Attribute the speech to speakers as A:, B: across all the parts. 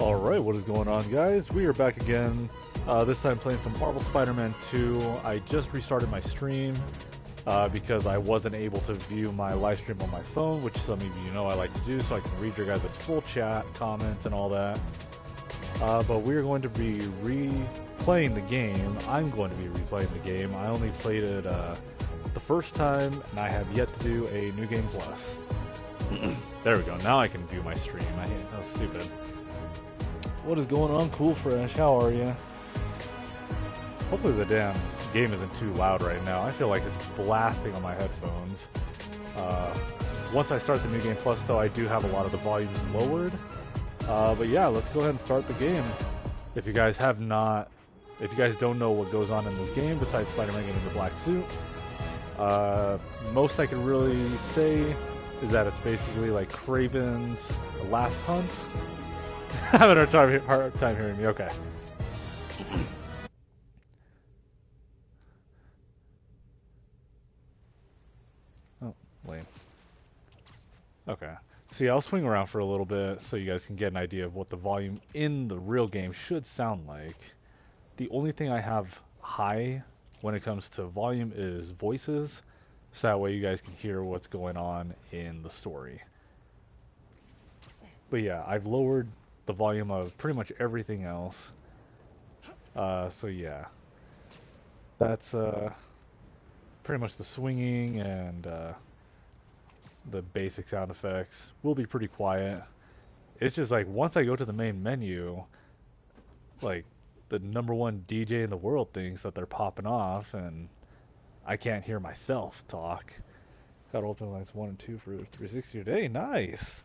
A: Alright, what is going on, guys? We are back again, this time playing some Marvel Spider-Man 2. I just restarted my stream because I wasn't able to view my live stream on my phone, which some of you know I like to do, so I can read your guys' full chat, comments, and all that. But we are going to be replaying the game. I'm going to be replaying the game. I only played it the first time, and I have yet to do a New Game Plus. There we go, now I can view my stream. That was stupid. What is going on, Cool Fresh? How are you? Hopefully the damn game isn't too loud right now. I feel like it's blasting on my headphones. Once I start the New Game Plus, though, I do have a lot of the volumes lowered. But yeah, let's go ahead and start the game. If you guys don't know what goes on in this game, besides Spider-Man getting the black suit, most I can really say is that it's basically like Kraven's last hunt. Having a hard time hearing me. Okay. Oh, lame. Okay. So yeah, I'll swing around for a little bit so you guys can get an idea of what the volume in the real game should sound like. The only thing I have high when it comes to volume is voices, so that way you guys can hear what's going on in the story. But yeah, I've lowered the volume of pretty much everything else. So yeah, that's pretty much the swinging and the basic sound effects will be pretty quiet. It's just like once I go to the main menu, like the #1 DJ in the world thinks that they're popping off, and I can't hear myself talk. Got Ultimate Alliance 1 and 2 for 360 today. Nice.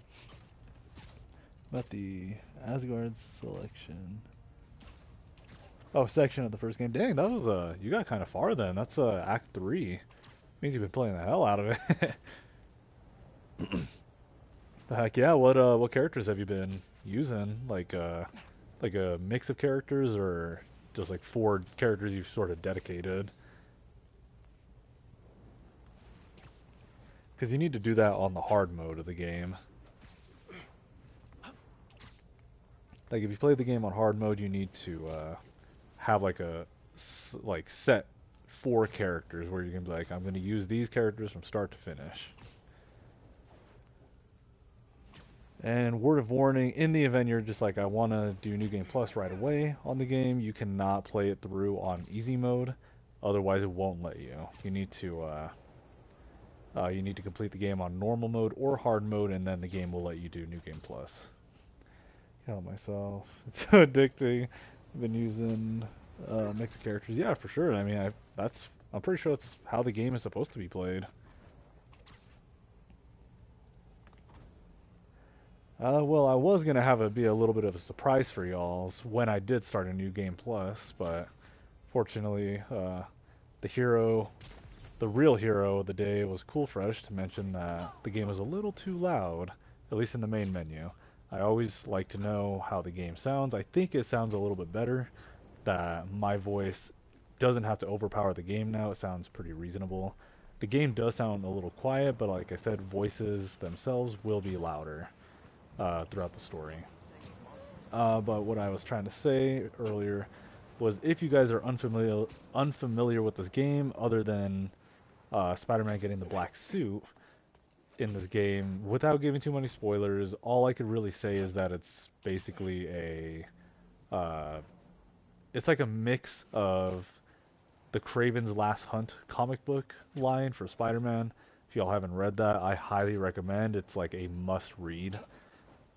A: About the Asgard selection. Oh, section of the first game. Dang, that was you got kind of far then. That's Act 3. Means you've been playing the hell out of it. Heck yeah, what characters have you been using? Like a mix of characters, or just like 4 characters you've sort of dedicated? Because you need to do that on the hard mode of the game. Like if you play the game on hard mode, you need to have like set 4 characters where you can be like, I'm going to use these characters from start to finish. And word of warning, in the event you're just like, I want to do New Game Plus right away on the game, you cannot play it through on easy mode. Otherwise, it won't let you. You need to complete the game on normal mode or hard mode, and then the game will let you do New Game Plus. Kill myself. It's so addicting. I've been using a mix of characters. Yeah, for sure. I mean, I'm pretty sure that's how the game is supposed to be played. Well, I was gonna have it be a little bit of a surprise for y'all when I did start a New Game Plus, but fortunately, the real hero of the day was Cool Fresh to mention that the game was a little too loud, at least in the main menu. I always like to know how the game sounds. I think it sounds a little bit better, that my voice doesn't have to overpower the game now. It sounds pretty reasonable. The game does sound a little quiet, but like I said, voices themselves will be louder throughout the story. But what I was trying to say earlier was, if you guys are unfamiliar with this game, other than Spider-Man getting the black suit in this game, without giving too many spoilers, all I could really say is that it's basically it's like a mix of the Kraven's Last Hunt comic book line for Spider-Man. If y'all haven't read that, I highly recommend. It's like a must-read.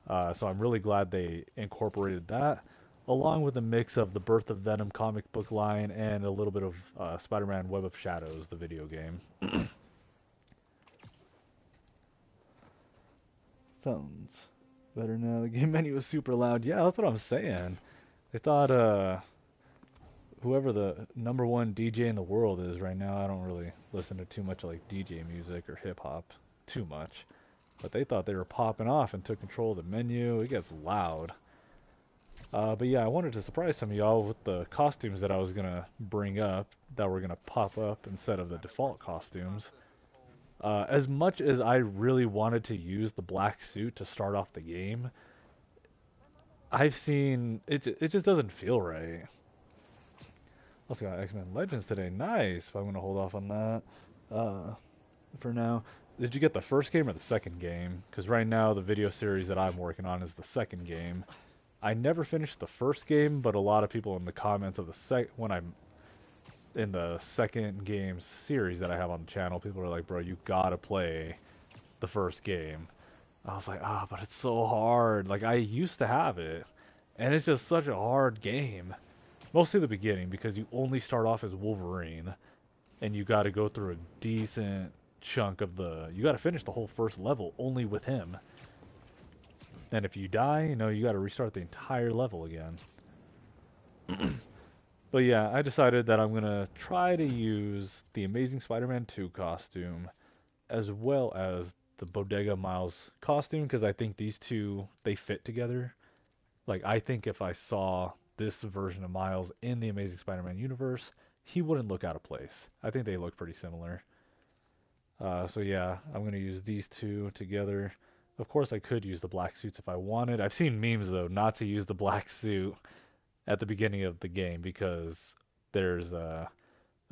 A: So I'm really glad they incorporated that, along with a mix of the Birth of Venom comic book line and a little bit of Spider-Man Web of Shadows, the video game. Sounds better now. The game menu is super loud. Yeah, that's what I'm saying. They thought whoever the #1 DJ in the world is right now, I don't really listen to too much like DJ music or hip hop too much. But they thought they were popping off and took control of the menu. It gets loud. But yeah, I wanted to surprise some of y'all with the costumes that I was going to bring up that were going to pop up instead of the default costumes. As much as I really wanted to use the black suit to start off the game, I've seen it. It just doesn't feel right. Also got X-Men Legends today. Nice. But I'm gonna hold off on that uh, for now. Did you get the first game or the second game? Because right now the video series that I'm working on is the second game. I never finished the first game, but a lot of people in the comments of the when I'm in the second game series that I have on the channel, people are like, "Bro, you gotta play the first game." I was like, but it's so hard. Like I used to have it, and it's just such a hard game. Mostly the beginning because you only start off as Wolverine, and you got to go through a decent chunk of the. You got to finish the whole first level only with him. And if you die, you got to restart the entire level again. But yeah, I decided that I'm gonna try to use the Amazing Spider-Man 2 costume as well as the Bodega Miles costume because I think these two they fit together. Like I think if I saw this version of Miles in the Amazing Spider-Man universe, he wouldn't look out of place. I think they look pretty similar. So yeah, I'm gonna use these two together. Of course, I could use the black suits if I wanted. I've seen memes though not to use the black suit at the beginning of the game because there's a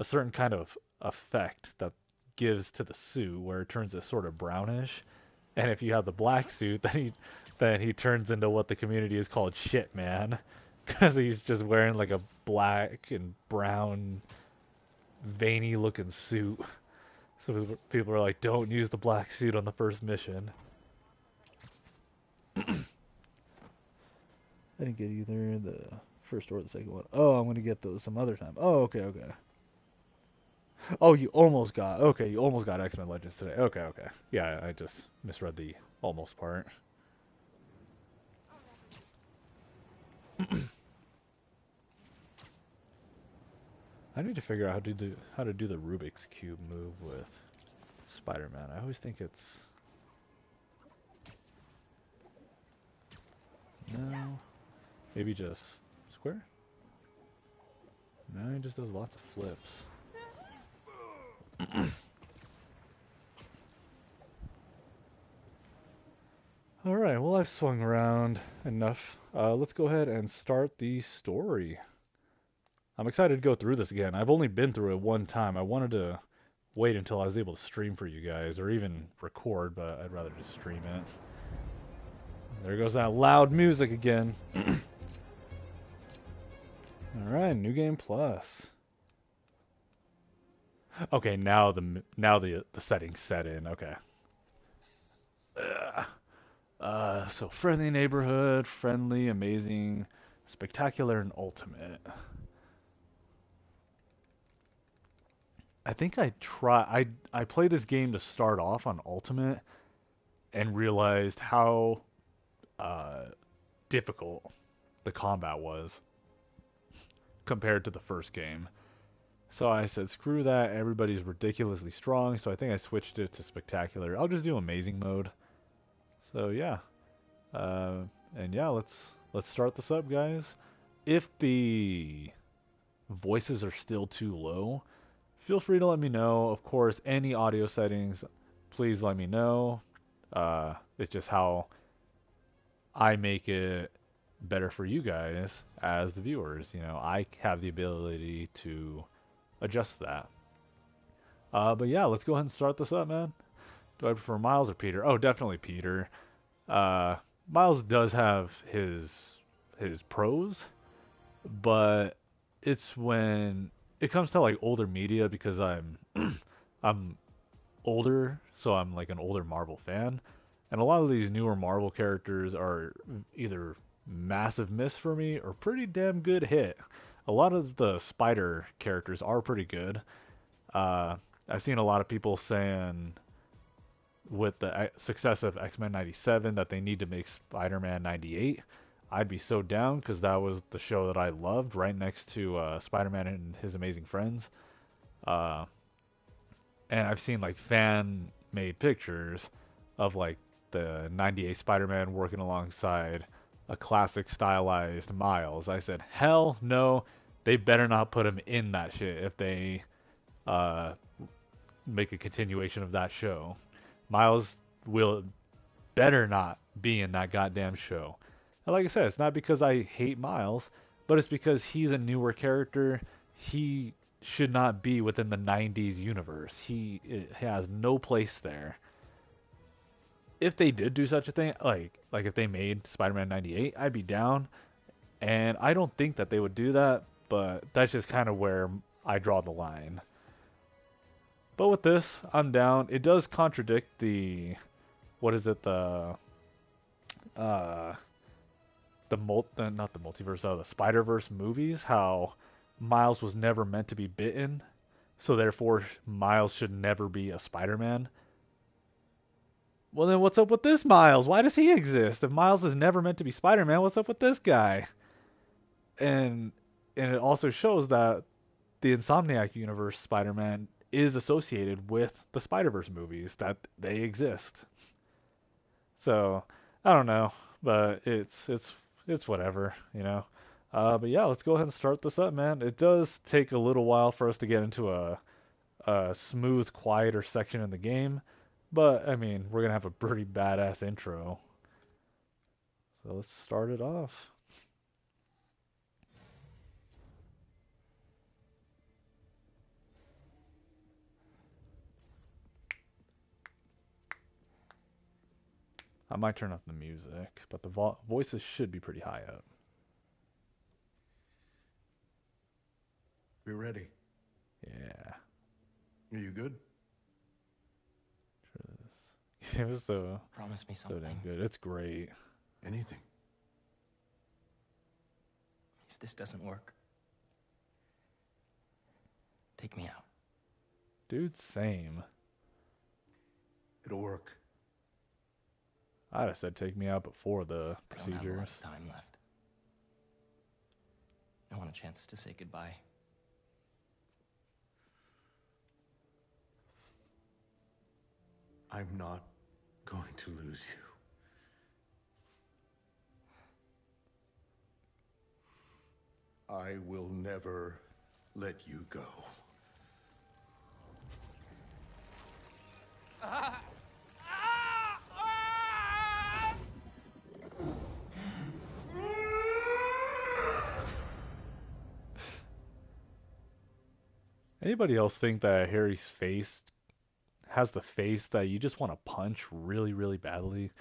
A: certain kind of effect that gives to the suit where it turns it sort of brownish. And if you have the black suit, then he turns into what the community is called shit man, because he's just wearing like a black and brown veiny looking suit. So people are like, don't use the black suit on the first mission. I didn't get either the first or the second one. Oh, I'm gonna get those some other time. Oh, okay, okay. Oh, you almost got. Okay, you almost got X-Men Legends today. Okay, okay. Yeah, I just misread the almost part. I need to figure out how to do the Rubik's cube move with Spider-Man. I always think it's no, maybe just square. No, he just does lots of flips. All right, well I've swung around enough. Let's go ahead and start the story. I'm excited to go through this again. I've only been through it one time. I wanted to wait until I was able to stream for you guys, or even record, but I'd rather just stream it. There goes that loud music again. Alright, New Game Plus. Okay, now the settings set in. Okay. So friendly neighborhood, friendly, amazing, spectacular, and ultimate. I think I played this game to start off on ultimate and realized how uh, difficult the combat was compared to the first game. So I said, screw that. Everybody's ridiculously strong. So I think I switched it to spectacular. I'll just do amazing mode. So yeah, uh, and yeah, let's start this up, guys. If the voices are still too low, feel free to let me know. Of course, any audio settings, please let me know. It's just how I make it better for you guys as the viewers. I have the ability to adjust that. But yeah, let's go ahead and start this up, man. Do I prefer Miles or Peter? Oh, definitely Peter. Uh, Miles does have his pros, but it's when it comes to like older media because I'm I'm older, so I'm like an older Marvel fan, and a lot of these newer Marvel characters are either massive miss for me or pretty damn good hit. A lot of the Spider characters are pretty good. Uh, I've seen a lot of people saying with the success of X-Men 97 that they need to make Spider-Man 98. I'd be so down because that was the show that I loved right next to Spider-Man and His Amazing Friends. Uh, and I've seen like fan made pictures of like the 98 Spider-Man working alongside a classic stylized Miles. I said, hell no, they better not put him in that shit if they uh, make a continuation of that show. Miles will better not be in that goddamn show. Like I said, it's not because I hate Miles, but it's because he's a newer character. He should not be within the 90s universe. He has no place there. If they did do such a thing, like if they made Spider-Man 98, I'd be down. And I don't think that they would do that, but that's just kind of where I draw the line. But with this, I'm down. It does contradict the what is it uh not the multiverse, the Spider-Verse movies, how Miles was never meant to be bitten, so therefore Miles should never be a Spider-Man. Well, then what's up with this Miles? Why does he exist? If Miles is never meant to be Spider-Man, what's up with this guy? And and it also shows that the Insomniac universe Spider-Man is associated with the Spider-Verse movies, that they exist. So I don't know, but it's whatever, you know. But yeah, let's go ahead and start this up, man. It does take a little while for us to get into a smooth, quieter section in the game, but I mean, we're gonna have a pretty badass intro. So let's start it off. I might turn up the music, but the voices should be pretty high up.
B: We're ready.
A: Yeah.
B: Are you good?
A: It was so
C: Promise me
A: so
C: something.
A: damn good. It's great.
B: Anything.
C: If this doesn't work, take me out.
A: Dude, same.
B: It'll work.
A: I'd have said take me out before the
C: I don't have a lot
A: procedures.
C: of time left. I want a chance to say goodbye.
B: I'm not going to lose you. I will never let you go.
A: Anybody else think that Harry's face has the face that you just want to punch really, really badly?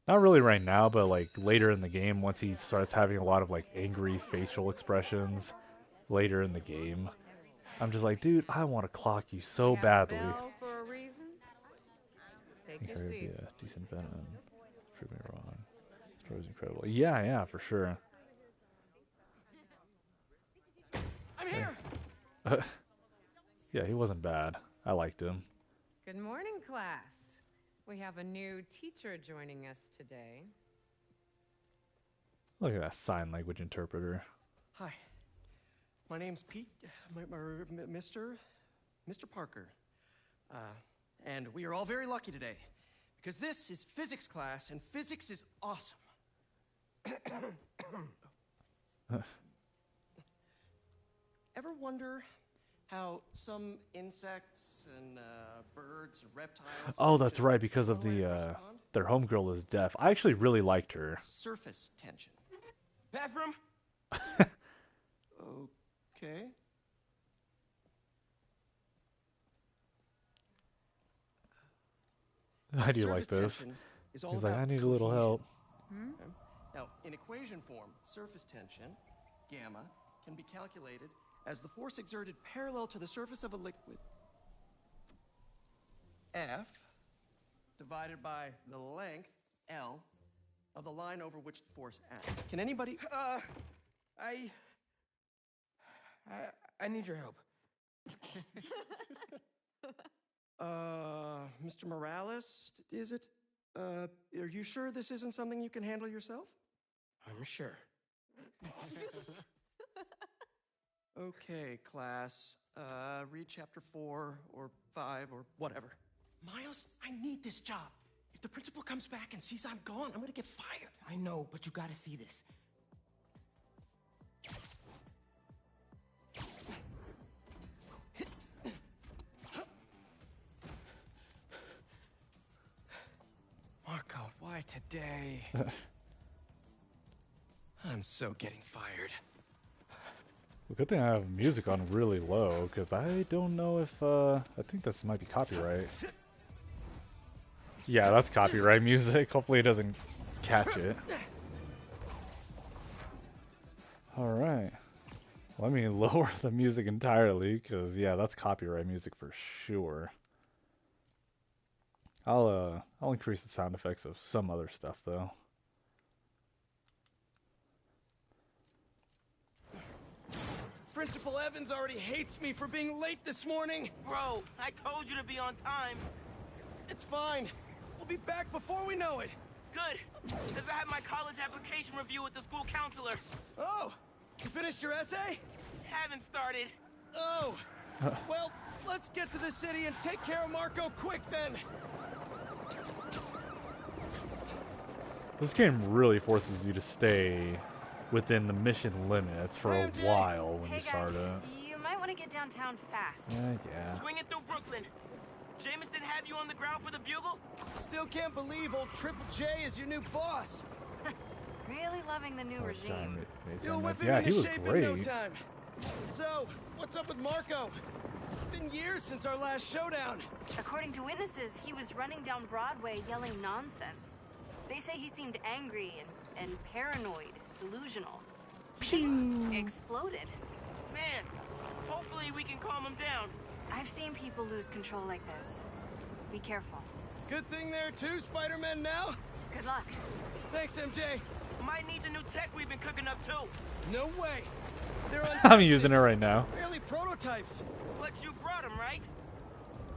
A: Not really right now, but like later in the game, once he starts having a lot of like angry facial expressions later in the game, I'm just like, dude, I want to clock you so badly.
D: For a reason. Take your
A: Harry would be
D: seats.
A: a decent Venom. Prove me wrong. Story's incredible. Yeah, yeah, for sure.
C: I'm here!
A: Yeah, he wasn't bad. I liked him.
D: Good morning, class. We have a new teacher joining us today.
A: Look at that sign language interpreter.
E: Hi, my name's Pete, Mr. Parker. And we are all very lucky today, because this is physics class, and physics is awesome. Ever wonder how some insects and birds and reptiles...
A: Oh, that's
E: just
A: right, because of
E: run away
A: the
E: across the pond?
A: their homegirl is deaf. I actually really liked her.
E: Surface tension. Bathroom? Okay.
A: How do you like
E: Surface
A: this?
E: tension is all
A: He's like,
E: about
A: I need a little
E: cohesion.
A: help.
E: Okay. Now, in equation form, surface tension, gamma, can be calculated as the force exerted parallel to the surface of a liquid, F, divided by the length, L, of the line over which the force acts. Can anybody...
F: I need your help.
E: Mr. Morales, is it? Are you sure this isn't something you can handle yourself?
F: I'm sure.
E: Okay, class. Read chapter 4 or 5 or whatever. Miles, I need this job. If the principal comes back and sees I'm gone, I'm gonna get fired.
F: I know, but you gotta see this.
E: Marco, why today? I'm so getting fired.
A: Well, good thing I have music on really low, because I don't know if, I think this might be copyright. Yeah, that's copyright music. Hopefully it doesn't catch it. Alright. Let me lower the music entirely, because, yeah, that's copyright music for sure. I'll increase the sound effects of some other stuff, though.
E: Principal Evans already hates me for being late this morning.
F: Bro, I told you to be on time.
E: It's fine. We'll be back before we know it.
F: Good, because I had my college application review with the school counselor.
E: Oh, you finished your essay?
F: Haven't started.
E: Oh. Well, let's get to the city and take care of Marco quick then.
A: This game really forces you to stay within the mission limits for a while when
G: Hey
A: you
G: guys,
A: start it.
G: you might want to get downtown fast.
A: Yeah.
F: Swing it through Brooklyn. Jameson have you on the ground for the bugle?
E: Still can't believe old Triple J is your new boss.
G: Really loving the new regime.
E: You'll whip him
A: Yeah,
E: into
A: he was
E: shape
A: great.
E: in no time. So, what's up with Marco? It's been years since our last showdown.
G: According to witnesses, he was running down Broadway yelling nonsense. They say he seemed angry and paranoid, delusional. He just exploded.
F: Man, hopefully we can calm him down.
G: I've seen people lose control like this. Be careful.
E: Good thing there are two Spider-Men now.
G: Good luck.
E: Thanks, MJ.
F: Might need the new tech we've been cooking up too.
E: No way. They're
A: I'm using it right now.
E: barely prototypes.
F: But you brought them, right?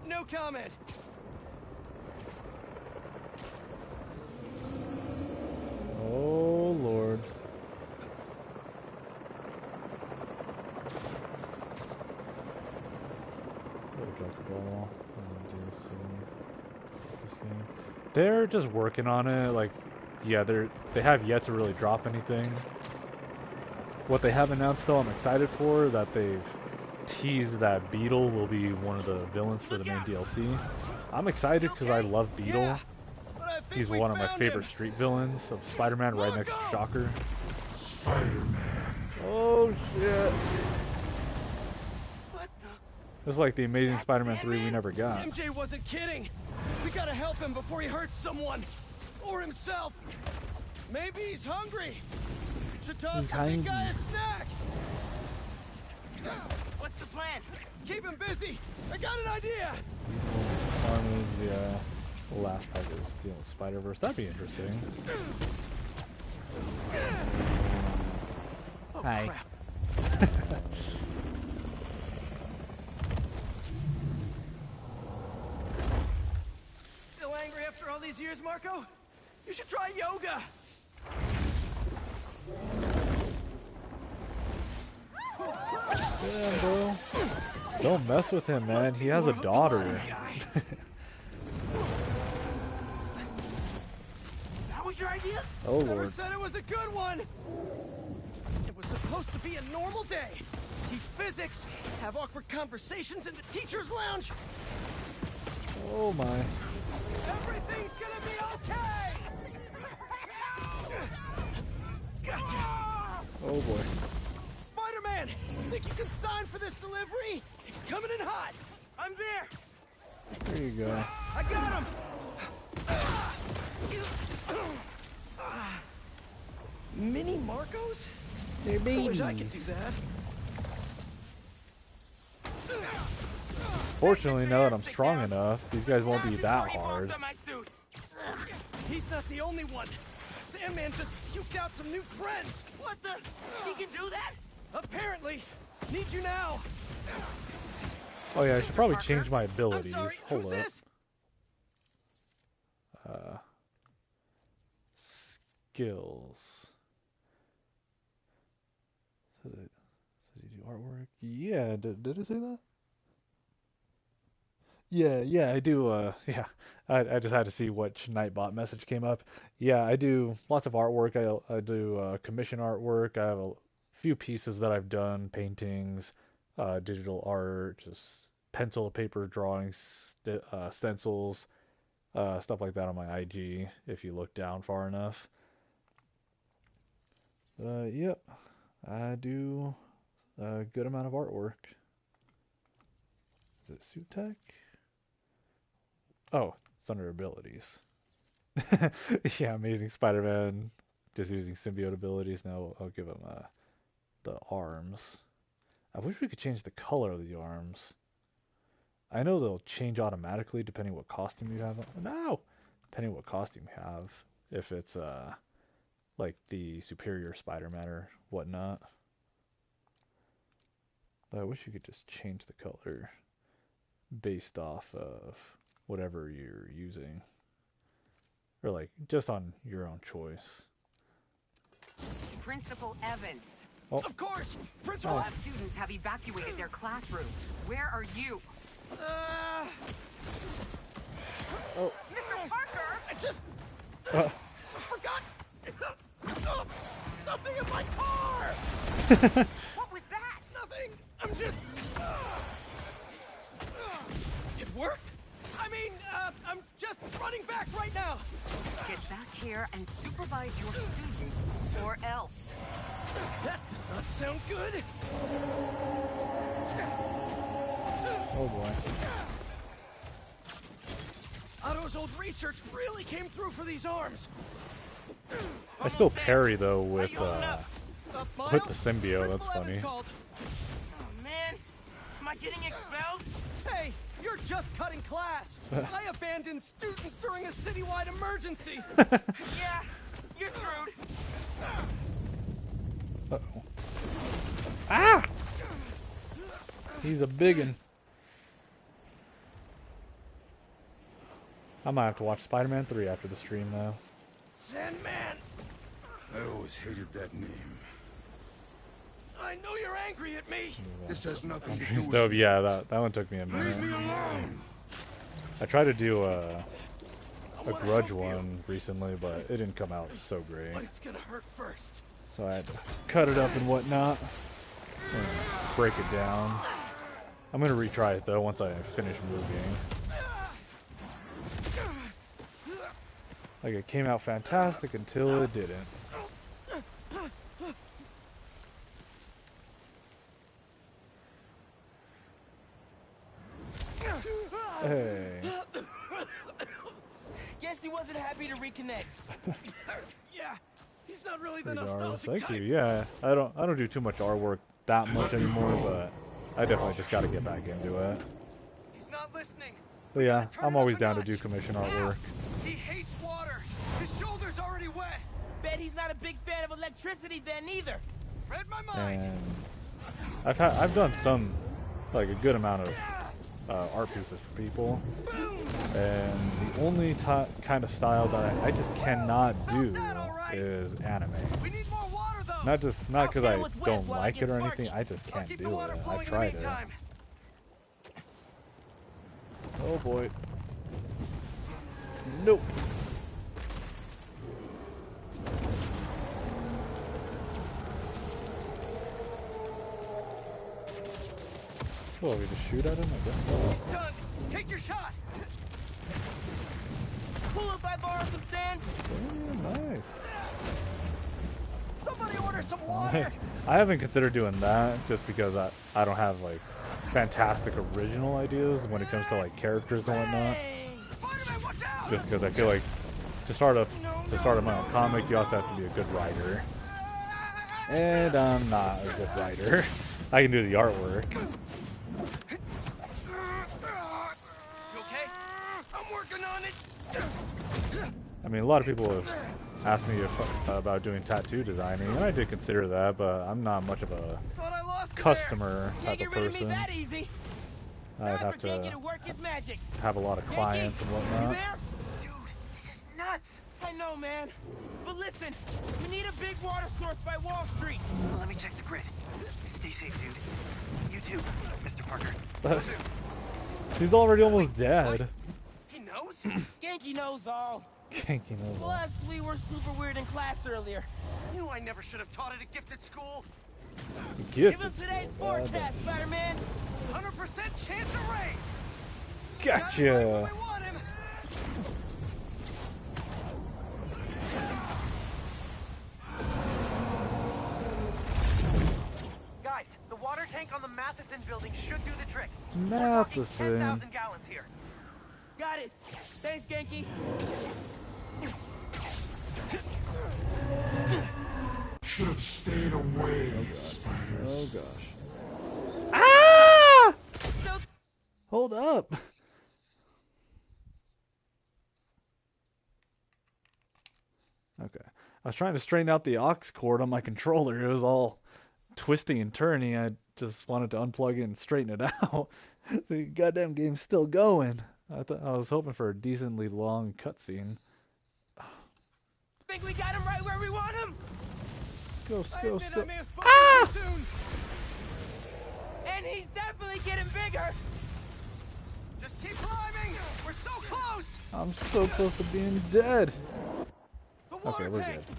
E: No comment.
A: Oh, Lord. They're just working on it. Like, yeah, they have yet to really drop anything. What they have announced, though, I'm excited for, that they've teased that Beetle will be one of the villains for the main DLC. I'm excited because I love Beetle.
E: Yeah, but I think
A: He's
E: we
A: one of my
E: found
A: favorite
E: him.
A: street villains of Spider-Man, right next to
E: Marco!
A: Shocker. Oh shit!
F: What the?
A: This is like the Amazing Spider-Man 3 we never got.
E: MJ wasn't kidding. We gotta help him before he hurts someone. Or himself. Maybe he's hungry. Should toss
A: He's
E: the big guy
A: hungry.
E: a snack.
F: What's the plan?
E: Keep him busy. I got an idea.
A: Carnage, yeah. The last pack is Steel Spider-Verse. That'd be interesting.
E: Oh,
A: Hi.
E: crap. Still angry after all these years, Marco? You should try yoga.
A: Yeah, bro. Don't mess with him, man. He has a daughter.
E: This guy.
F: That was your idea?
A: Oh,
E: Never
A: Lord.
E: said it was a good one. It was supposed to be a normal day. Teach physics, have awkward conversations in the teacher's lounge.
A: Oh, my.
E: Everything's gonna be okay. Gotcha.
A: Oh, boy.
E: Spider-Man, think you can sign for this delivery? It's coming in hot.
F: I'm there.
A: There you go.
E: I got him. Mini Marcos?
A: They're
E: I wish I could do that.
A: Fortunately, now that I'm strong enough, these guys won't be that
F: Before he
A: hard.
F: barked on my suit.
E: He's not the only one. Sandman just puked out some new friends.
F: What the? He can do that?
E: Apparently. Need you now.
A: Oh, yeah, I should probably
G: Parker?
A: change my
E: I'm
A: abilities.
E: sorry,
A: Hold
E: who's
A: up.
E: this?
A: Skills. Says you do artwork? Yeah, did it say that? Yeah, I do, yeah. I just had to see which Nightbot message came up. Yeah, I do lots of artwork. I do commission artwork. I have a few pieces that I've done, paintings, digital art, just pencil to paper drawings, stencils, stuff like that on my IG if you look down far enough. Yep. I do a good amount of artwork. Is it suit tech? Oh, it's under abilities. Yeah, Amazing Spider-Man just using symbiote abilities. Now I'll give him the arms. I wish we could change the color of the arms. I know they'll change automatically depending what costume you have. No! Depending what costume you have. If it's like the superior Spider-Man or whatnot. But I wish you could just change the color based off of whatever you're using. Or like just on your own choice.
H: Principal Evans.
A: Oh.
E: Of course! Principal!
H: All students have evacuated their classroom. Where are you?
A: Oh.
H: Mr. Parker!
E: I just forgot something in my car!
H: What was that?
E: Nothing! I'm just... It worked? I mean, I'm just running back right now!
H: Get back here and supervise your students, or else.
E: That does not sound good!
A: Oh boy.
E: Otto's old research really came through for these arms!
A: I still parry though with
F: How you holding up?
A: with the symbiote.
E: Principal
A: That's
E: Evans
A: funny.
E: called.
F: Oh, man. Am I getting expelled?
E: Hey, you're just cutting class! I abandoned students during a citywide emergency!
F: Yeah, you're screwed.
A: Uh-oh. Ah! He's a biggin. I might have to watch Spider-Man 3 after the stream now.
E: Sandman!
B: I always hated that name.
E: I know you're angry at me!
B: This has nothing to do with
A: So yeah, that one took me a
B: Leave me
A: minute.
B: alone!
A: I tried to do a Grudge one recently, but it didn't come out so great.
E: But it's gonna hurt first.
A: So I had to cut it up and whatnot, and break it down. I'm gonna retry it though once I finish moving. Like it came out fantastic until it didn't. Hey.
F: Guess he wasn't happy to reconnect.
E: Yeah, he's not really the
A: Pretty darn.
E: nostalgic
A: Thank
E: type.
A: you. Yeah, I don't do too much artwork that much anymore, but I definitely just got to get back into it.
E: He's not listening.
A: But yeah,
E: Turn
A: I'm
E: it
A: always
E: up a
A: down to
E: notch.
A: do commission artwork.
E: He hates water. His shoulder's already wet.
F: Bet he's not a big fan of electricity then either.
E: Read my mind.
A: And I've done some, like a good amount of art pieces for people, and the only kind of style that I just cannot do is anime.
E: We need more water though.
A: Not because
F: I'll
A: I
F: fill it with
A: don't
F: wet while I
A: like
F: get
A: it or
F: parking.
A: anything. I just
E: I'll
A: can't
E: keep the
A: do
E: water
A: it.
E: flowing
A: I've
E: in the
A: tried it.
E: meantime.
A: Oh boy. Nope. Oh, we just shoot at him? I guess so.
E: He's stunned. Take your shot.
F: Cool if I borrow some sand?
A: Yeah, nice.
E: Somebody order some water.
A: I haven't considered doing that just because I don't have like fantastic original ideas when it comes to like characters and whatnot.
F: Hey.
E: Spider-Man, watch out!
A: Just because I feel like to start my own comic, you also have to be a good writer, and I'm not a good writer. I can do the artwork.
E: You okay? I'm working on it.
A: I mean, a lot of people have asked me about doing tattoo designing, and I did consider that, but I'm not much of a
E: Thought I lost you
A: customer
F: Can't
A: type of
F: get rid of me
A: person.
F: that easy.
A: I'd have
F: Cyber can't get
A: to
F: to work his magic.
A: have a lot of clients and
F: You
A: whatnot.
F: there? Dude, this is nuts. I know, man. But listen, we need a big water source by Wall Street.
I: Let me check the grid. Stay safe, dude. You too, Mr. Parker.
A: He's already almost dead.
E: He knows?
F: Genki knows all.
A: Kinky knows all.
F: Plus, we were super weird in class earlier.
E: Knew I never should have taught at a gifted school.
F: Give
A: Gifted.
F: him today's forecast, Spider-Man.
E: 100% chance of rain.
A: Gotcha.
E: Got him right where we want him.
I: tank on the Matheson building should do the trick. We're talking
A: Matheson.
I: 10,000 gallons here.
F: Got it. Thanks, Genki.
B: Should have stayed away, spiders.
A: Oh gosh. Ah! Hold up. Okay. I was trying to straighten out the aux cord on my controller. It was all twisting and turning. I just wanted to unplug it and straighten it out. The goddamn game's still going. I was hoping for a decently long cutscene.
F: Think we got him right where we want him?
A: Go,
F: I
A: go,
F: admit
A: go.
F: I may have spoken too soon. And he's definitely getting bigger.
I: Just keep climbing. We're so close.
A: I'm so close to being dead.
F: The water
A: Okay, we're
F: tank.
A: good.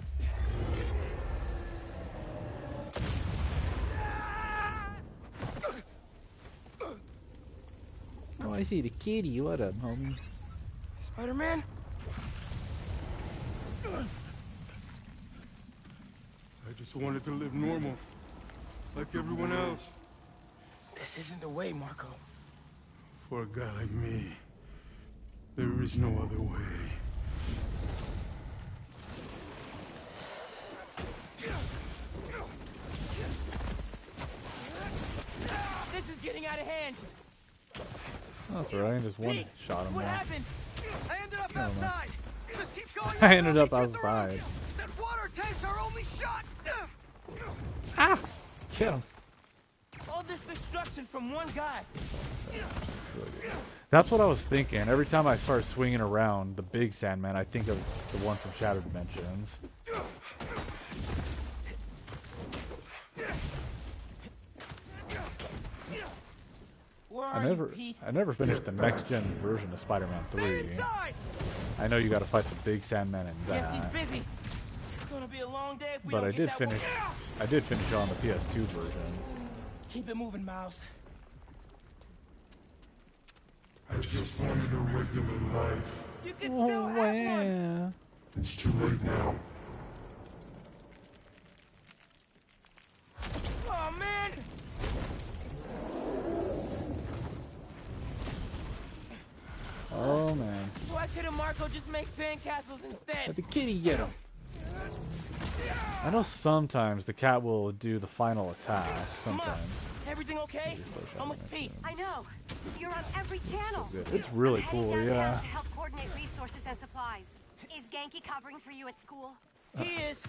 A: Oh, I see the kitty. What up, homie?
F: Spider-Man?
B: I just wanted to live normal, like everyone else.
F: This isn't the way, Marco.
B: For a guy like me, there is no other way.
F: This is getting out of hand.
A: That's alright. Just one
F: Pete,
A: shot him
F: what
A: now.
F: happened?
I: I ended up
A: I don't know.
I: outside. Just keep going.
A: I ended
I: I'll
A: up
I: meet you at the road.
A: outside.
I: That water tank's our only shot.
A: Ah! Kill him.
F: All this destruction from one guy.
A: That's what I was thinking. Every time I start swinging around the big Sandman, I think of the one from Shattered Dimensions.
F: Where are you, Pete?
A: I never finished the next gen version of Spider-Man 3.
F: Inside.
A: I know you got to fight the big Sandman in
F: Guess he's
A: that,
F: busy. It's gonna be a long day if we
A: but
F: don't
A: I
F: get
A: did
F: that
A: finish.
F: one.
A: I did finish it on the PS2 version.
F: Keep it moving, Miles.
B: I just wanted a regular life.
F: You can still have one.
A: yeah.
B: It's too late now.
F: Oh man!
A: Oh man.
F: Why couldn't Marco just make sandcastles instead?
A: Let the kitty get him. I know sometimes the cat will do the final attack. Sometimes.
F: Everything okay? I'm with Pete.
G: I know. You're on every channel.
A: Good. It's really
G: I'm heading
A: cool,
G: downtown
A: yeah.
G: to help coordinate resources and supplies. Is Genki covering for you at school?
F: He is.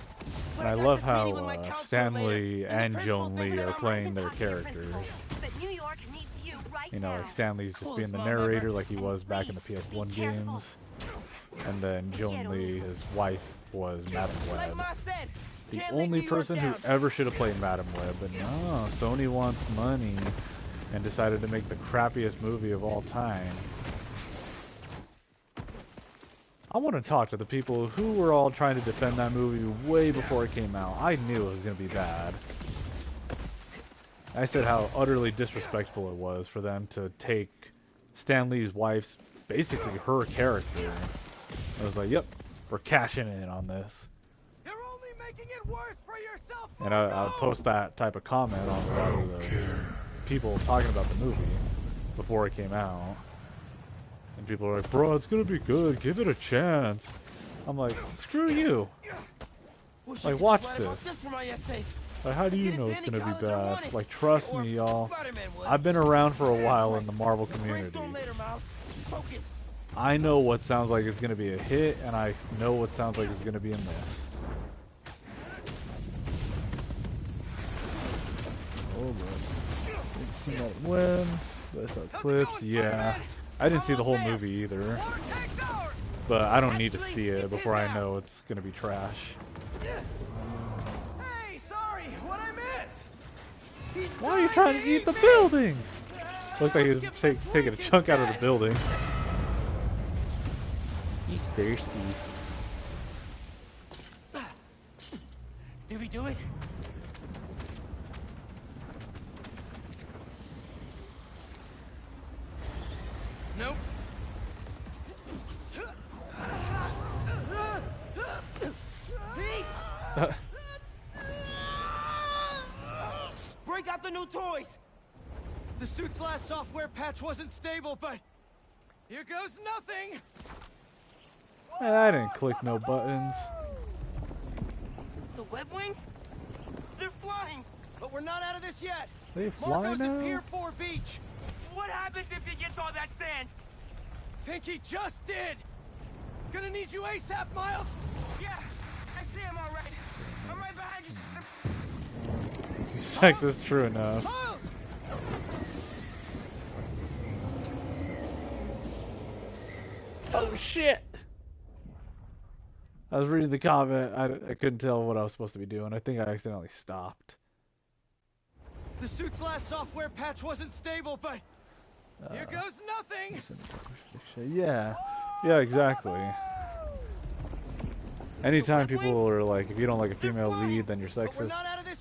A: And I love how Stanley and Joan Lee are playing their characters.
G: But New York needs you right
A: You know,
G: now.
A: like Stanley's just
F: Coolest
A: being the
F: mom ever.
A: narrator like he was back in the
G: Please,
A: PS1
G: be careful.
A: games. And then Joan Lee, his wife, was Madam
F: Like
A: Web.
F: Ma said,
A: The
F: can't leave
A: only
F: New York
A: person who
F: down.
A: ever should have played Madam Web, but no, Sony wants money and decided to make the crappiest movie of all time. I want to talk to the people who were all trying to defend that movie way before it came out. I knew it was going to be bad. I said how utterly disrespectful it was for them to take Stan Lee's wife's, basically her character. I was like, yep, we're cashing in on this.
F: You're only making it worse for yourself.
A: And I would post that type of comment on a lot of the people talking about the movie before it came out. And people are like, bro, it's going to be good. Give it a chance. I'm like, screw you.
F: Wish
A: Like,
F: I could
A: watch
F: write about
A: this.
F: this for my essay.
A: Like, how do you
F: Get
A: know
F: into
A: it's
F: any
A: going to be
F: college I
A: bad?
F: wanted.
A: Like, trust
F: Or
A: me, y'all.
F: Spider-Man would.
A: I've been around for a while in the Marvel community.
F: Brainstorm later, Miles. Focus.
A: I know what sounds like it's going to be a hit, and I know what sounds like it's going to be a miss. Oh, boy. Didn't see that win. That's our clips. Yeah. I didn't see the whole movie either.
F: Water tank's ours.
A: But I don't need to
F: Actually,
A: see it
F: it's
A: before
F: his
A: I
F: now.
A: know it's going to be trash.
F: Hey, sorry. What'd I miss? He's
A: Why are you trying to eat the building? Looks like he was taking a chunk out of the building. He's thirsty.
F: Did we do it? Nope. Pete! Break out the new toys!
E: The suit's last software patch wasn't stable, but here goes nothing.
A: I didn't click no buttons.
F: The web wings? They're flying!
E: But we're not out of this yet.
A: They fly
E: Marco's
A: now?
E: at Pier 4 Beach.
F: What happens if he gets all that sand?
E: Think he just did. Gonna need you ASAP, Miles.
F: Yeah, I see him all right. I'm right behind you.
A: Sex is true enough.
E: Miles!
A: Oh shit! I was reading the comment. I couldn't tell what I was supposed to be doing. I think I accidentally stopped.
E: The suit's last software patch wasn't stable, but here goes nothing.
A: Yeah, yeah, exactly. Anytime people are like, if you don't like a female lead, then you're sexist.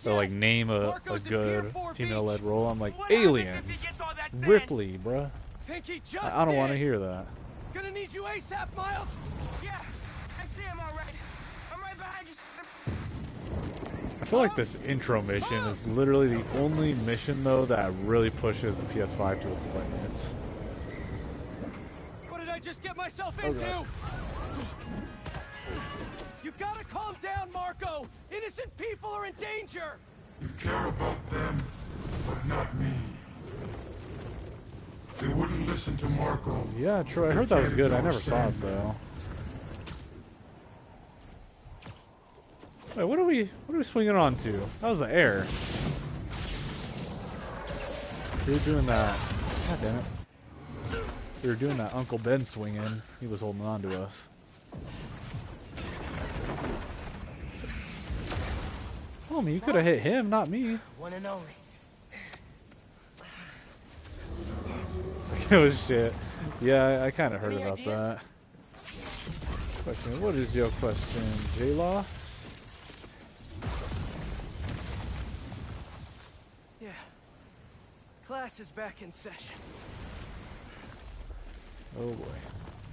A: Or like name a good female-led role. I'm like, Aliens, Ripley, bruh. I don't want to hear that.
E: Gonna need you ASAP, Miles.
F: Yeah, I see him all right. I'm right behind you.
A: I feel like this intro mission is literally the only mission though that really pushes the PS5 to its limits.
E: What did I just get myself into?
A: God.
E: You gotta calm down, Marco. Innocent people are in danger.
B: You care about them, but not me. They wouldn't listen to Marco.
A: Yeah, true. I heard that was good. I never saw it though. Wait, what are we swinging on to? That was the air. We were doing that. God damn it. We were doing that Uncle Ben swinging. He was holding on to us. Homie, you could have hit him, not me.
F: One and only.
A: Oh shit. Yeah, I kind of heard about that. Question. What is your question, J-Law?
E: Yeah. Class is back in session.
A: Oh boy.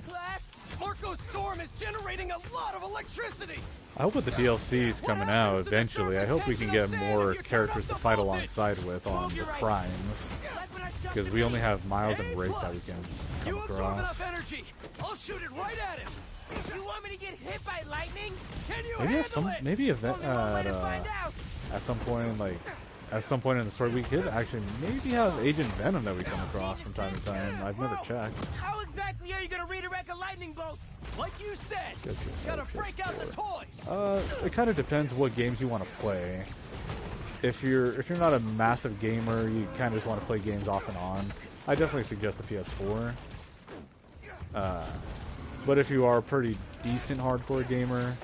E: Class, Marco's storm is generating a lot of electricity.
A: I hope with the DLC is coming out eventually, I hope we can get more characters to fight alongside with on the primes. Because we only have Miles and Wraith that we can come across.
E: Enough energy. I'll shoot it right at him.
F: You want me to get hit by lightning?
E: Can you
A: Maybe
E: handle it?
A: maybe at some point, like at some point in the story, we could actually maybe have Agent Venom that we come across from time to time. I've never checked.
F: How exactly are you gonna redirect a lightning bolt?
E: Like you said, gotta break out the toys.
A: It kind of depends what games you want to play. If you're not a massive gamer, you kind of just want to play games off and on, I definitely suggest the PS4. But if you are a pretty decent hardcore gamer,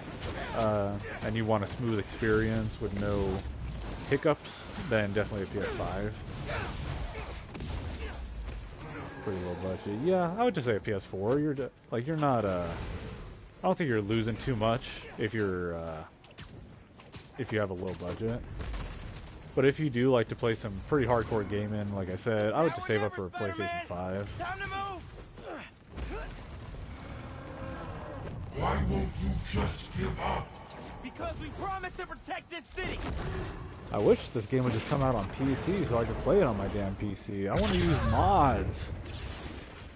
A: and you want a smooth experience with no hiccups, then definitely a PS5. Pretty low budget. Yeah, I would just say a PS4. You're not I don't think you're losing too much if you have a low budget. But if you do like to play some pretty hardcore gaming, like I said, I would just save up for a PlayStation 5.
F: Time to move.
B: Why won't you just give up?
F: Because we promised to protect this city.
A: I wish this game would just come out on PC so I could play it on my damn PC. I want to use mods.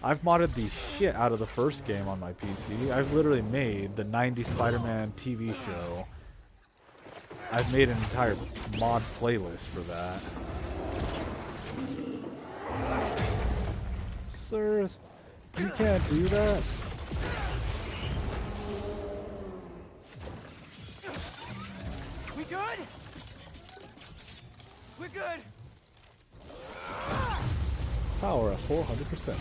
A: I've modded the shit out of the first game on my PC. I've literally made the 90s Spider-Man TV show. I've made an entire mod playlist for that. Sir, you can't do that.
F: We good? We're good.
A: Power at 400%, sir.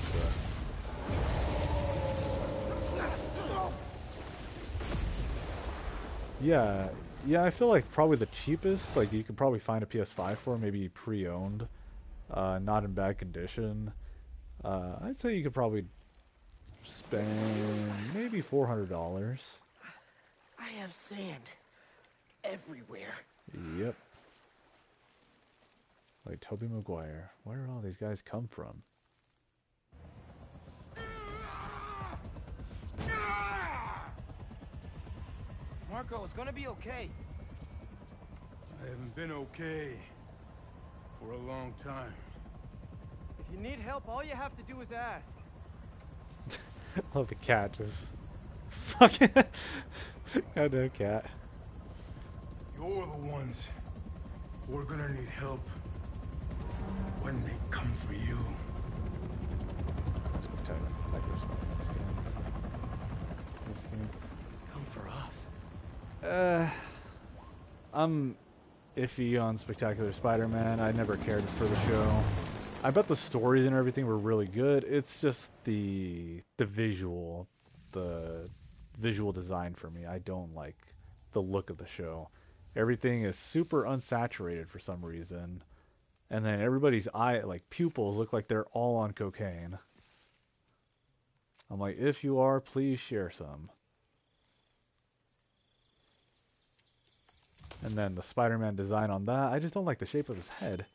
A: Yeah, I feel like probably the cheapest, like you could probably find a PS5 for, maybe pre-owned, not in bad condition. I'd say you could probably spend maybe $400.
F: I have sand everywhere.
A: Yep. Like Tobey Maguire. Where did all these guys come from?
F: Marco, it's gonna be okay.
B: I haven't been okay for a long time.
F: you need help, all you have to do is ask.
A: I love the cat just fucking goddamn cat.
B: You're the ones who are gonna need help when they come for you.
A: Spectacular this game.
E: Come for us.
A: I'm iffy on Spectacular Spider-Man. I never cared for the show. I bet the stories and everything were really good. It's just the visual design for me. I don't like the look of the show. Everything is super unsaturated for some reason. And then everybody's pupils look like they're all on cocaine. I'm like, if you are, please share some. And then the Spider-Man design on that, I just don't like the shape of his head.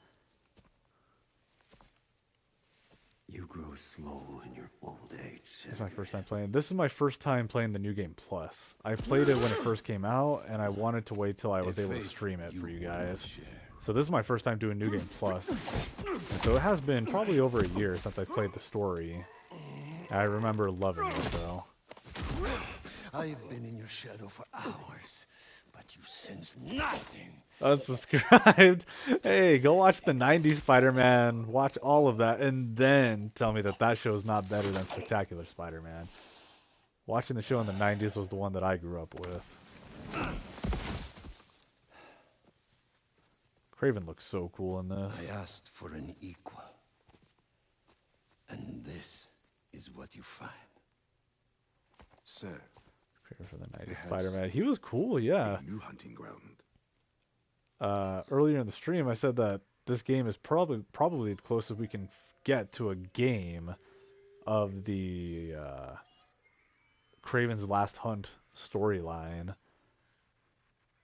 J: You grow slow in your old age.
A: This is my first time playing. This is my first time playing the New Game Plus. I played it when it first came out, and I wanted to wait till I was able to stream it for you guys. So this is my first time doing New Game Plus. And so it has been probably over a year since I played the story. I remember loving it, though.
J: I've been in your shadow for hours, but you sense nothing.
A: Unsubscribed. Hey, go watch the 90s Spider-Man. Watch all of that, and then tell me that that show is not better than Spectacular Spider-Man. Watching the show in the 90s was the one that I grew up with. Kraven looks so cool in this.
J: I asked for an equal, and this is what you find. Sir,
A: Kraven for the 90s Spider-Man. He was cool, yeah.
J: a new hunting ground.
A: Earlier in the stream, I said that this game is probably the closest we can get to a game of the Kraven's Last Hunt storyline.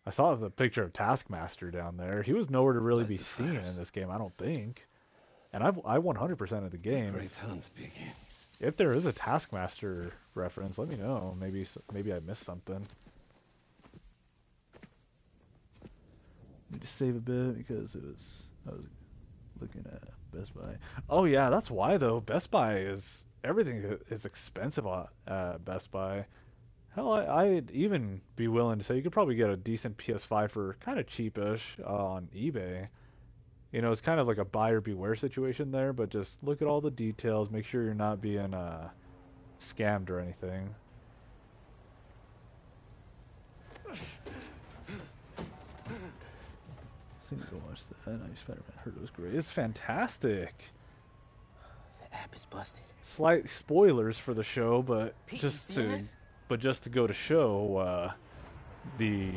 A: I saw the picture of Taskmaster down there. He was nowhere to really be seen in this game, I don't think. And I 100% of the game.
J: Great hunt begins.
A: If there is a Taskmaster reference, let me know. Maybe I missed something. Need to save a bit because I was looking at Best Buy. Oh yeah, that's why though. Best Buy everything is expensive at Best Buy. Hell, I'd even be willing to say you could probably get a decent PS5 for kind of cheapish on eBay. You know, it's kind of like a buyer beware situation there, but just look at all the details, make sure you're not being scammed or anything. I think go watch that. I Spider-Man heard it was great. It's fantastic.
F: The app is busted.
A: Slight spoilers for the show, but
F: Pete,
A: just
F: you seen this?
A: to go to show the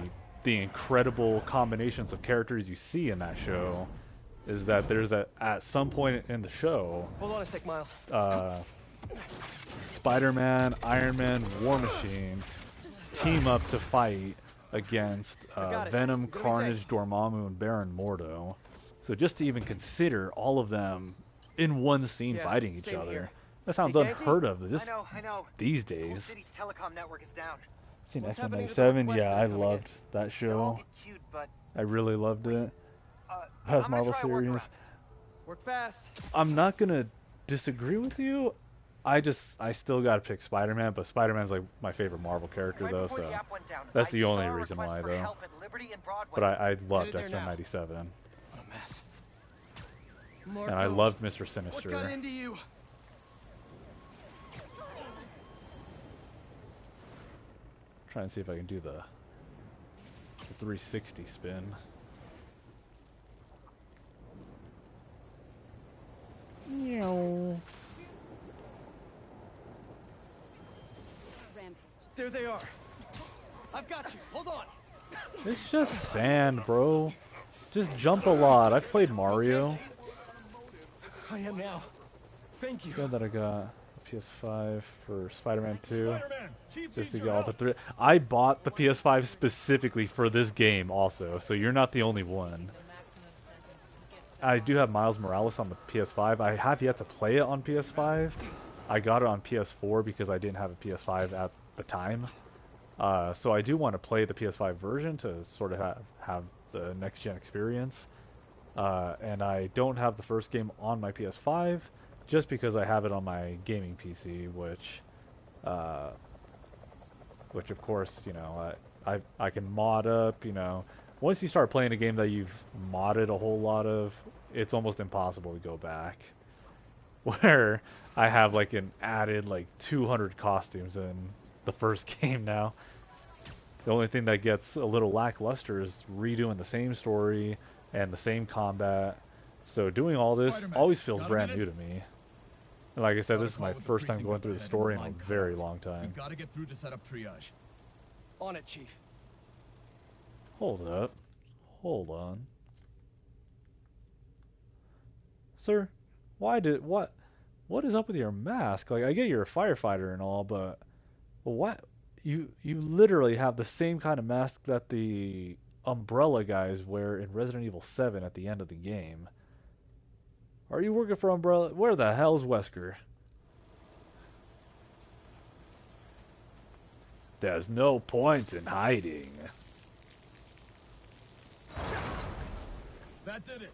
A: incredible combinations of characters you see in that show is that there's at some point in the show.
E: Hold on a sec, Miles.
A: Spider-Man, Iron Man, War Machine team up to fight against Venom, Carnage, Dormammu, and Baron Mordo. So just to even consider all of them in one scene fighting each other,
E: here.
A: that sounds
E: Hey,
A: unheard of
I: I know.
A: these
I: The whole
A: days.
I: city's telecom network is down.
A: Seen
E: What's
A: X-Men
E: happening to the
A: 97?
E: Request
A: Yeah, I
E: Center coming
A: loved that
I: They're all
A: show.
I: cute, but
A: I really loved it.
I: I'm
A: Past
I: gonna
A: Marvel
I: try to work
A: series.
I: around.
E: Work fast.
A: I'm not gonna disagree with you. I still gotta pick Spider-Man, but Spider-Man's like my favorite Marvel character
I: Right
A: though,
I: before
A: so
I: the app went down,
A: that's
I: I
A: the only
I: saw a
A: reason
I: request
A: why
I: for
A: though.
I: help at Liberty and Broadway.
A: But I loved
E: Headed there
A: X-Men
E: now.
A: 97,
E: What a mess.
A: and I loved Mr.
E: What
A: Sinister.
E: got into you?
A: Trying to see if I can do the 360 spin.
E: There they are. I've got you. Hold on.
A: It's just sand, bro. Just jump a lot. I've played Mario.
E: I am now. Thank you.
A: Good that I got a PS5 for Spider-Man 2. Just to get all the three. I bought the PS5 specifically for this game also, so you're not the only one. I do have Miles Morales on the PS5. I have yet to play it on PS5. I got it on PS4 because I didn't have a PS5 at the time. So I do want to play the PS5 version to sort of have the next-gen experience. And I don't have the first game on my PS5, just because I have it on my gaming PC, which of course, you know, I can mod up, you know. Once you start playing a game that you've modded a whole lot of, it's almost impossible to go back. Where I have like an added like 200 costumes in the first game now. The only thing that gets a little lackluster is redoing the same story and the same combat. So doing all this always feels brand new to me. And like I said, this is my first time going through the story in a very long time.
K: We've got to get through to set up triage.
E: On it, Chief.
A: Hold up. Hold on. Sir, what is up with your mask? Like, I get you're a firefighter and all, but what? You literally have the same kind of mask that the Umbrella guys wear in Resident Evil 7 at the end of the game. Are you working for Umbrella? Where the hell's Wesker? There's no point in hiding.
K: That did it.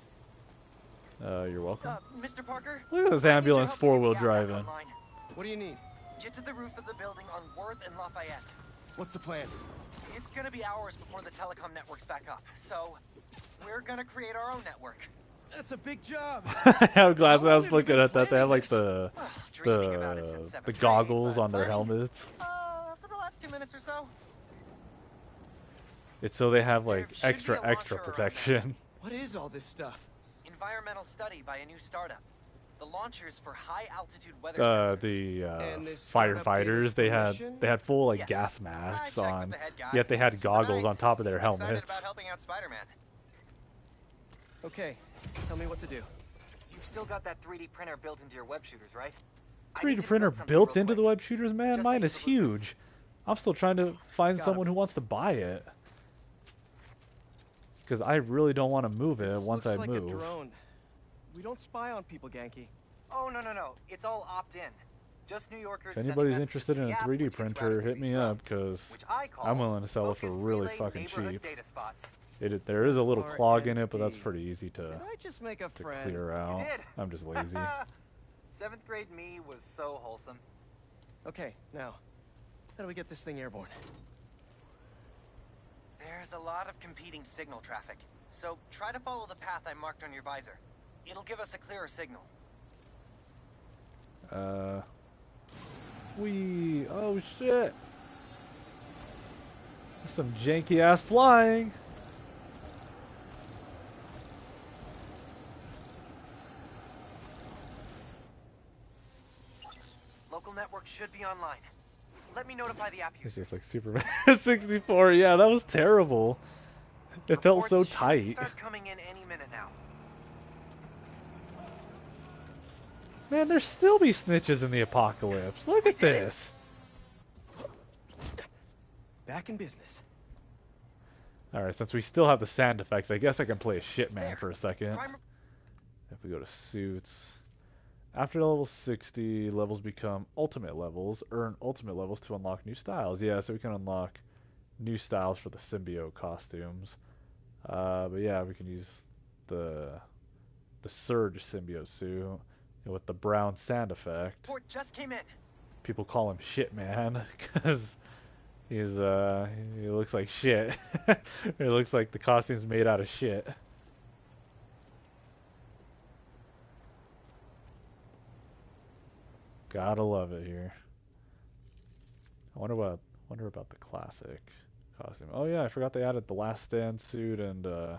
A: You're welcome.
I: Mr. Parker?
A: Look at this ambulance four-wheel driving.
E: What do you need?
I: Get to the roof of the building on Worth and Lafayette.
E: What's the plan?
I: It's gonna be hours before the telecom network's back up, so we're gonna create our own network.
E: That's a big job.
A: I'm glad I was looking at that. They have like the goggles on their helmets.
I: For the last 2 minutes or so.
A: It's so they have like extra protection.
E: What is all this stuff?
I: Environmental study by a new startup. The launchers for high altitude weather sensors.
A: The firefighters, they had full like gas masks on, yet they had goggles on top of their helmets.
I: About helping out Spider-Man.
E: Okay, tell me what to do.
I: You've still got that 3D printer built into your web shooters, right?
A: 3D printer built into the web shooters, man? Mine is huge. I'm still trying to find someone who wants to buy it. Because I really don't want to move it once I move.
E: A drone. We don't spy on people, Ganke.
I: Oh, no. It's all opt-in. Just New Yorkers.
A: If anybody's interested in a 3D printer, hit me up, because I'm willing to sell it for really fucking cheap. There is a little clog in it, but that's pretty easy to clear out. I'm just lazy.
I: 7th grade me was so wholesome.
E: Okay, now, how do we get this thing airborne?
I: There's a lot of competing signal traffic, so try to follow the path I marked on your visor. It'll give us a clearer signal.
A: Oh shit! Some janky ass flying.
I: Local network should be online. Let me notify the app
A: It's
I: user.
A: just like Superman 64. Yeah, that was terrible. It felt so tight.
I: Start coming in any minute now.
A: Man, there still be snitches in the apocalypse. Look at this.
E: Back in business.
A: Alright, since we still have the sound effects, I guess I can play a shit man for a second. If we go to suits. After level 60, levels become ultimate levels. Earn ultimate levels to unlock new styles. Yeah, so we can unlock new styles for the symbiote costumes. But yeah, we can use the Surge symbiote suit with the brown sand effect.
I: Port just came in.
A: People call him Shit Man because he looks like shit. It looks like the costume's made out of shit. Gotta love it here. I wonder about the classic costume. Oh yeah, I forgot they added the Last Stand suit and the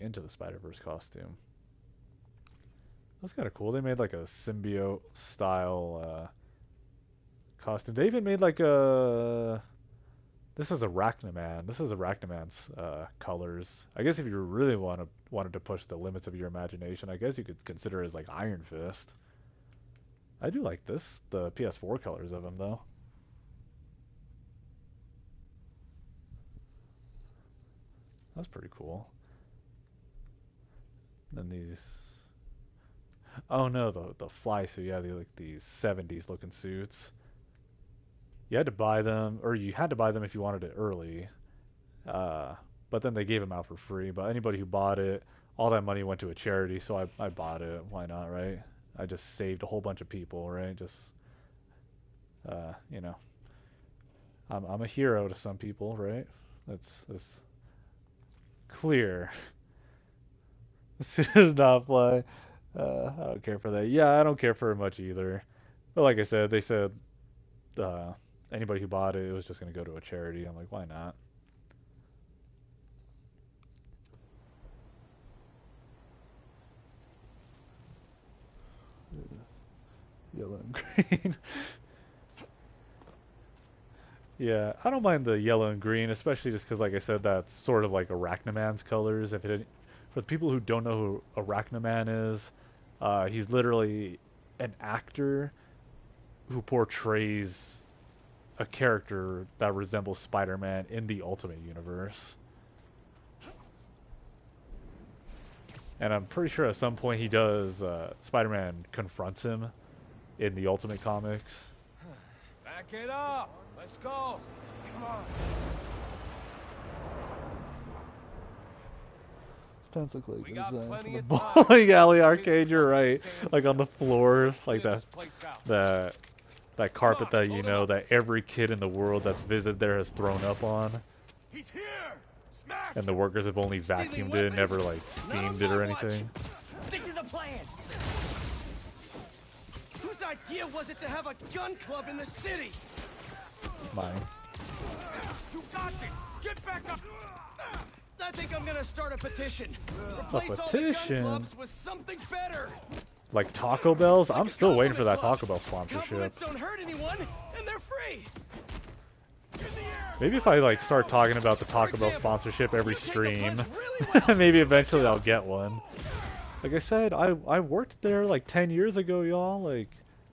A: Into the Spider-Verse costume. That's kind of cool. They made like a symbiote style costume. They even made like a... This is Arachnaman. This is Arachnaman's colors. I guess if you really wanted to push the limits of your imagination, I guess you could consider it as like Iron Fist. I do like this, the PS4 colors of him though. That's pretty cool. Then these... Oh no, the fly suit, yeah, they like these 70s looking suits. You had to buy them, or you had to buy them if you wanted it early. But then they gave them out for free. But anybody who bought it, all that money went to a charity, so I bought it. Why not, right? I just saved a whole bunch of people, right? Just, you know, I'm a hero to some people, right? That's clear. This does not fly. I don't care for that. Yeah, I don't care for it much either. But like I said, they said uh, anybody who bought it, it was just going to go to a charity. I'm like, why not? Yellow and green. Yeah, I don't mind the yellow and green, especially just because, like I said, that's sort of like Arachnaman's colors. For the people who don't know who Arachnaman is, he's literally an actor who portrays a character that resembles Spider-Man in the Ultimate Universe. And I'm pretty sure at some point he does, Spider-Man confronts him in the Ultimate Comics.
F: Back it up. Let's go. Come on.
A: Pensacola
F: We got plenty
A: the
F: of time.
A: bowling alley arcade. You're right, like on the floor, like that carpet that you know that every kid in the world that's visited there has thrown up on.
F: He's here. Smash.
A: And the workers have only vacuumed it, never like steamed it or anything.
E: Stick to the plan. Whose idea was it to have a gun club in the city?
A: Mine.
F: You got this. Get back up.
E: I think I'm gonna start a petition. Replace all the
A: petition?
E: gun clubs with something better.
A: Like Taco Bells? I'm still waiting for that Taco Bell sponsorship.
E: Compliments don't hurt anyone, and they're free.
A: Maybe if I like start talking about the Taco Bell sponsorship every stream, maybe eventually I'll get one. Like I said, I worked there like 10 years ago, y'all. Like,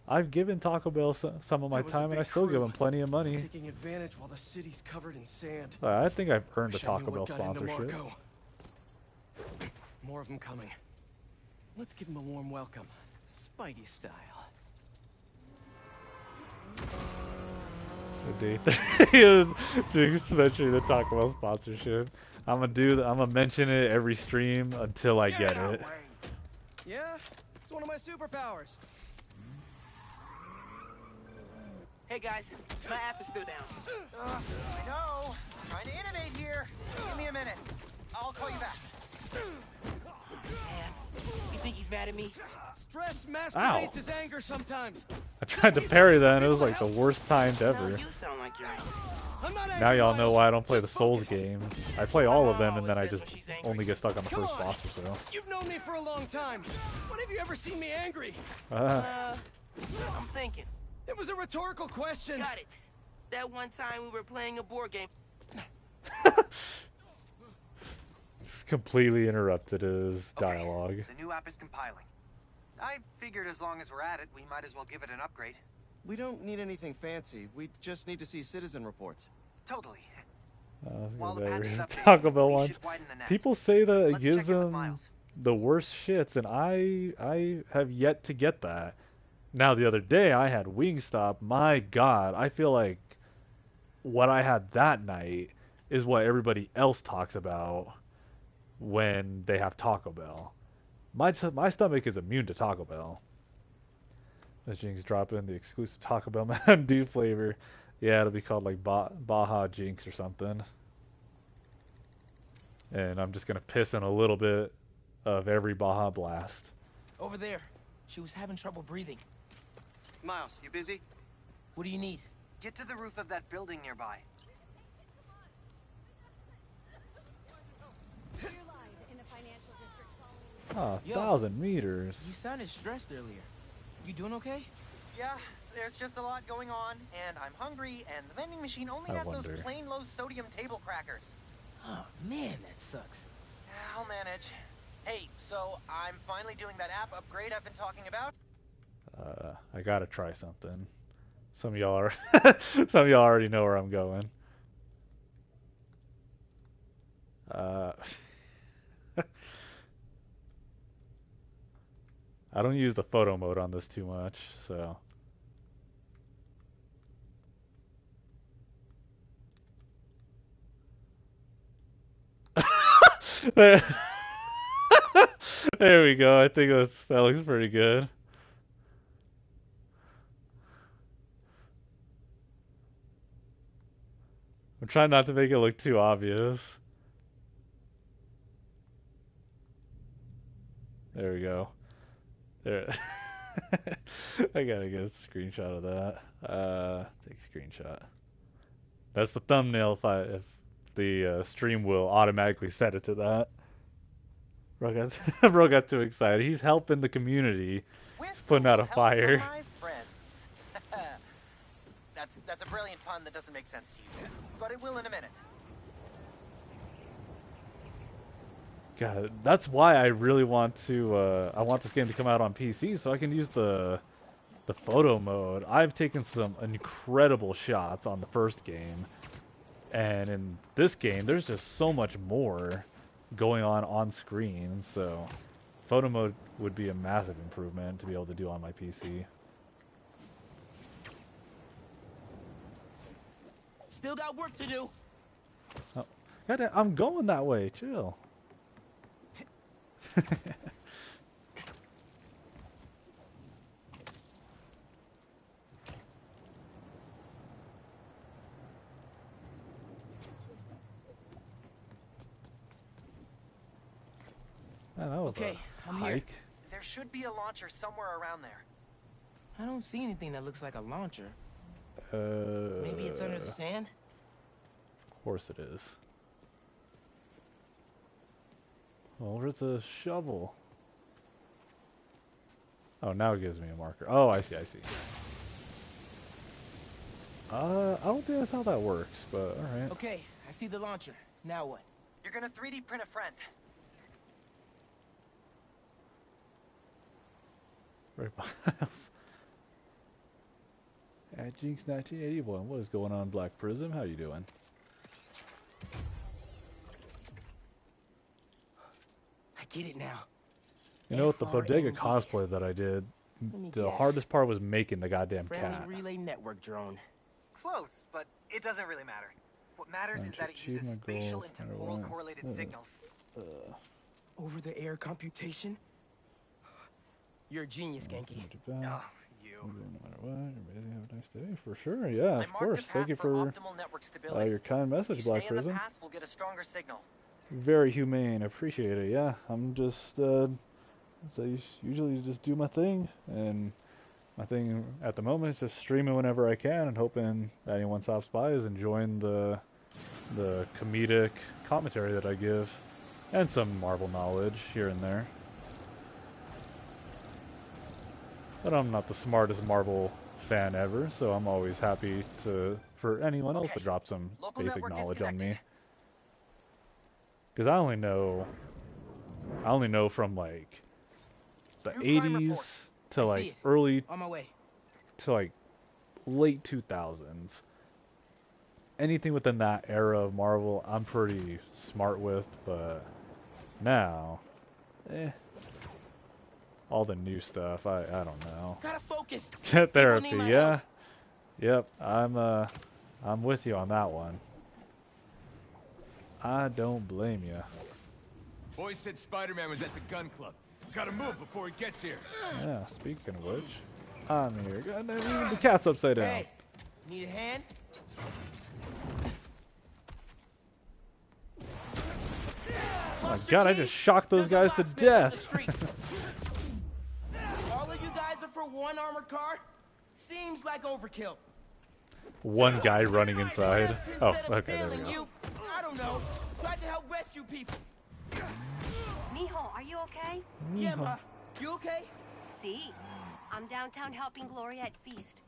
A: I've given Taco Bell some of my time, and I still give them plenty of money.
E: Taking advantage while the city's covered in sand.
A: I think I've earned a Taco Bell sponsorship.
E: More of them coming. Let's give them a warm welcome, Spidey style.
A: The day Jinx mentioning the Taco Bell sponsorship. I'm gonna mention it every stream until I get it.
E: Yeah, it's one of my superpowers.
F: Hey guys, my app is still down.
I: I know. Trying to innovate here. Give me a minute. I'll call you back.
F: Man, you think he's mad at me?
E: Stress masquerades his anger sometimes.
A: I tried to parry that, and it was like the worst timed
F: No,
A: ever.
F: you sound like you're
A: Now y'all know why I don't play the Souls games. I play all of them, and then I just only get stuck on the first boss or so.
E: You've known me for a long time. When have you ever seen me angry?
F: I'm thinking.
E: It was a rhetorical question.
F: Got it. That one time we were playing a board game.
A: Just completely interrupted his dialogue.
I: The new app is compiling. I figured as long as we're at it, we might as well give it an upgrade.
E: We don't need anything fancy. We just need to see citizen reports.
I: Totally.
A: While the Taco Bell ones. People say that it gives them the worst shits, and I have yet to get that. Now the other day I had Wingstop. My God, I feel like what I had that night is what everybody else talks about when they have Taco Bell. My stomach is immune to Taco Bell. As Jinx drop in the exclusive Taco Bell Mountain Dew flavor. Yeah, it'll be called like Baja Jinx or something. And I'm just gonna piss in a little bit of every Baja Blast.
F: Over there. She was having trouble breathing.
I: Miles, you busy?
F: What do you need?
I: Get to the roof of that building nearby.
A: Ah, 1,000 meters.
F: You sounded stressed earlier. You doing okay?
I: Yeah, there's just a lot going on, and I'm hungry, and the vending machine only has those plain low sodium table crackers.
F: Oh man, that sucks.
I: I'll manage. Hey, so I'm finally doing that app upgrade I've been talking about.
A: I gotta try something. Some of y'all already know where I'm going. I don't use the photo mode on this too much, so. There we go. I think that looks pretty good. I'm trying not to make it look too obvious. There we go. There. I gotta get a screenshot of that. Take a screenshot. That's the thumbnail if the stream will automatically set it to that. Bro got too excited. He's helping the community. He's putting out a fire.
I: My friends. That's a brilliant pun that doesn't make sense to you, but it will in a minute.
A: God, that's why I really want to. I want this game to come out on PC so I can use the photo mode. I've taken some incredible shots on the first game, and in this game, there's just so much more going on screen. So, photo mode would be a massive improvement to be able to do on my PC.
F: Still got work to do.
A: Oh, God, I'm going that way. Chill. Man, that was
F: Okay,
A: a
F: I'm here.
A: hike.
I: There should be a launcher somewhere around there.
F: I don't see anything that looks like a launcher. Maybe it's under the sand?
A: Of course it is. Oh, where's the shovel? Oh, now it gives me a marker. Oh, I see. I don't think that's how that works, but alright.
F: Okay, I see the launcher. Now what?
I: You're gonna 3D print a friend.
A: Right behind us. At Jinx 1981, what is going on, Black Prism? How you doing?
F: I get it now.
A: You know, with the Bodega cosplay that I did, the hardest part was making the goddamn cat.
F: Friendly relay network drone.
I: Close, but it doesn't really matter. What matters is that it uses spatial and temporal correlated signals.
F: Over the air computation? You're a genius, Genki.
I: Oh, you.
A: No matter what, everybody have a nice day. For sure, yeah, of course. Thank you for your kind message, Black Prism.
I: Path, we'll get a stronger signal.
A: Very humane. Appreciate it. Yeah, I'm just, so I usually just do my thing, and my thing at the moment is just streaming whenever I can, and hoping anyone stops by is enjoying the comedic commentary that I give, and some Marvel knowledge here and there. But I'm not the smartest Marvel fan ever, so I'm always happy for anyone else to drop some basic knowledge on me. Because I only know from like the 80s to like early to like late 2000s. Anything within that era of Marvel, I'm pretty smart with, but now, all the new stuff, I don't know.
F: Gotta focus.
A: Therapy, yeah. Yep, I'm with you on that one. I don't blame you.
K: Boys said Spider-Man was at the gun club. Gotta move before he gets here.
A: Yeah, speaking of which, I'm here. Goddamn, even the cat's upside down.
F: Hey, need a hand?
A: Oh my god, I just shocked those guys to death.
F: All of you guys are for one armored car? Seems like overkill.
A: One guy running inside. Oh, okay, there we go.
F: I don't know. Tried to help rescue people.
L: Mijo, are you okay?
F: Yeah, Ma. You okay?
L: See, I'm downtown helping Gloria at Feast.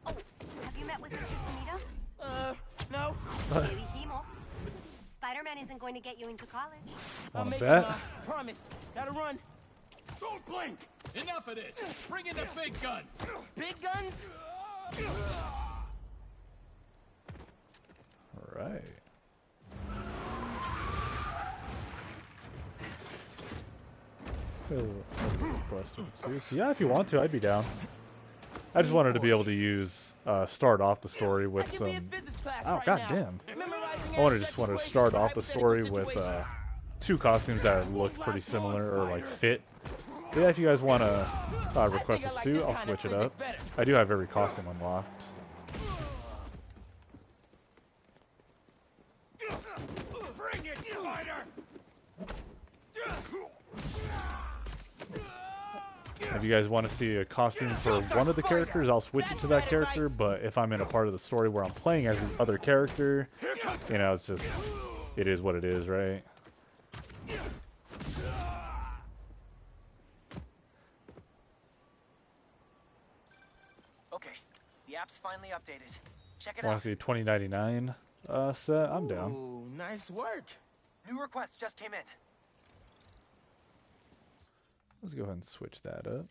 L: Oh, have you met with Mr. Sumida?
F: No.
L: Que dijimos. Spider-Man isn't going to get you into college.
F: I'll make
A: bet.
F: it, Ma. Promise. Gotta run.
K: Don't blink! Enough of this! Bring in the big guns!
F: Big guns?
A: Alright. Yeah, if you want to, I'd be down. I just wanted to be able to use, start off the story with some... Oh, goddamn. I just wanted to start off the story with, two costumes that look pretty similar, or, like, fit. But yeah, if you guys want to request a suit, I'll switch it up. I do have every costume unlocked.
F: Bring it, Spider!
A: If you guys want to see a costume for one of the characters, I'll switch it to that character, but if I'm in a part of the story where I'm playing as the other character, you know, it's just, it is what it is, right?
I: Okay, the app's finally updated. Check it
A: Want
I: out.
A: to see 2099 set? I'm down.
F: Ooh, nice work.
I: New requests just came in.
A: Let's go ahead and switch that up.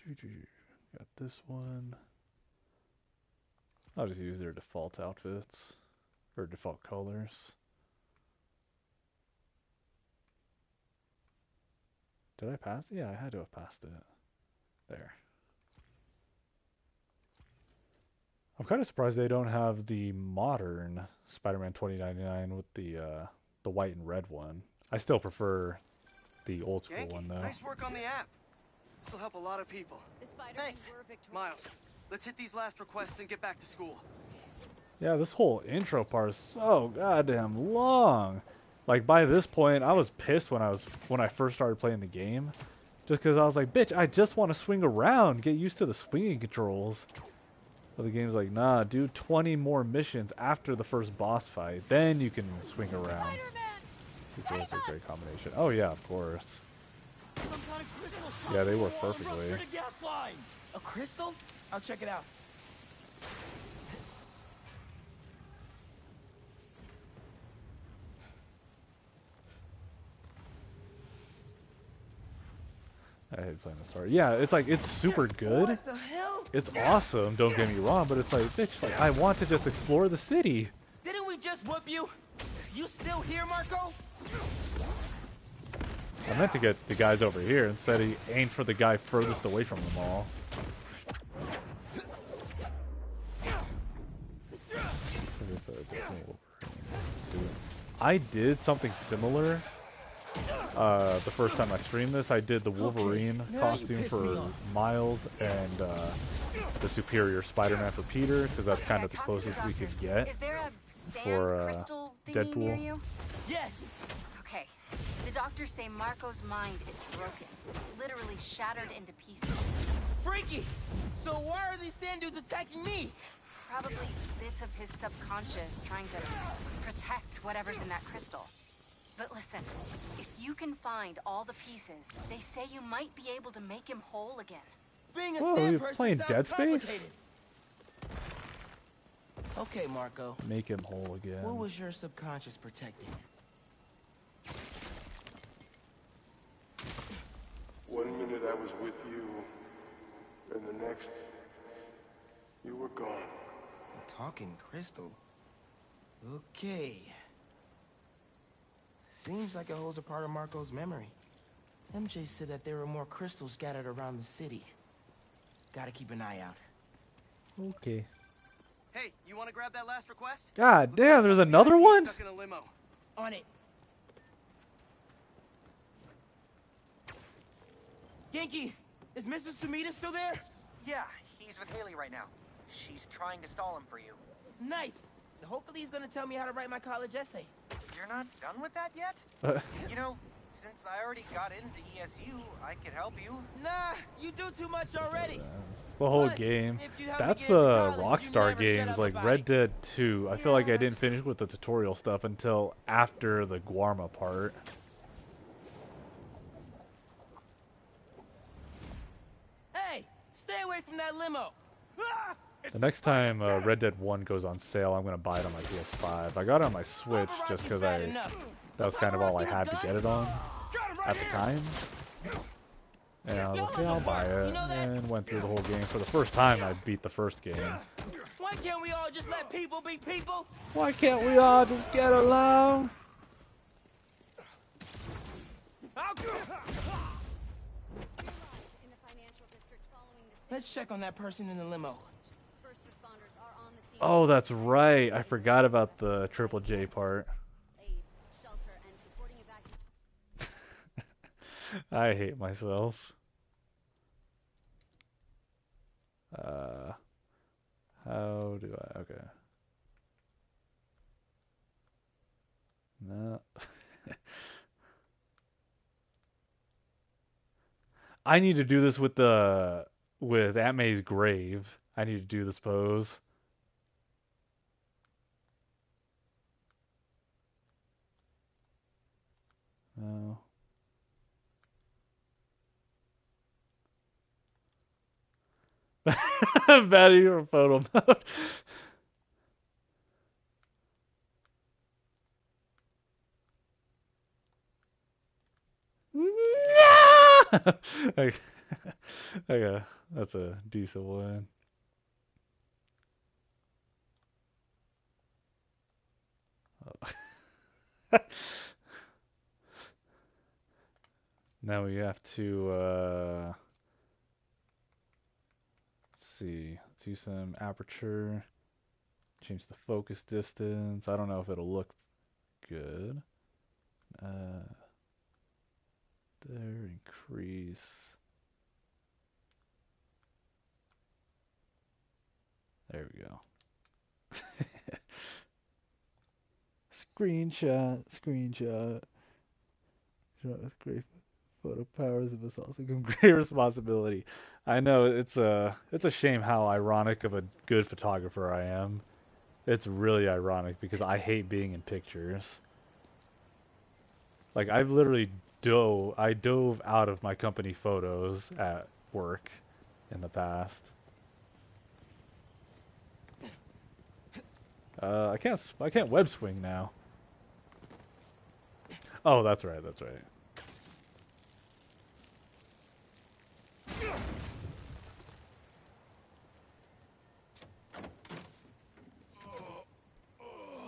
A: Got this one. I'll just use their default outfits, or default colors. Did I pass? Yeah, I had to have passed it. There. I'm kind of surprised they don't have the modern Spider-Man 2099 with the white and red one. I still prefer the old school
E: Yankee,
A: one though.
E: nice work on the app. This will help a lot of people. Thanks. Miles, let's hit these last requests and get back to school.
A: Yeah, this whole intro part is so goddamn long. Like by this point, I was pissed when I first started playing the game, just because I was like, bitch, I just want to swing around, get used to the swinging controls. But the game's like, nah, do 20 more missions after the first boss fight, then you can swing around. That's a great combination. Oh yeah, of course. Yeah, they work perfectly.
F: A crystal? I'll check it out.
A: I hate playing the story. Yeah, it's like, it's super good.
F: What the hell?
A: It's awesome, don't get me wrong, but it's like, bitch, like, I want to just explore the city.
F: Didn't we just whoop you? You still here, Marco?
A: I meant to get the guys over here. Instead, he aimed for the guy furthest away from them all. I did something similar the first time I streamed this. I did the Wolverine costume for Miles and the Superior Spider-Man for Peter, because that's kind of the closest we could get
G: Is there a
A: for
G: crystal thingy near
A: Deadpool.
G: you?
F: Yes.
G: Okay. The doctors say Marco's mind is broken, literally shattered into pieces.
F: Freaky! So why are these sand dudes attacking me?
G: Probably bits of his subconscious trying to protect whatever's in that crystal. But listen, if you can find all the pieces, they say you might be able to make him whole again.
F: Being a
A: Whoa,
F: sand
A: you're
F: person
A: playing
F: sounds
A: Dead Space?
F: complicated. Okay, Marco.
A: Make him whole again.
F: What was your subconscious protecting?
B: 1 minute I was with you, and the next, you were gone.
F: A talking crystal? Okay. Seems like it holds a part of Marco's memory. MJ said that there were more crystals scattered around the city. Gotta keep an eye out.
A: Okay.
E: Hey, you want to grab that last request?
A: God damn, there's another one?
E: Stuck in a limo.
F: On it. Yankee, is Mr. Sumida still there?
I: Yeah, he's with Haley right now. She's trying to stall him for you.
F: Nice. Hopefully he's gonna tell me how to write my college essay.
I: You're not done with that yet? You know, since I already got into ESU, I could help you.
F: Nah, you do too much already.
A: The whole
F: Plus,
A: game.
F: if you help me
A: That's
F: get into college, you
A: Rockstar
F: never shut
A: games
F: up
A: like
F: about
A: Red
F: it.
A: Dead 2. I feel like I didn't finish with the tutorial stuff until after the Guarma part.
F: Hey, stay away from that limo. Ah!
A: The next time Red Dead 1 goes on sale, I'm going to buy it on my PS5. I got it on my Switch just because that was kind of all I had to get it on at the time. And I was like, yeah, I'll buy it. And went through the whole game. For the first time, I beat the first game.
F: Why can't we all just let people be people?
A: Why can't we all just get along?
F: Let's check on that person in the limo.
A: Oh, that's right. I forgot about the Triple J part. I hate myself. How do I? Okay. No. I need to do this with Aunt May's grave. I need to do this pose. No. Bad your photo mode. Okay. Okay, that's a decent one. Oh. Now we have to let's see. Let's use some aperture. Change the focus distance. I don't know if it'll look good. There, increase. There we go. Screenshot. With great photo powers, but it's also come great responsibility. I know it's a shame how ironic of a good photographer I am. It's really ironic because I hate being in pictures. Like I've literally dove out of my company photos at work in the past. I can't web swing now. Oh, that's right.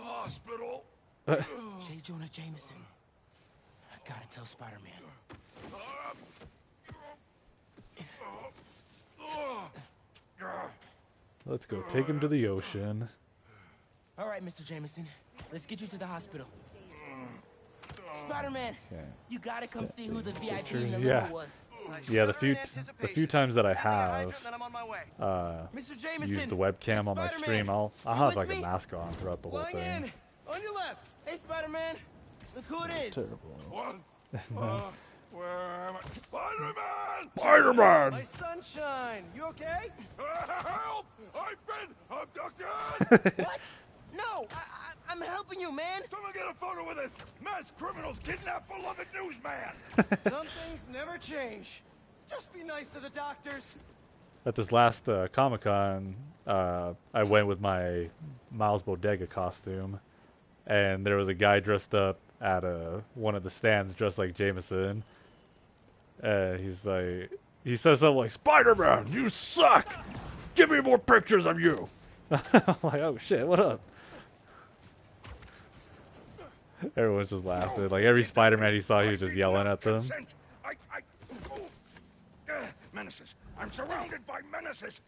B: Hospital.
F: J. Jonah Jameson. I gotta tell Spider-Man.
A: Let's go take him to the ocean.
F: All right, Mr. Jameson. Let's get you to the hospital. Spider-Man, you gotta come see who the VIP in the limo was.
A: Yeah, the few times that I have used the webcam on my stream, I'll have like a mask on throughout the whole thing.
F: On your left. Hey, Spider-Man. Look who it is.
A: Terrible.
B: What? Where am I? Spider-Man!
A: Spider-Man!
E: My sunshine. You okay?
B: Help! I've been abducted!
F: What? No, I'm helping you, man.
B: Someone get a photo with this. Mass criminals kidnap beloved newsman.
E: Some things never change. Just be nice to the doctors.
A: At this last Comic-Con, I went with my Miles Bodega costume, and there was a guy dressed up at one of the stands dressed like Jameson. He says something like, "Spider-Man, you suck! Give me more pictures of you!" I'm like, oh shit, what up? Everyone's just laughing. Like every Spider-Man he saw, he was just yelling at them.
B: Menaces. I'm surrounded by menaces.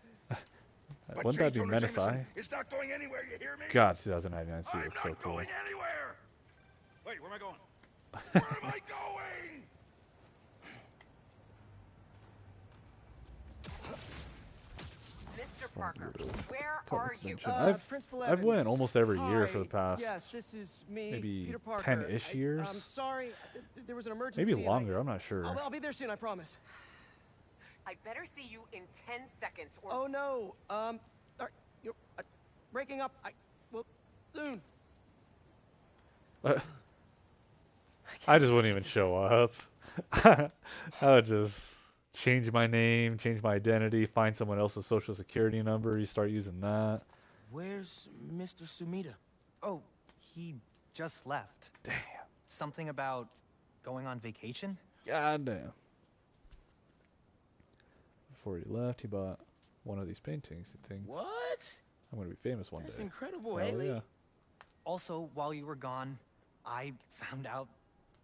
A: Wouldn't that be Menace I?
B: It's not going anywhere, you hear me?
A: God, 2099 suit looks so cool.
B: Going anywhere. Wait, where am I going? Where am I going?
H: Mr. Parker, where are you?
E: Principal
A: I've went almost every year for the
E: Hi.
A: past
E: Yes, this is me,
A: maybe
E: Peter Parker.
A: 10-ish years.
E: I'm sorry, there was an emergency.
A: Maybe longer, I'm not sure.
E: I'll be there soon, I promise.
H: I better see you in 10 seconds or...
E: Oh no, you're breaking up. Well, soon.
A: I just wouldn't even show up. I would just change my name, change my identity, find someone else's social security number, you start using that.
F: Where's Mr. Sumida?
I: Oh, he just left.
A: Damn.
I: Something about going on vacation?
A: God damn. Before he left, he bought one of these paintings. He thinks,
F: What?
A: I'm going to be famous one
F: That's
A: day.
F: incredible,
A: Hell
F: Haley.
A: yeah.
I: Also, while you were gone, I found out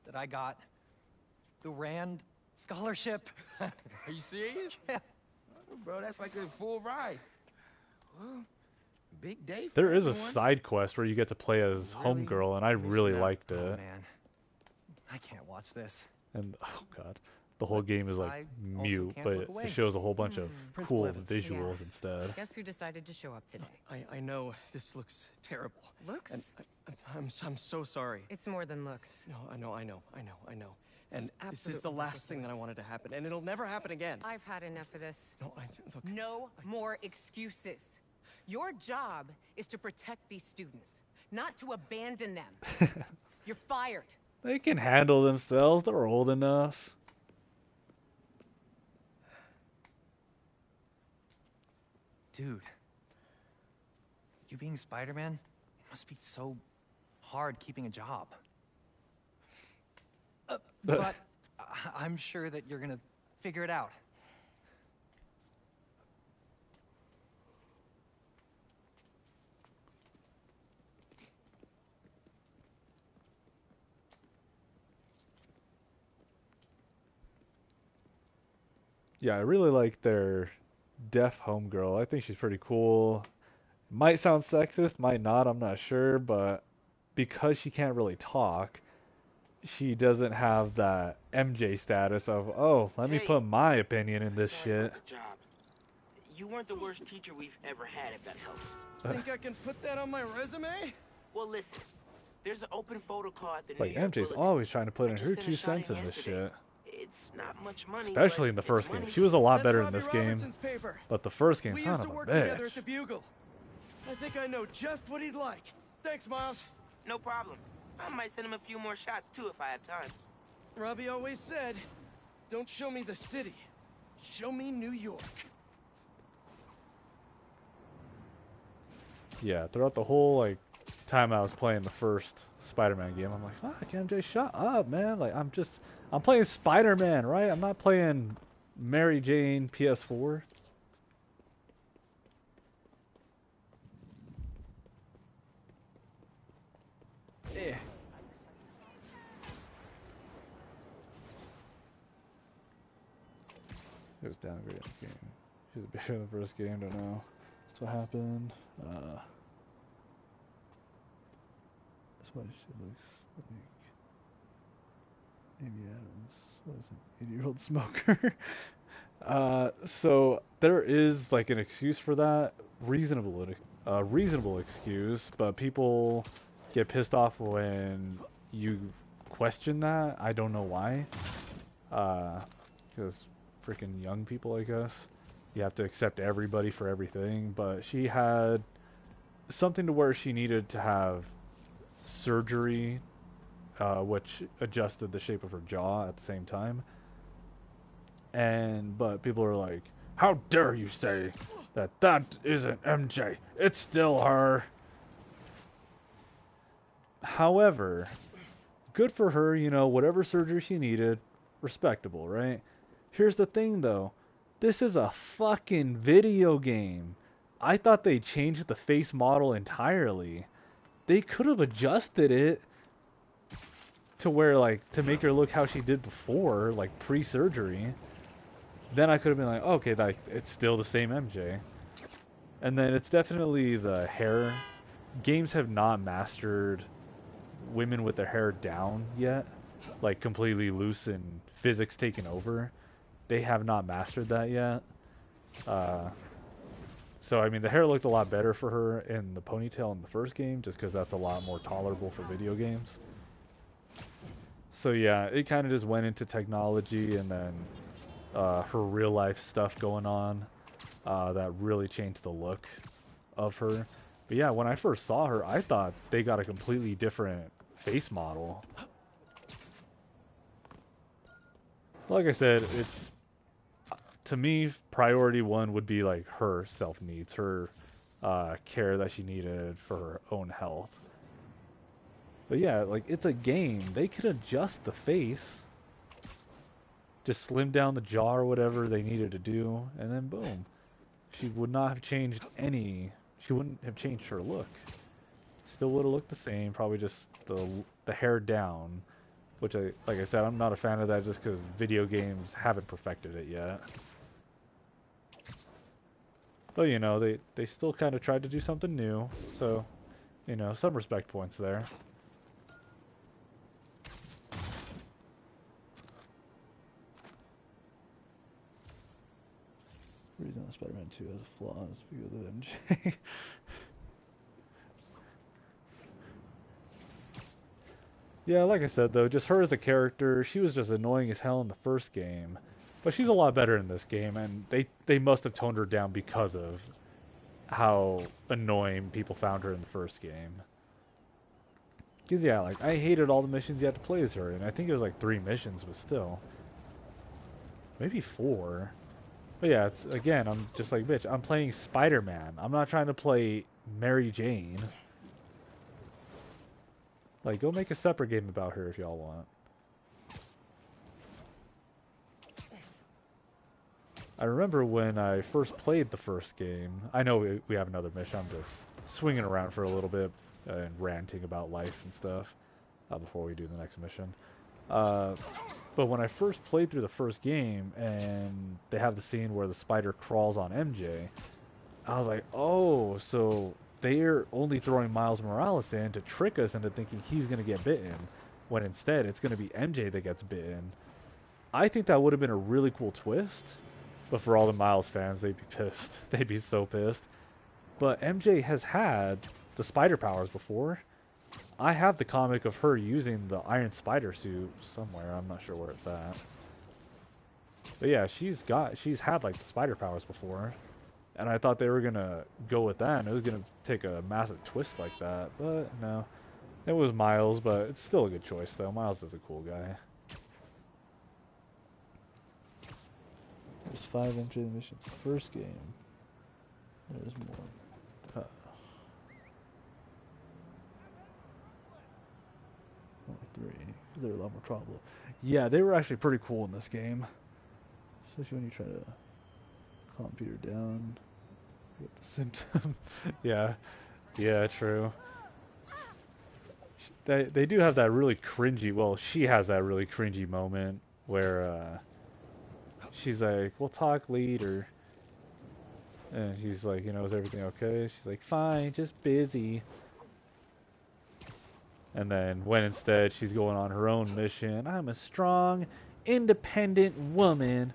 I: that I got the Rand scholarship.
F: Are you serious?
I: Yeah.
F: Oh, bro, that's like a full ride. Well, big day for
A: There is a
F: everyone.
A: side quest where you get to play as Homegirl, and I really liked it.
I: Oh, man. I can't watch this.
A: And, oh god, the whole game is
I: I
A: like
I: also
A: mute,
I: can't
A: but
I: look
A: it
I: away.
A: shows a whole bunch of
E: Principal
A: cool
E: Evans.
A: visuals
D: Yeah.
A: instead.
D: Guess who decided to show up today?
E: I know this looks terrible.
D: Looks?
E: And I'm so sorry.
D: It's more than looks.
E: No, I know. And this is the
D: absolutely
E: last thing that I wanted to happen, and it'll never happen again.
D: I've had enough of this.
E: No, look.
D: No more excuses. Your job is to protect these students, not to abandon them. You're fired.
A: They can handle themselves. They're old enough.
I: Dude, you being Spider-Man, it must be so hard keeping a job. But I'm sure that you're gonna figure it out.
A: Yeah, I really like their deaf homegirl. I think she's pretty cool. Might sound sexist, might not, I'm not sure, but because she can't really talk, she doesn't have that MJ status of, oh, let me put my opinion in this shit.
F: You weren't the worst teacher we've ever had, if that helps.
E: Think I can put that on my resume?
F: Well, listen. There's an open photo call at the
A: Like,
F: New York
A: MJ's
F: Bulletin.
A: always trying to put
F: I
A: in
F: just
A: her
F: sent a
A: 2
F: shot in
A: cents in this
F: yesterday.
A: shit.
F: It's not much money,
A: Especially
F: but
A: in the
F: it's
A: first game.
F: money.
A: She was a lot
E: That's
A: better in
E: Robbie
A: this game.
E: Robertson's paper.
A: But the first game,
E: We
A: son
E: used
A: of
E: to
A: a
E: work together
A: bitch.
E: at the Bugle. I think I know just what he'd like. Thanks, Miles.
F: No problem. I might send him a few more shots, too, if I have time.
E: Robbie always said, don't show me the city. Show me New York.
A: Yeah, throughout the whole, like, time I was playing the first Spider-Man game, I'm like, fuck, MJ, shut up, man. Like, I'm playing Spider-Man, right? I'm not playing Mary Jane PS4. Yeah. It was downgraded in the game. She was better in the first game, don't know. That's what happened. That's why she looks like Amy Adams. What is an 80-year-old smoker? So there is like an excuse for that, reasonable excuse, but people get pissed off when you question that. I don't know why. Because freaking young people, I guess. You have to accept everybody for everything, but she had something to where she needed to have surgery, which adjusted the shape of her jaw at the same time. But people are like, how dare you say that isn't MJ? It's still her. However, good for her, you know, whatever surgery she needed, respectable, right? Here's the thing, though. This is a fucking video game. I thought they changed the face model entirely. They could have adjusted it to where, like, to make her look how she did before, like, pre-surgery. Then I could have been like, okay, like, it's still the same MJ. And then it's definitely the hair. Games have not mastered women with their hair down yet. Like, completely loose and physics taken over. They have not mastered that yet. So, I mean, the hair looked a lot better for her in the ponytail in the first game, just because that's a lot more tolerable for video games. So, yeah, it kind of just went into technology and then her real-life stuff going on that really changed the look of her. But, yeah, when I first saw her, I thought they got a completely different face model. Like I said, it's... To me, priority one would be like her self-needs, her care that she needed for her own health. But yeah, like, it's a game. They could adjust the face. Just slim down the jaw or whatever they needed to do, and then boom. She would not have changed she wouldn't have changed her look. Still would have looked the same, probably just the hair down. Which, like I said, I'm not a fan of that just because video games haven't perfected it yet. But, you know, they still kind of tried to do something new. So, you know, some respect points there. The reason Spider-Man 2 has flaws because of MJ. Yeah, like I said though, just her as a character, she was just annoying as hell in the first game. But she's a lot better in this game, and they must have toned her down because of how annoying people found her in the first game. Because yeah, like, I hated all the missions you had to play as her, and I think it was like 3 missions, but still. Maybe 4. But yeah, it's, again, I'm just like, bitch, I'm playing Spider-Man. I'm not trying to play Mary Jane. Like, go make a separate game about her if y'all want. I remember when I first played the first game, I know we have another mission, I'm just swinging around for a little bit and ranting about life and stuff before we do the next mission. But when I first played through the first game and they have the scene where the spider crawls on MJ, I was like, oh, so they're only throwing Miles Morales in to trick us into thinking he's going to get bitten, when instead it's going to be MJ that gets bitten. I think that would have been a really cool twist, but for all the Miles fans, they'd be pissed. They'd be so pissed. But MJ has had the spider powers before. I have the comic of her using the Iron Spider suit somewhere. I'm not sure where it's at. But yeah, she's had like the spider powers before. And I thought they were going to go with that, and it was going to take a massive twist like that. But no. It was Miles, but it's still a good choice though. Miles is a cool guy. There's 5 entry missions. First game. There's more. Only 3. They're a lot more trouble. Yeah, they were actually pretty cool in this game. Especially when you try to calm Peter down. Get the symptom. Yeah. Yeah, true. They do have that really cringy, well, she has that really cringy moment where she's like, we'll talk later. And he's like, you know, is everything okay? She's like, fine, just busy. And then when instead she's going on her own mission, I'm a strong, independent woman.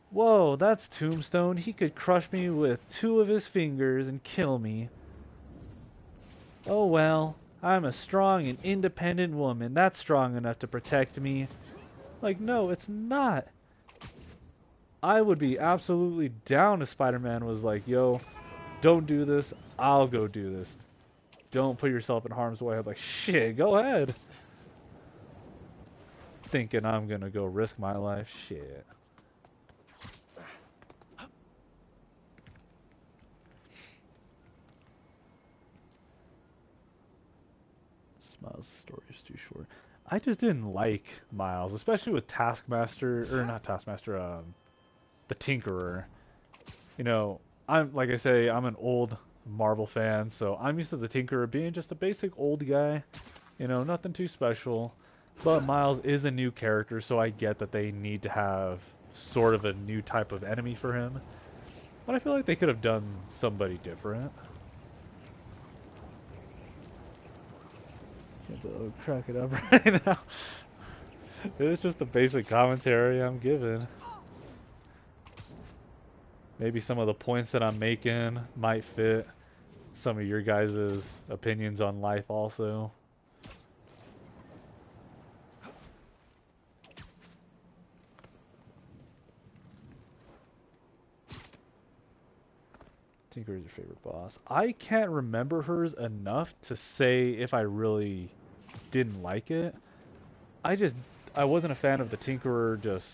A: Whoa, that's Tombstone. He could crush me with 2 of his fingers and kill me. Oh well, I'm a strong and independent woman. That's strong enough to protect me. Like, no, it's not. I would be absolutely down if Spider-Man was like, yo, don't do this, I'll go do this. Don't put yourself in harm's way. I'm like, shit, go ahead. Thinking I'm gonna go risk my life, shit. Miles' story is too short. I just didn't like Miles, especially with Taskmaster, or not Taskmaster, the Tinkerer. You know, like I say, I'm an old Marvel fan, so I'm used to the Tinkerer being just a basic old guy. You know, nothing too special. But Miles is a new character, so I get that they need to have sort of a new type of enemy for him. But I feel like they could have done somebody different. To crack it up right now. It's just the basic commentary I'm giving. Maybe some of the points that I'm making might fit some of your guys' opinions on life also. Tinker is your favorite boss. I can't remember hers enough to say if I really didn't like it. I wasn't a fan of the Tinkerer just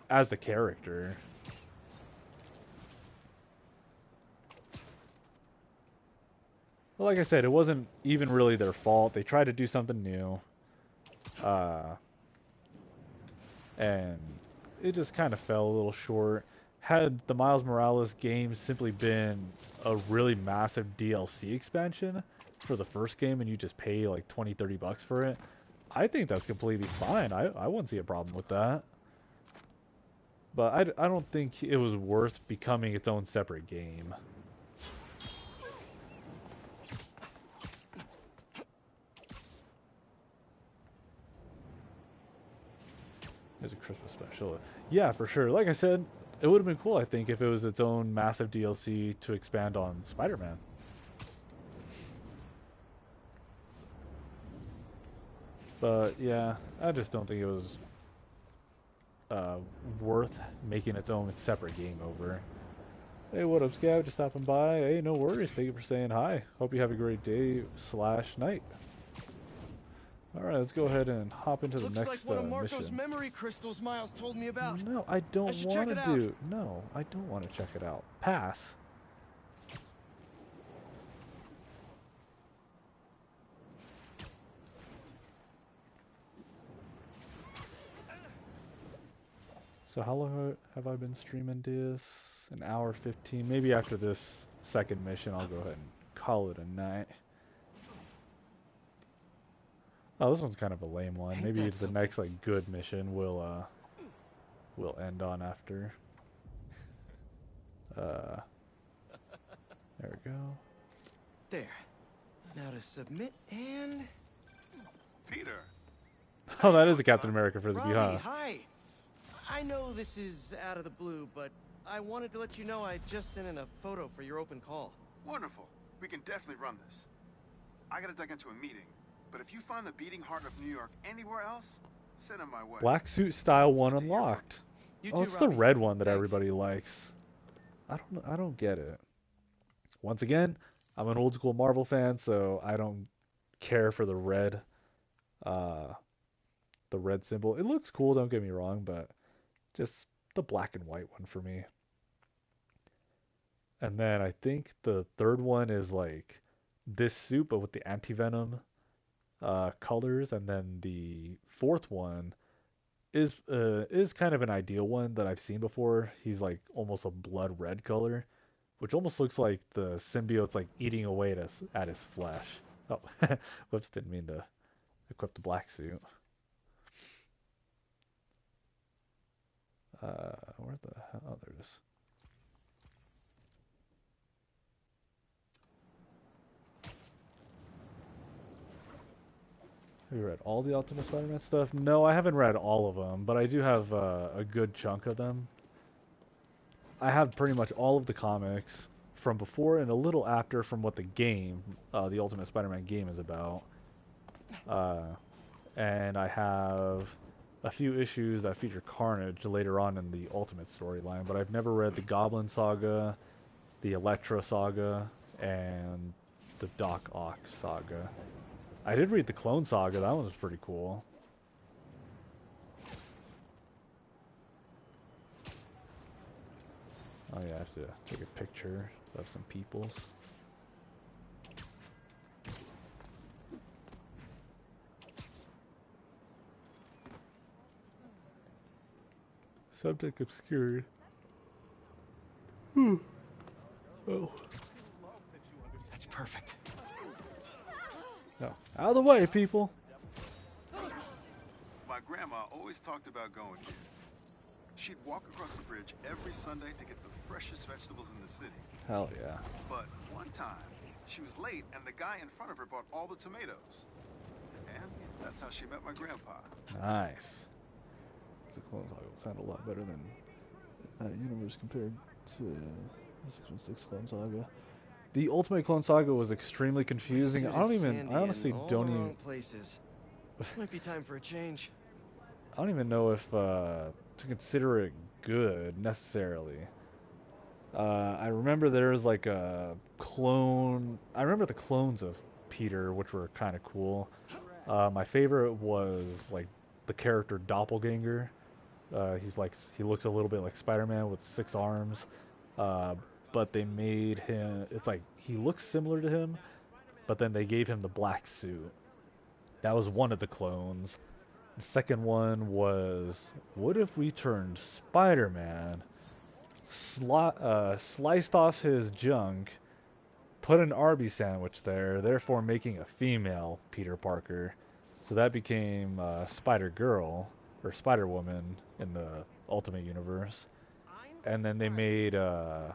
A: as the character. Well, like I said, it wasn't even really their fault. They tried to do something new. And it just kind of fell a little short. Had the Miles Morales game simply been a really massive DLC expansion for the first game and you just pay like 20-30 bucks for it, I think that's completely fine. I wouldn't see a problem with that. But I don't think it was worth becoming its own separate game. There's a Christmas special. Yeah, for sure. Like I said, it would have been cool, I think, if it was its own massive DLC to expand on Spider-Man. But yeah, I just don't think it was worth making its own separate game over. Hey, what up, Scav? Just stopping by. Hey, no worries. Thank you for saying hi. Hope you have a great day / night. Alright, let's go ahead and hop into the
E: Looks
A: next
E: like one of Marco's
A: mission.
E: memory crystals Miles told me about.
A: No, I don't
E: should
A: want
E: check
A: to
E: it out.
A: do. No, I don't want to check it out. Pass. So how long have I been streaming this? An hour 15. Maybe after this second mission, I'll go ahead and call it a night. Oh, this one's kind of a lame one. Maybe it's the next like good mission we'll end on after. There we go.
E: There. Now to submit and...
B: Peter.
A: Oh, that is a Captain America Frisbee,
E: Robbie,
A: huh?
E: hi. I know this is out of the blue, but I wanted to let you know I just sent in a photo for your open call.
B: Wonderful. We can definitely run this. I gotta duck into a meeting, but if you find the beating heart of New York anywhere else, send it my way.
A: Black Suit Style 1 unlocked. Oh, it's the red one that everybody likes. I don't get it. Once again, I'm an old school Marvel fan, so I don't care for the red symbol. It looks cool, don't get me wrong, but just the black and white one for me. And then I think the third one is like this suit, but with the anti-venom colors. And then the fourth one is kind of an ideal one that I've seen before. He's like almost a blood red color, which almost looks like the symbiote's like eating away at his flesh. Oh, whoops! Didn't mean to equip the black suit. Where the hell? Oh, there it is. Have you read all the Ultimate Spider-Man stuff? No, I haven't read all of them, but I do have a good chunk of them. I have pretty much all of the comics from before and a little after from what the game, the Ultimate Spider-Man game is about. And I have a few issues that feature Carnage later on in the Ultimate storyline, but I've never read the Goblin Saga, the Elektra Saga, and the Doc Ock Saga. I did read the Clone Saga, that one was pretty cool. Oh yeah, I have to take a picture of some peoples. Subject obscured. Oh.
E: That's perfect.
A: No. Out of the way, people.
B: My grandma always talked about going here. She'd walk across the bridge every Sunday to get the freshest vegetables in the city.
A: Hell yeah.
B: But one time, she was late and the guy in front of her bought all the tomatoes. And that's how she met my grandpa.
A: Nice. The Clone Saga will sound a lot better than Universe compared to the 616 Clone Saga. The Ultimate Clone Saga was extremely confusing. I honestly don't even...
E: places. Might be time for a change.
A: I don't even know if to consider it good necessarily. I remember there was like a clone. I remember the clones of Peter, which were kind of cool. My favorite was like the character Doppelganger. He looks a little bit like Spider-Man with 6 arms. But they made him. It's like he looks similar to him, but then they gave him the black suit. That was one of the clones. The second one was, what if we turned Spider-Man, sliced off his junk, put an Arby's sandwich there, therefore making a female Peter Parker. So that became Spider-Girl, or Spider-Woman in the Ultimate Universe. And then they made a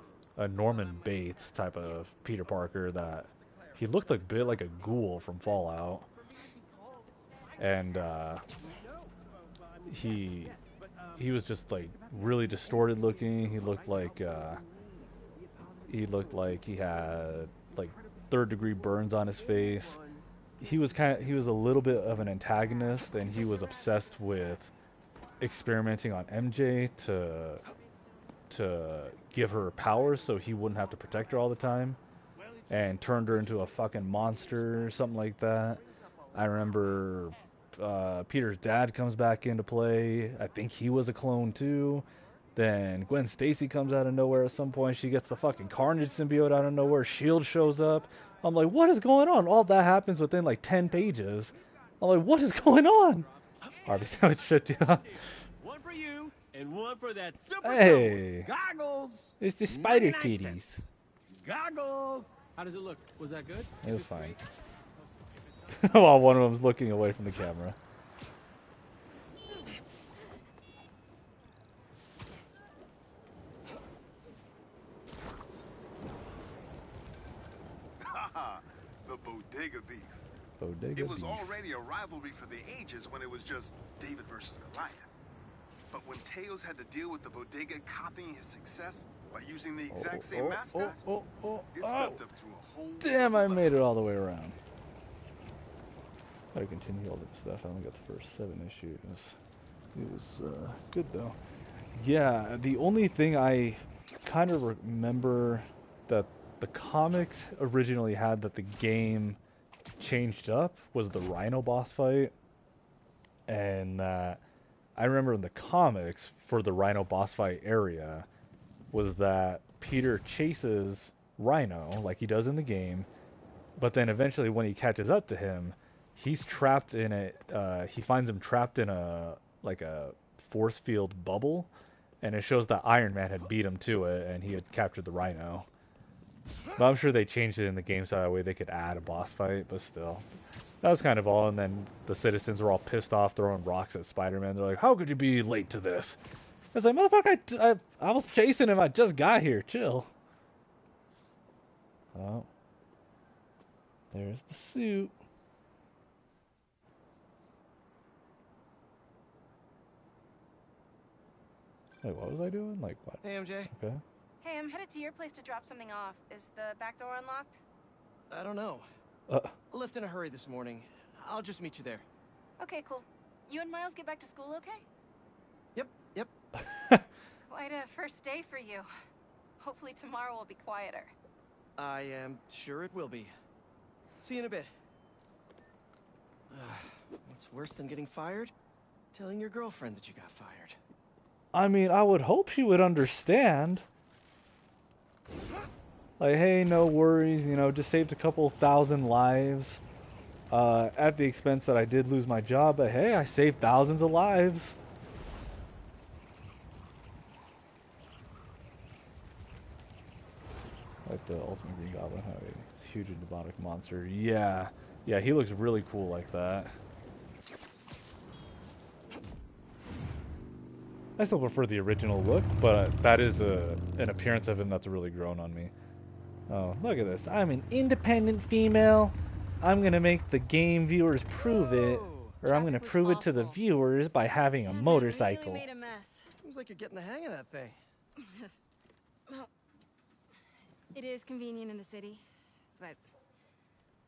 A: Norman Bates type of Peter Parker that he looked a bit like a ghoul from Fallout. And he was just like really distorted looking. He looked like he had like 3rd-degree burns on his face. he was a little bit of an antagonist, and he was obsessed with experimenting on MJ to give her powers so he wouldn't have to protect her all the time, and turned her into a fucking monster or something like that. I remember Peter's dad comes back into play. I think he was a clone too. Then Gwen Stacy comes out of nowhere at some point. She gets the fucking Carnage symbiote out of nowhere. S.H.I.E.L.D. shows up. I'm like, what is going on? All that happens within like 10 pages. I'm like, what is going on? Harvey Sandwich shut down.
M: One for you, and one for that super
A: Hey.
M: goggles.
A: It's the spider
M: 99
A: kitties.
M: cents. Goggles. How does it look? Was that good?
A: It was fine. While one of them's looking away from the camera.
N: The bodega beef.
A: Bodega
N: It was
A: beef.
N: already a rivalry for the ages when it was just David versus Goliath. But when Teos had to deal with the bodega copying his success by using the exact same mascot, it stepped up to a whole
A: Damn, I made it all the way around. Gotta continue all this stuff. I only got the first 7 issues. It was good though. Yeah, the only thing I kind of remember that the comics originally had that the game changed up was the Rhino boss fight. And I remember in the comics for the Rhino boss fight area was that Peter chases Rhino like he does in the game, but then eventually when he catches up to him, he's trapped in he finds him trapped in a force field bubble, and it shows that Iron Man had beat him to it and he had captured the Rhino. But I'm sure they changed it in the game so that way they could add a boss fight, but still. That was kind of all, and then the citizens were all pissed off throwing rocks at Spider-Man. They're like, how could you be late to this? I was like, motherfucker, I was chasing him, I just got here, chill. Oh. There's the suit. Wait, what was I doing? Like, what?
E: Hey, MJ.
A: Okay.
G: Hey, I'm headed to your place to drop something off. Is the back door unlocked?
E: I don't know. I left in a hurry this morning. I'll just meet you there.
G: Okay, cool. You and Miles get back to school okay?
E: Yep.
G: Quite a first day for you. Hopefully tomorrow will be quieter.
E: I am sure it will be. See you in a bit. What's worse than getting fired? Telling your girlfriend that you got fired.
A: I mean, I would hope she would understand. Like, hey, no worries, you know, just saved a couple thousand lives. At the expense that I did lose my job, but hey, I saved thousands of lives. Like the Ultimate Green Goblin, how he's huge and demonic monster. Yeah, he looks really cool like that. I still prefer the original look, but that is an appearance of him that's really grown on me. Oh, look at this. I'm an independent female. I'm going to make the game viewers prove it, or I'm going to prove it to the viewers by having a motorcycle.
L: Really made a mess.
E: Seems like you're getting the hang of that thing.
G: Well, it is convenient in the city, but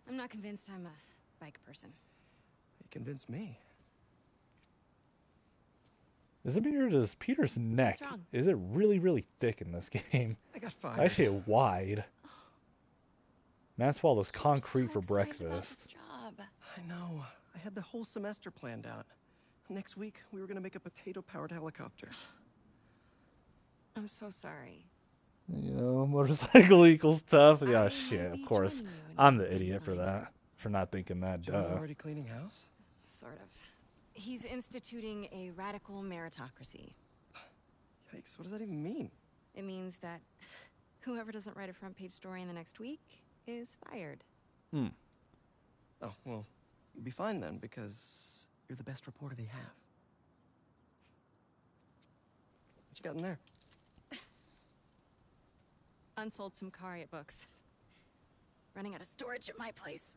G: I'm not convinced I'm a bike person.
E: You convinced me.
A: Does it mean does Peter's neck,
G: What's wrong?
A: is it really, really thick in this game?
E: I got fired.
A: Actually, wide. Man swallows concrete for
G: About this
A: breakfast.
G: job.
E: I know. I had the whole semester planned out. Next week, we were going to make a potato-powered helicopter.
G: I'm so sorry.
A: You know, motorcycle equals tough. Yeah,
G: I
A: shit,
G: might
A: of
G: be
A: course.
G: joining you in
A: I'm the
G: keeping
A: idiot for
G: mine.
A: that. For not thinking that,
E: John
A: duh.
E: already cleaning house?
G: Sort of. He's instituting a radical meritocracy.
E: Yikes, what does that even mean?
G: It means that whoever doesn't write a front page story in the next week is fired.
A: Hmm.
E: Oh, well, you'll be fine then, because you're the best reporter they have. What you got in there?
G: Unsold Symkaria books. Running out of storage at my place.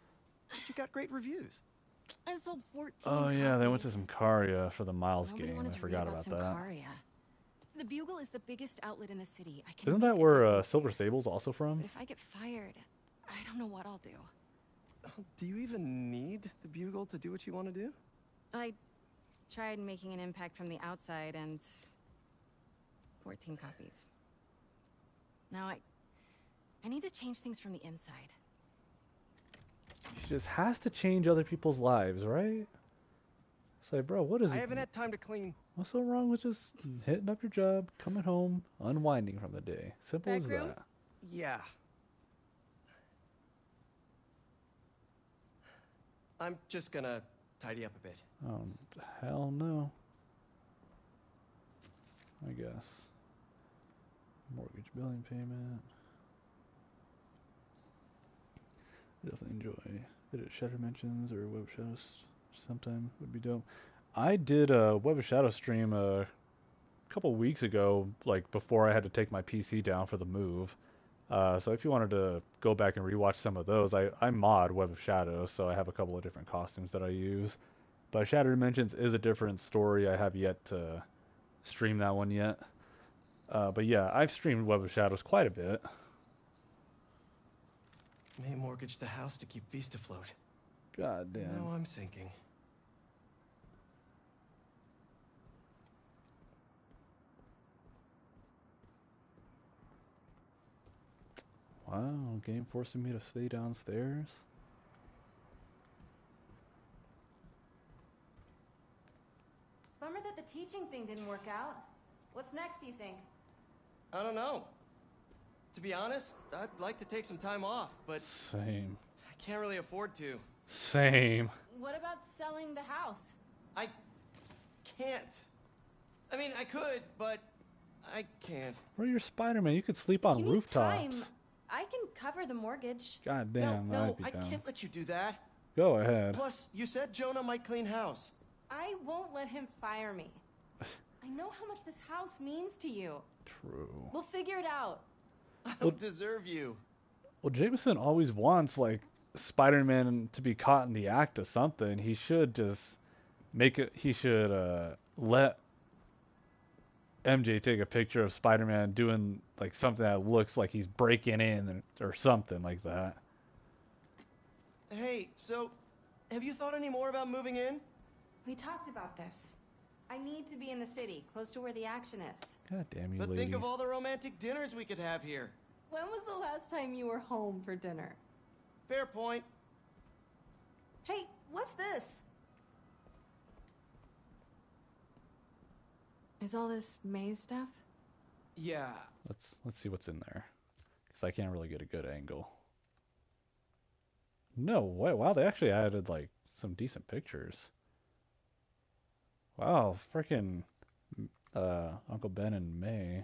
E: But you got great reviews.
G: I sold 14
A: Oh yeah, they went to
G: copies.
A: Symkaria for the Miles
G: Nobody
A: game.
G: wanted
A: I
G: to
A: forgot
G: read
A: about that.
G: Symkaria. The Bugle is the biggest outlet in the city. I can
A: Isn't
G: make
A: that
G: a
A: where
G: difference
A: Silver
G: there.
A: Sable's also from?
G: But if I get fired, I don't know what I'll do.
E: Do you even need the Bugle to do what you want to do?
G: I tried making an impact from the outside and 14 copies. Now I need to change things from the inside.
A: She just has to change other people's lives, right? It's like, bro, what is it?
E: I haven't had time to clean.
A: What's so wrong with just hitting up your job, coming home, unwinding from the day? Simple as that.
E: Yeah. I'm just gonna tidy up a bit.
A: Oh, hell no. I guess. Mortgage billing payment. I definitely enjoy a bit of Shadow Mentions or Web of Shadows sometime would be dope. I did a Web of Shadows stream a couple weeks ago, like before I had to take my PC down for the move. So if you wanted to go back and rewatch some of those, I mod Web of Shadows, so I have a couple of different costumes that I use. But Shattered Dimensions is a different story. I have yet to stream that one yet. But yeah, I've streamed Web of Shadows quite a bit.
E: May mortgage the house to keep Beast afloat.
A: God damn.
E: Now I'm sinking.
A: Wow, game forcing me to stay downstairs.
G: Bummer that the teaching thing didn't work out. What's next, do you think?
E: I don't know. To be honest, I'd like to take some time off, but
A: Same.
E: I can't really afford to.
A: Same.
G: What about selling the house?
E: I can't. I mean, I could, but I can't.
A: Where you're Spider-Man, you could sleep on
G: You need
A: rooftops.
G: time. I can cover the mortgage.
A: God damn,
E: No,
A: I'd be
E: I
A: down.
E: can't let you do that.
A: Go ahead.
E: Plus, you said Jonah might clean house.
G: I won't let him fire me. I know how much this house means to you.
A: True.
G: We'll figure it out.
E: I don't deserve you.
A: Well, Jameson always wants, like, Spider-Man to be caught in the act of something. He should just make it, he should let MJ take a picture of Spider-Man doing, like, something that looks like he's breaking in or something like that.
E: Hey, so, have you thought any more about moving in?
G: We talked about this. I need to be in the city, close to where the action is.
A: God damn you,
E: But
A: lady.
E: think of all the romantic dinners we could have here.
G: When was the last time you were home for dinner?
E: Fair point.
G: Hey, what's this? Is all this maze stuff?
E: Yeah.
A: Let's see what's in there, because I can't really get a good angle. No way! Wow, they actually added like some decent pictures. Wow, freaking Uncle Ben and May.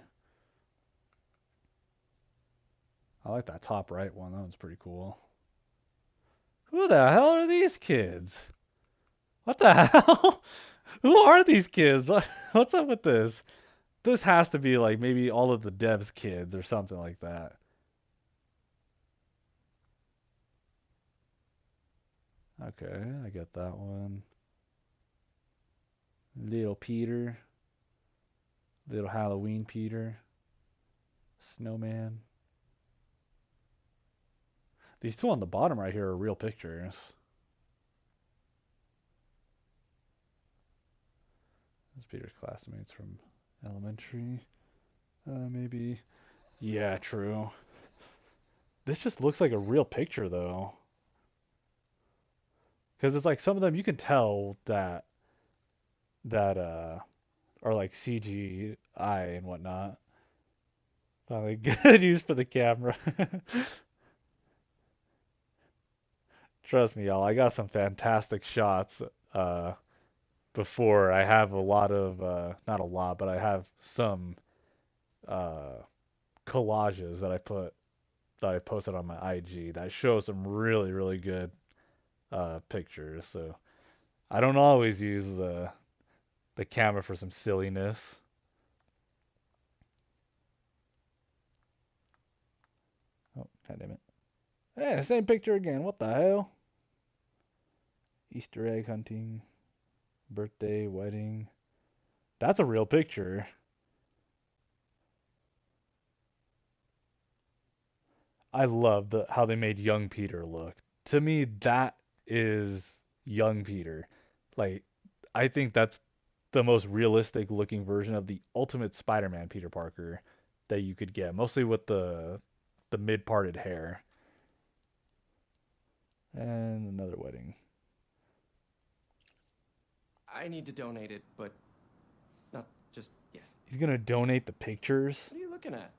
A: I like that top right one. That one's pretty cool. Who the hell are these kids? What the hell? Who are these kids? What's up with this? This has to be like maybe all of the devs' kids or something like that. Okay, I get that one. Little Peter. Little Halloween Peter. Snowman. These two on the bottom right here are real pictures. That's Peter's classmates from elementary. Maybe. Yeah, true. This just looks like a real picture, though. Because it's like some of them you can tell that are like CGI and whatnot. Finally, good use for the camera. Trust me, y'all. I got some fantastic shots. Before I have a lot of not a lot, but I have some collages that I posted on my IG that show some really, really good pictures. So I don't always use the camera for some silliness. Oh, god damn it. Hey, same picture again. What the hell? Easter egg hunting. Birthday, wedding. That's a real picture. I love how they made young Peter look. to me, that is young Peter. Like, I think that's the most realistic looking version of the ultimate Spider-Man Peter Parker that you could get, mostly with the mid-parted hair. And another wedding.
E: I need to donate it, but not just yet.
A: He's gonna donate the pictures.
E: What are you looking at?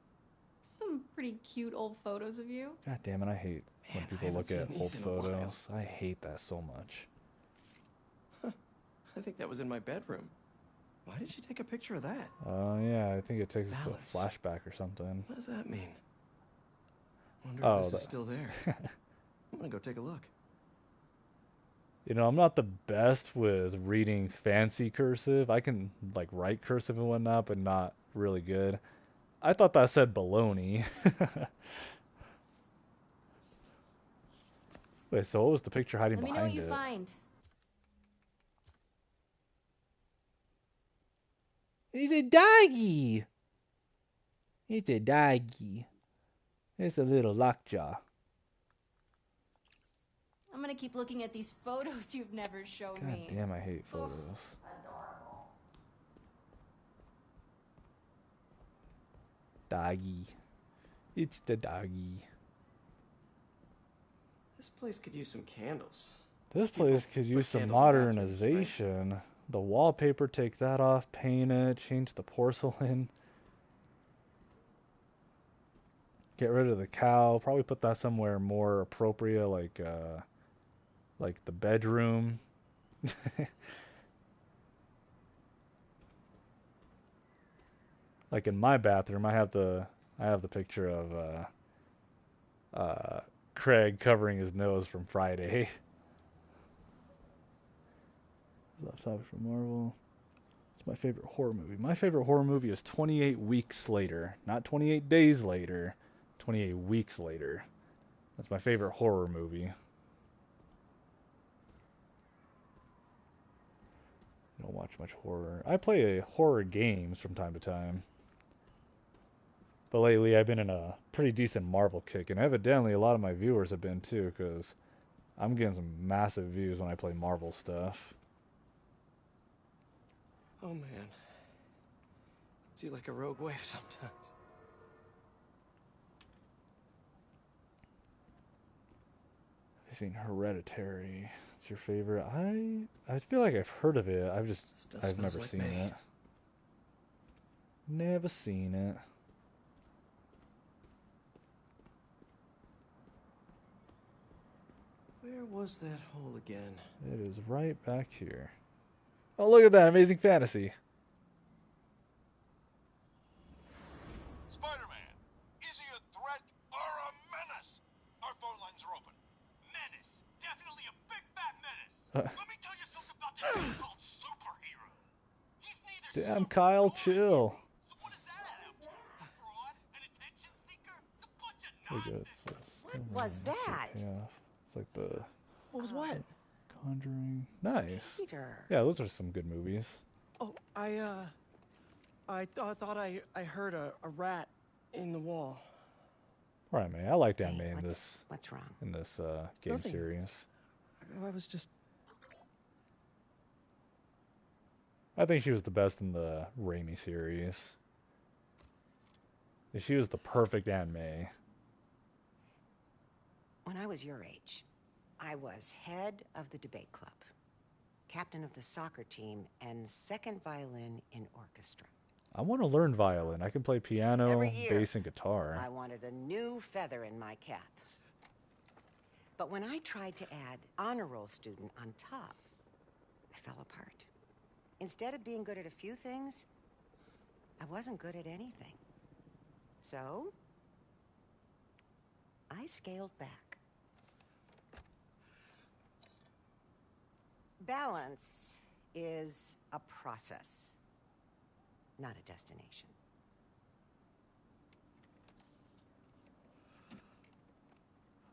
O: Some pretty cute old photos of you.
A: God damn it, I hate when people look at old photos. I hate that so much.
E: I think that was in my bedroom. Why did you take a picture of that?
A: Yeah, I think it takes us to a flashback or something.
E: What does that mean? I wonder if this is still there. I'm gonna go take a look.
A: You know, I'm not the best with reading fancy cursive. I can, like, write cursive and whatnot, but not really good. I thought that said baloney. Wait, so what was the picture hiding behind it?
O: Let me know what you find.
A: It's a doggy. It's a doggy. It's a little lockjaw.
O: I'm gonna keep looking at these photos you've never shown me.
A: God damn, I hate photos. Doggy. It's the doggy.
E: This place could use some candles.
A: This place could use some modernization. The wallpaper, take that off, paint it, change the porcelain. Get rid of the cow. Probably put that somewhere more appropriate, like the bedroom. Like in my bathroom, I have the picture of Craig covering his nose from Friday. Off topic from Marvel. It's my favorite horror movie. My favorite horror movie is 28 Weeks Later. Not 28 Days Later. 28 Weeks Later. That's my favorite horror movie. I don't watch much horror. I play horror games from time to time. But lately I've been in a pretty decent Marvel kick. And evidently a lot of my viewers have been too, because I'm getting some massive views when I play Marvel stuff.
E: Oh man. It's you like a rogue wave sometimes.
A: I've seen Hereditary. It's your favorite? I feel like I've heard of it. I've never seen it. Never seen it.
E: Where was that hole again?
A: It is right back here. Oh, look at that. Amazing Fantasy.
B: Spider-Man, is he a threat or a menace? Our phone lines are open. Menace. Definitely a big fat menace. Let me tell you something about this thing called superhero. He's neither
A: Damn, Kyle, chill.
B: So what is that out for? A fraud? An attention seeker? It's a bunch of
H: What was that?
A: Yeah, it's like the
E: What was what?
A: Conjuring. Nice.
H: Peter.
A: Yeah, those are some good movies.
E: Oh, I thought I heard a rat in the wall.
A: Right, man. I liked Aunt May in this.
H: What's wrong?
A: In this game
E: nothing.
A: series.
E: I was just.
A: I think she was the best in the Raimi series. She was the perfect Aunt May.
H: When I was your age, I was head of the debate club, captain of the soccer team, and second violin in orchestra.
A: I want to learn violin. I can play piano,
H: Every year,
A: bass, and guitar.
H: I wanted a new feather in my cap. But when I tried to add honor roll student on top, I fell apart. Instead of being good at a few things, I wasn't good at anything. So, I scaled back. Balance is a process, not a destination.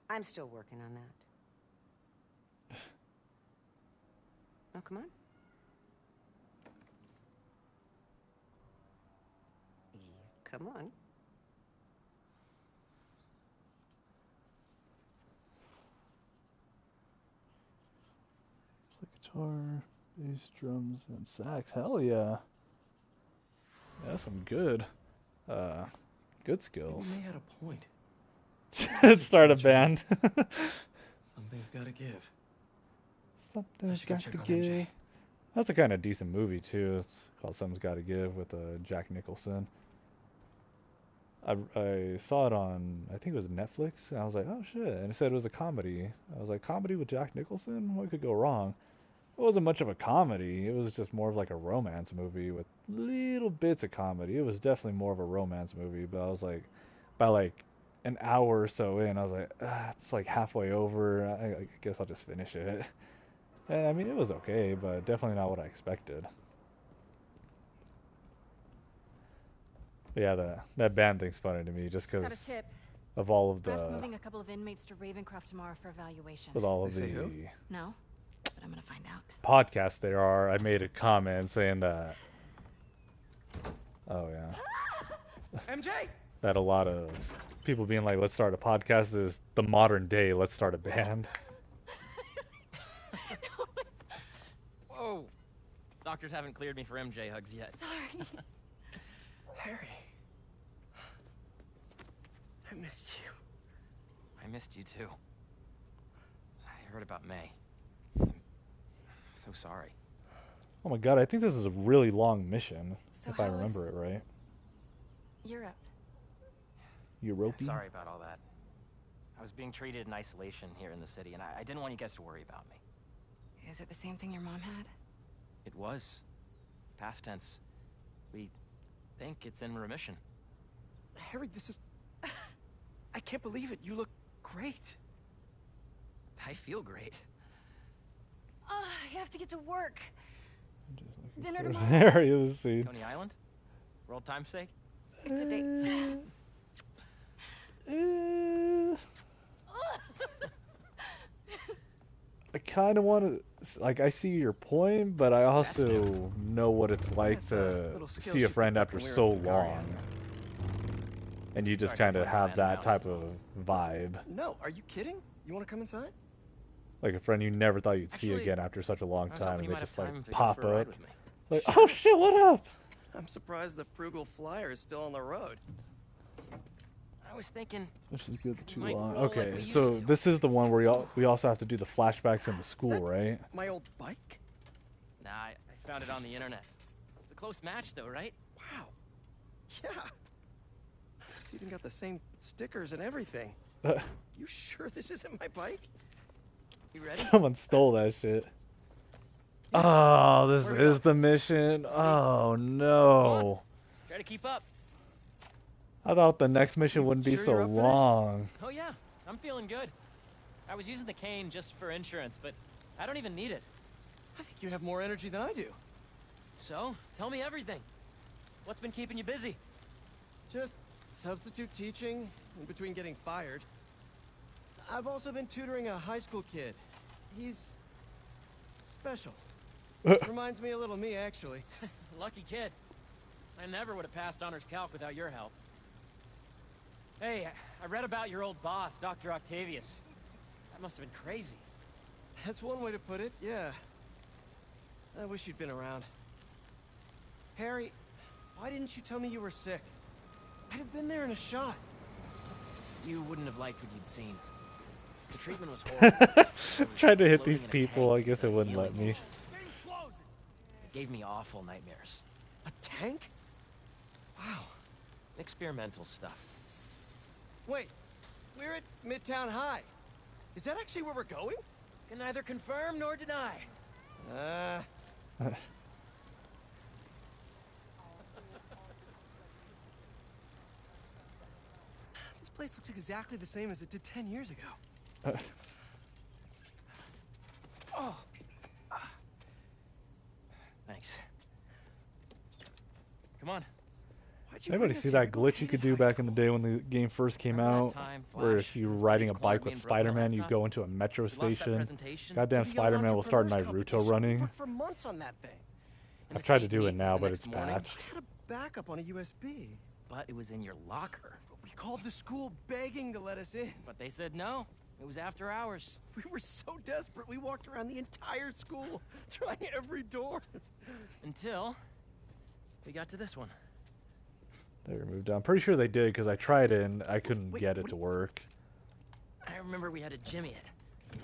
H: I'm still working on that. Oh, come on. Yeah, come on.
A: Guitar, bass, drums, and sax. Hell yeah. That's some good skills.
E: Maybe May had a point.
A: Start a band.
E: Something's gotta give.
A: Something's
E: go
A: got
E: check
A: to
E: on
A: give.
E: MJ.
A: That's a kind of decent movie too. It's called Something's Got to Give with Jack Nicholson. I saw it on, I think it was Netflix, and I was like, oh shit. And it said it was a comedy. I was like, comedy with Jack Nicholson? What could go wrong? It wasn't much of a comedy. It was just more of like a romance movie with little bits of comedy. It was definitely more of a romance movie, but I was like, by like an hour or so in, I was like, it's like halfway over. I guess I'll just finish it. And I mean, it was okay, but definitely not what I expected. But yeah, that band thing's funny to me just
O: Got
A: because
O: a tip.
A: of all of
O: Press
A: the
O: moving a couple of inmates to Ravencroft tomorrow for evaluation.
A: with all of
E: They say
A: the
E: who?
O: No, but I'm gonna find out.
A: podcasts there are. I made a comment saying that. Oh yeah.
E: MJ!
A: That a lot of people being like, let's start a podcast is the modern day, let's start a band.
C: Whoa. Doctors haven't cleared me for MJ hugs yet.
O: Sorry.
E: Harry. I missed you.
C: I missed you too. I heard about May. I'm so sorry.
A: Oh my god, I think this is a really long mission,
O: So
A: if I
O: how was-
A: remember it right.
O: Europe.
A: Europe?
C: Sorry about all that. I was being treated in isolation here in the city, and I didn't want you guys to worry about me.
O: Is it the same thing your mom had?
C: It was. Past tense. We think it's in remission.
E: Harry, this is... I can't believe it. You look great.
C: I feel great.
O: Oh, I have to get to work. Dinner
A: For
O: tomorrow.
A: Harry of the scene.
C: Coney Island? For old time's sake?
O: It's a date.
A: I kind of want to, like, I see your point, but I also know what it's like
E: That's a
A: to
E: little skill
A: see
E: she
A: a friend
E: picked up
A: after
E: when we were
A: so
E: in Safari.
A: long. And you just
C: Sorry
A: kind
C: for
A: of
C: putting
A: have
C: my hand
A: that
C: out.
A: type of vibe.
E: No, are you kidding? You want to come inside?
A: Like a friend you never thought you'd see
C: Actually,
A: again after such a long
C: I was
A: time,
C: hoping
A: and
C: you
A: they
C: might
A: just
C: have
A: like
C: time to go
A: pop
C: for a ride
A: up.
C: with me.
A: Like, oh shit, what up?
E: I'm surprised the Frugal Flyer is still on the road.
C: I was thinking...
A: This is good too
C: might
A: long.
C: roll like
A: Okay,
C: we used
A: so
C: to.
A: this is the one where we also have to do the flashbacks in the school, right?
E: My old bike?
C: Nah, I found it on the internet. It's a close match though, right?
E: Wow. Yeah. It's even got the same stickers and everything. You sure this isn't my bike?
C: You ready?
A: Someone stole that shit. Oh, this
E: Hurry
A: is
E: up.
A: the mission. Oh no.
C: Try to keep up.
A: I thought the next mission wouldn't be
E: Sure
A: so
E: you're up for this?
A: long.
C: Oh yeah, I'm feeling good. I was using the cane just for insurance, but I don't even need it.
E: I think you have more energy than I do.
C: So, tell me everything. What's been keeping you busy?
E: Just substitute teaching in between getting fired. I've also been tutoring a high school kid. He's special. Reminds me a little of me, actually.
C: Lucky kid. I never would have passed honors calc without your help. Hey, I read about your old boss, Dr. Octavius. That must have been crazy.
E: That's one way to put it, yeah. I wish you'd been around. Harry, why didn't you tell me you were sick? I'd have been there in a shot.
C: You wouldn't have liked what you'd seen. The treatment was horrible.
A: Tried to hit these
C: Floating in a
A: people, I
C: tank
A: guess it
C: with a
A: wouldn't let
C: healing
A: me.
C: potion. It gave me awful nightmares.
E: A tank? Wow.
C: Experimental stuff.
E: Wait, we're at Midtown High. Is that actually where we're going?
C: Can neither confirm nor deny.
E: This place looks exactly the same as it did 10 years ago. Oh.
C: Thanks. Come on.
E: Why'd you
A: Anybody
E: bring us
A: see
E: here?
A: that
E: We both
A: glitch you could
E: hated
A: do
E: high
A: back in the day when the game first came
C: Remember that
A: out?
C: time,
A: Where
C: Flash?
A: if you were
C: His
A: riding a
C: buddies cornered
A: bike
C: me
A: with
C: and broke my
A: Spider-Man, you
C: laptop?
A: go into a metro
C: We lost that
A: station.
C: presentation.
A: Goddamn
E: We got an
A: Spider-Man will start
E: entrepreneurs
A: Naruto
E: competition. We
A: running.
E: worked for months on that thing.
C: And
A: I've
C: the
A: tried to
C: state
A: do it
C: meeting
A: now,
C: was the
A: but
C: next
A: it's
C: morning.
A: patched.
E: I had a backup on a USB.
C: But it was in your locker.
E: We called the school begging to let us in.
C: But they said no. It was after hours.
E: We were so desperate, we walked around the entire school, trying every door.
C: Until we got to this one.
A: They removed it. I'm pretty sure they did because I tried it and I couldn't get it to work.
C: I remember we had to jimmy it.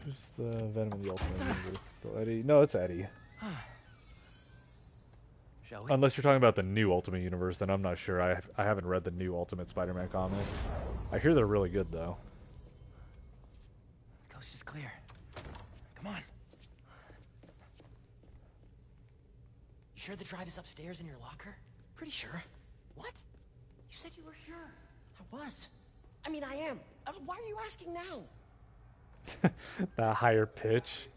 A: Who's the Venom in the Ultimate Universe? Still Eddie? No, it's Eddie.
C: Shall we?
A: Unless you're talking about the new Ultimate Universe, then I'm not sure. I haven't read the new Ultimate Spider-Man comics. I hear they're really good, though.
C: The coast is clear. Come on. You sure the drive is upstairs in your locker?
E: Pretty sure.
C: What? You said you were sure.
E: I was. I mean, I am. Why are you asking now?
A: That higher pitch.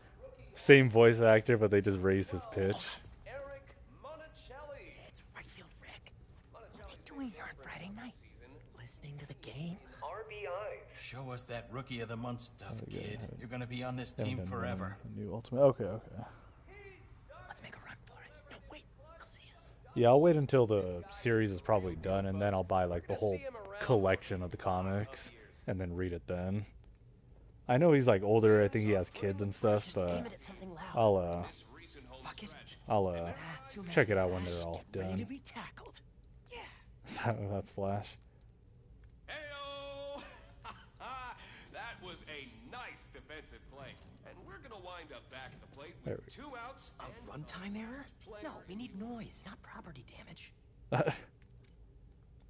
A: Same voice actor, but they just raised his pitch.
E: Eric Monticelli. It's right field Rick. What's he doing here on Friday night? Listening to the game?
P: RBI. Show us that Rookie of the Month stuff, kid. You're gonna be on this
A: Yeah,
P: team
A: then,
P: forever.
A: New Ultimate. Okay.
E: Let's make a run for it. No, wait. He'll see us.
A: Yeah, I'll wait until the series is probably done, and then I'll buy like the whole collection of the comics, and then read it then. I know he's like older. I think he has kids and stuff, but I'll check it out when they're all
E: Ready to
A: done.
E: be tackled. Yeah.
A: That's Flash.
B: Heyo! That was a nice defensive play. And we're gonna wind up back at the plate
A: There
B: with 2 outs.
E: A runtime error? No, we need noise, not property damage.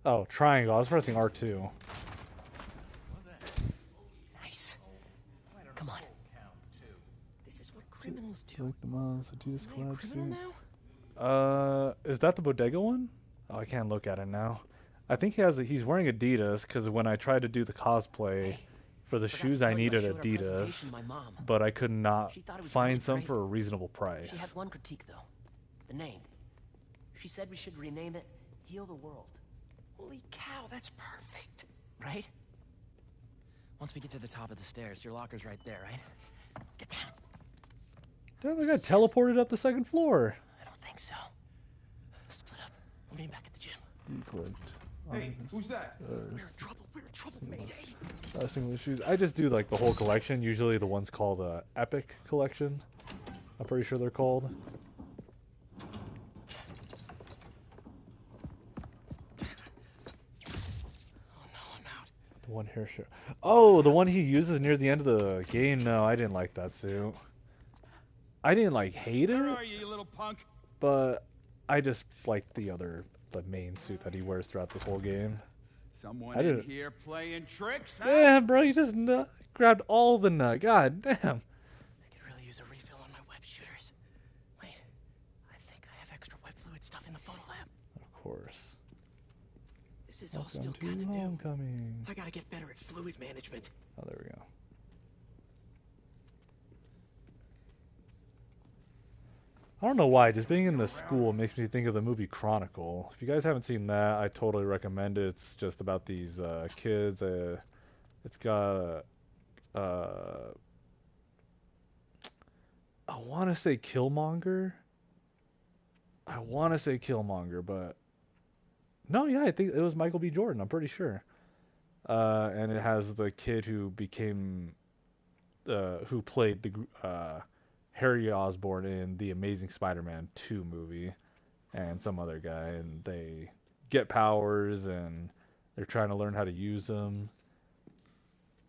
A: Oh, triangle. I was pressing R2.
E: Nice. Come on. This is what criminals do.
A: Like the Miles Adidas
E: Am I a
A: collab
E: criminal
A: suit.
E: now?
A: Is that the Bodega one? Oh, I can't look at it now. I think he's wearing Adidas because when I tried to do the cosplay for the shoes, I needed Adidas, but I could not find some for a reasonable price.
C: She had one critique, though. The name. She said we should rename it Heal the World.
E: Holy cow, that's perfect.
C: Right? Once we get to the top of the stairs, your locker's right there, right? Get down.
A: Damn, I got teleported up the second floor.
C: I don't think so. Split up. We'll meet back at the gym.
A: Declicked.
B: Hey, who's that?
E: We're in trouble, Mayday.
A: Single issues. I just do like the whole collection. Usually the ones called Epic Collection. I'm pretty sure they're called. The one hair shirt. Oh, the one he uses near the end of the game. No, I didn't like that suit. I didn't like hate
K: Where
A: it,
K: are you, you little punk?
A: but I just liked the main suit that he wears throughout this whole game.
K: Someone
A: I
K: in
A: didn't-
K: here playing tricks, huh?
A: Yeah, bro, you just grabbed all the nut. God damn.
E: I could really use a refill on my web shooters. Wait, I think I have extra web fluid stuff in the photo lab.
A: Of course.
E: This is all
A: Welcome
E: still
A: to
E: kind of new.
A: Homecoming.
E: I gotta get better at fluid management.
A: Oh, there we go. I don't know why, just being in the school makes me think of the movie Chronicle. If you guys haven't seen that, I totally recommend it. It's just about these kids. It's got I want to say Killmonger. But no, yeah, I think it was Michael B. Jordan. I'm pretty sure. And it has the kid who became, who played the Harry Osborn in the Amazing Spider-Man 2 movie, and some other guy, and they get powers and they're trying to learn how to use them.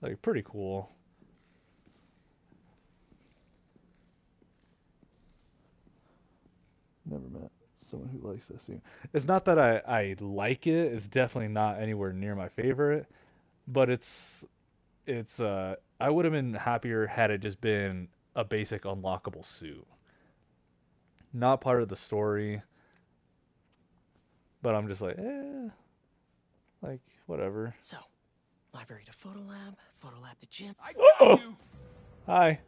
A: Like, pretty cool. Never met someone who likes this scene. It's not that I like it. It's definitely not anywhere near my favorite, but it's I would have been happier had it just been a basic unlockable suit. Not part of the story. But I'm just like, like, whatever.
E: So, library to photo lab to gym.
A: Oh! Hi.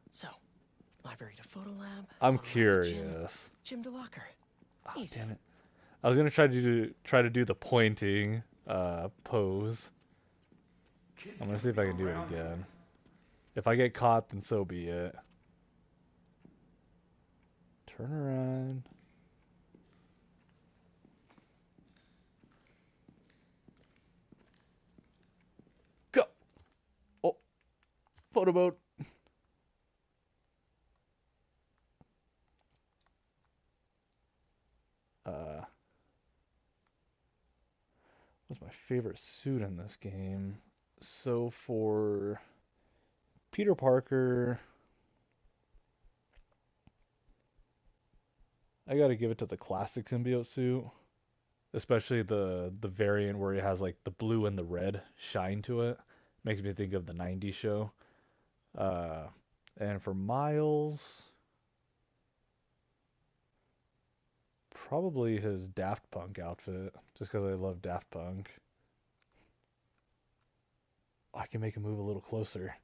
E: So, library to photo lab.
A: I'm
E: photo lab to
A: curious.
E: Gym to locker.
A: Oh,
E: Easy.
A: damn it. I was gonna try to do the pointing pose. I'm gonna see if I can do it again. If I get caught, then so be it. Turn around. Photo mode. What's my favorite suit in this game? So for Peter Parker, I gotta give it to the classic symbiote suit, especially the variant where it has like the blue and the red shine to it. Makes me think of the '90s show. And for Miles, probably his Daft Punk outfit, just because I love Daft Punk. I can make him move a little closer.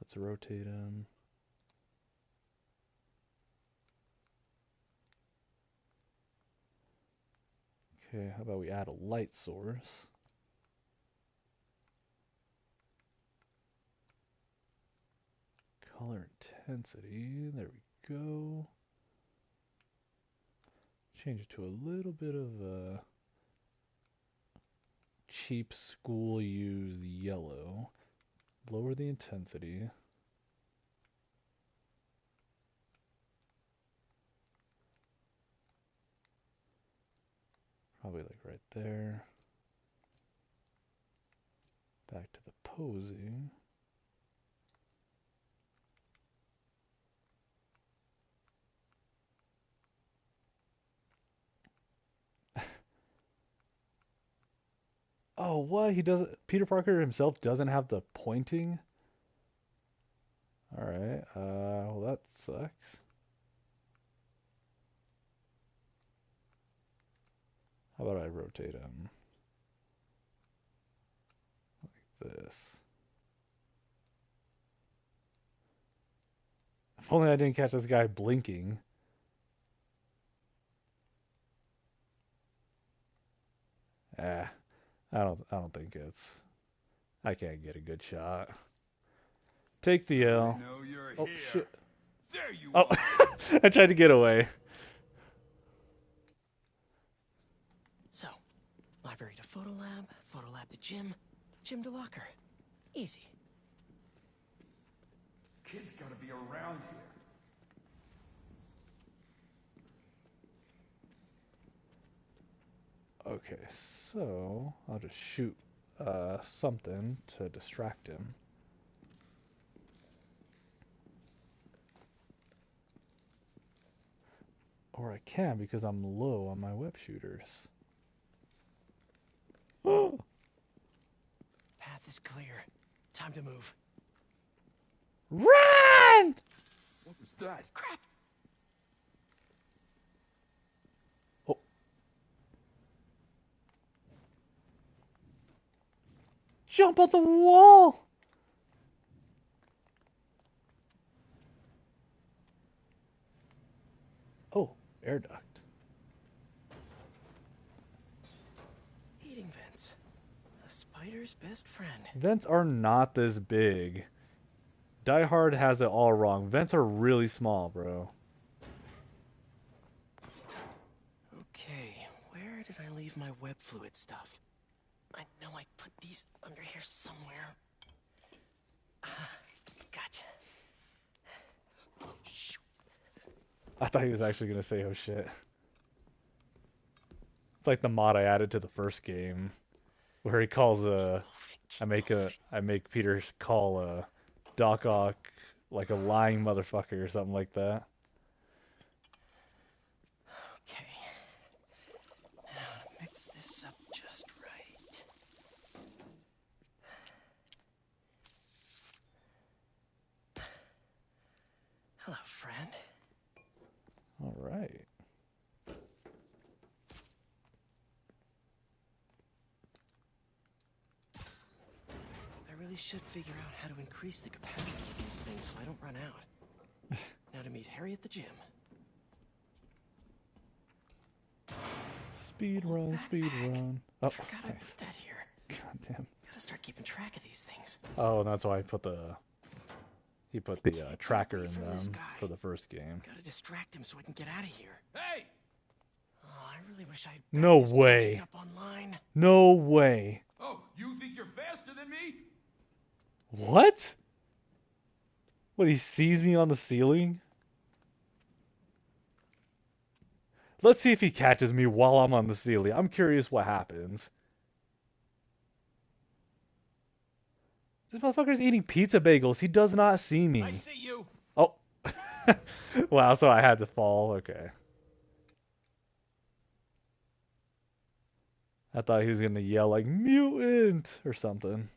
A: Let's rotate him. Okay, how about we add a light source? Color intensity, there we go. Change it to a little bit of a cheap school used yellow. Lower the intensity. Probably like right there. Back to the posing. Oh, what? He doesn't. Peter Parker himself doesn't have the pointing? Alright, well, that sucks. How about I rotate him? Like this. If only I didn't catch this guy blinking. I don't think it's... I can't get a good shot. Take the L. Oh, shit.
K: There you
A: are. I tried to get away.
E: So, library to photo lab to gym to locker. Easy.
K: Kid's gotta be around here.
A: Okay, so I'll just shoot something to distract him. Or I can because I'm low on my web shooters.
E: Path is clear. Time to move.
A: Run!
K: What was that?
E: Crap!
A: Oh. Jump on the wall! Oh, air duct.
E: Heating vents. A spider's best friend.
A: Vents are not this big. Die Hard has it all wrong. Vents are really small, bro.
E: Okay, where did I leave my web fluid stuff? I know I put these under here somewhere. Gotcha. Oh, shoot.
A: I thought he was actually gonna say, "Oh shit." It's like the mod I added to the first game, where he calls I make Peter call Doc Ock like a lying motherfucker or something like that.
E: Okay. Now to mix this up just right. Hello, friend.
A: All right.
E: I really should figure out how to increase the capacity of these things so I don't run out. Now to meet Harry at the gym.
A: Speed run, speed run. Oh,
E: I forgot I put that here.
A: God damn.
E: Gotta start keeping track of these things.
A: Oh, that's why he put the tracker in them for the first game.
E: Gotta distract him so I can get out of here.
K: Hey!
E: Oh, I really wish I'd
A: No way.
E: up online.
A: No way.
K: Oh,
B: You think you're faster than me?
A: What? What, he sees me on the ceiling? Let's see if he catches me while I'm on the ceiling. I'm curious what happens. This motherfucker's eating pizza bagels. He does not see me.
P: I see you.
A: Oh. Wow, so I had to fall. Okay. I thought he was going to yell like, mutant, or something.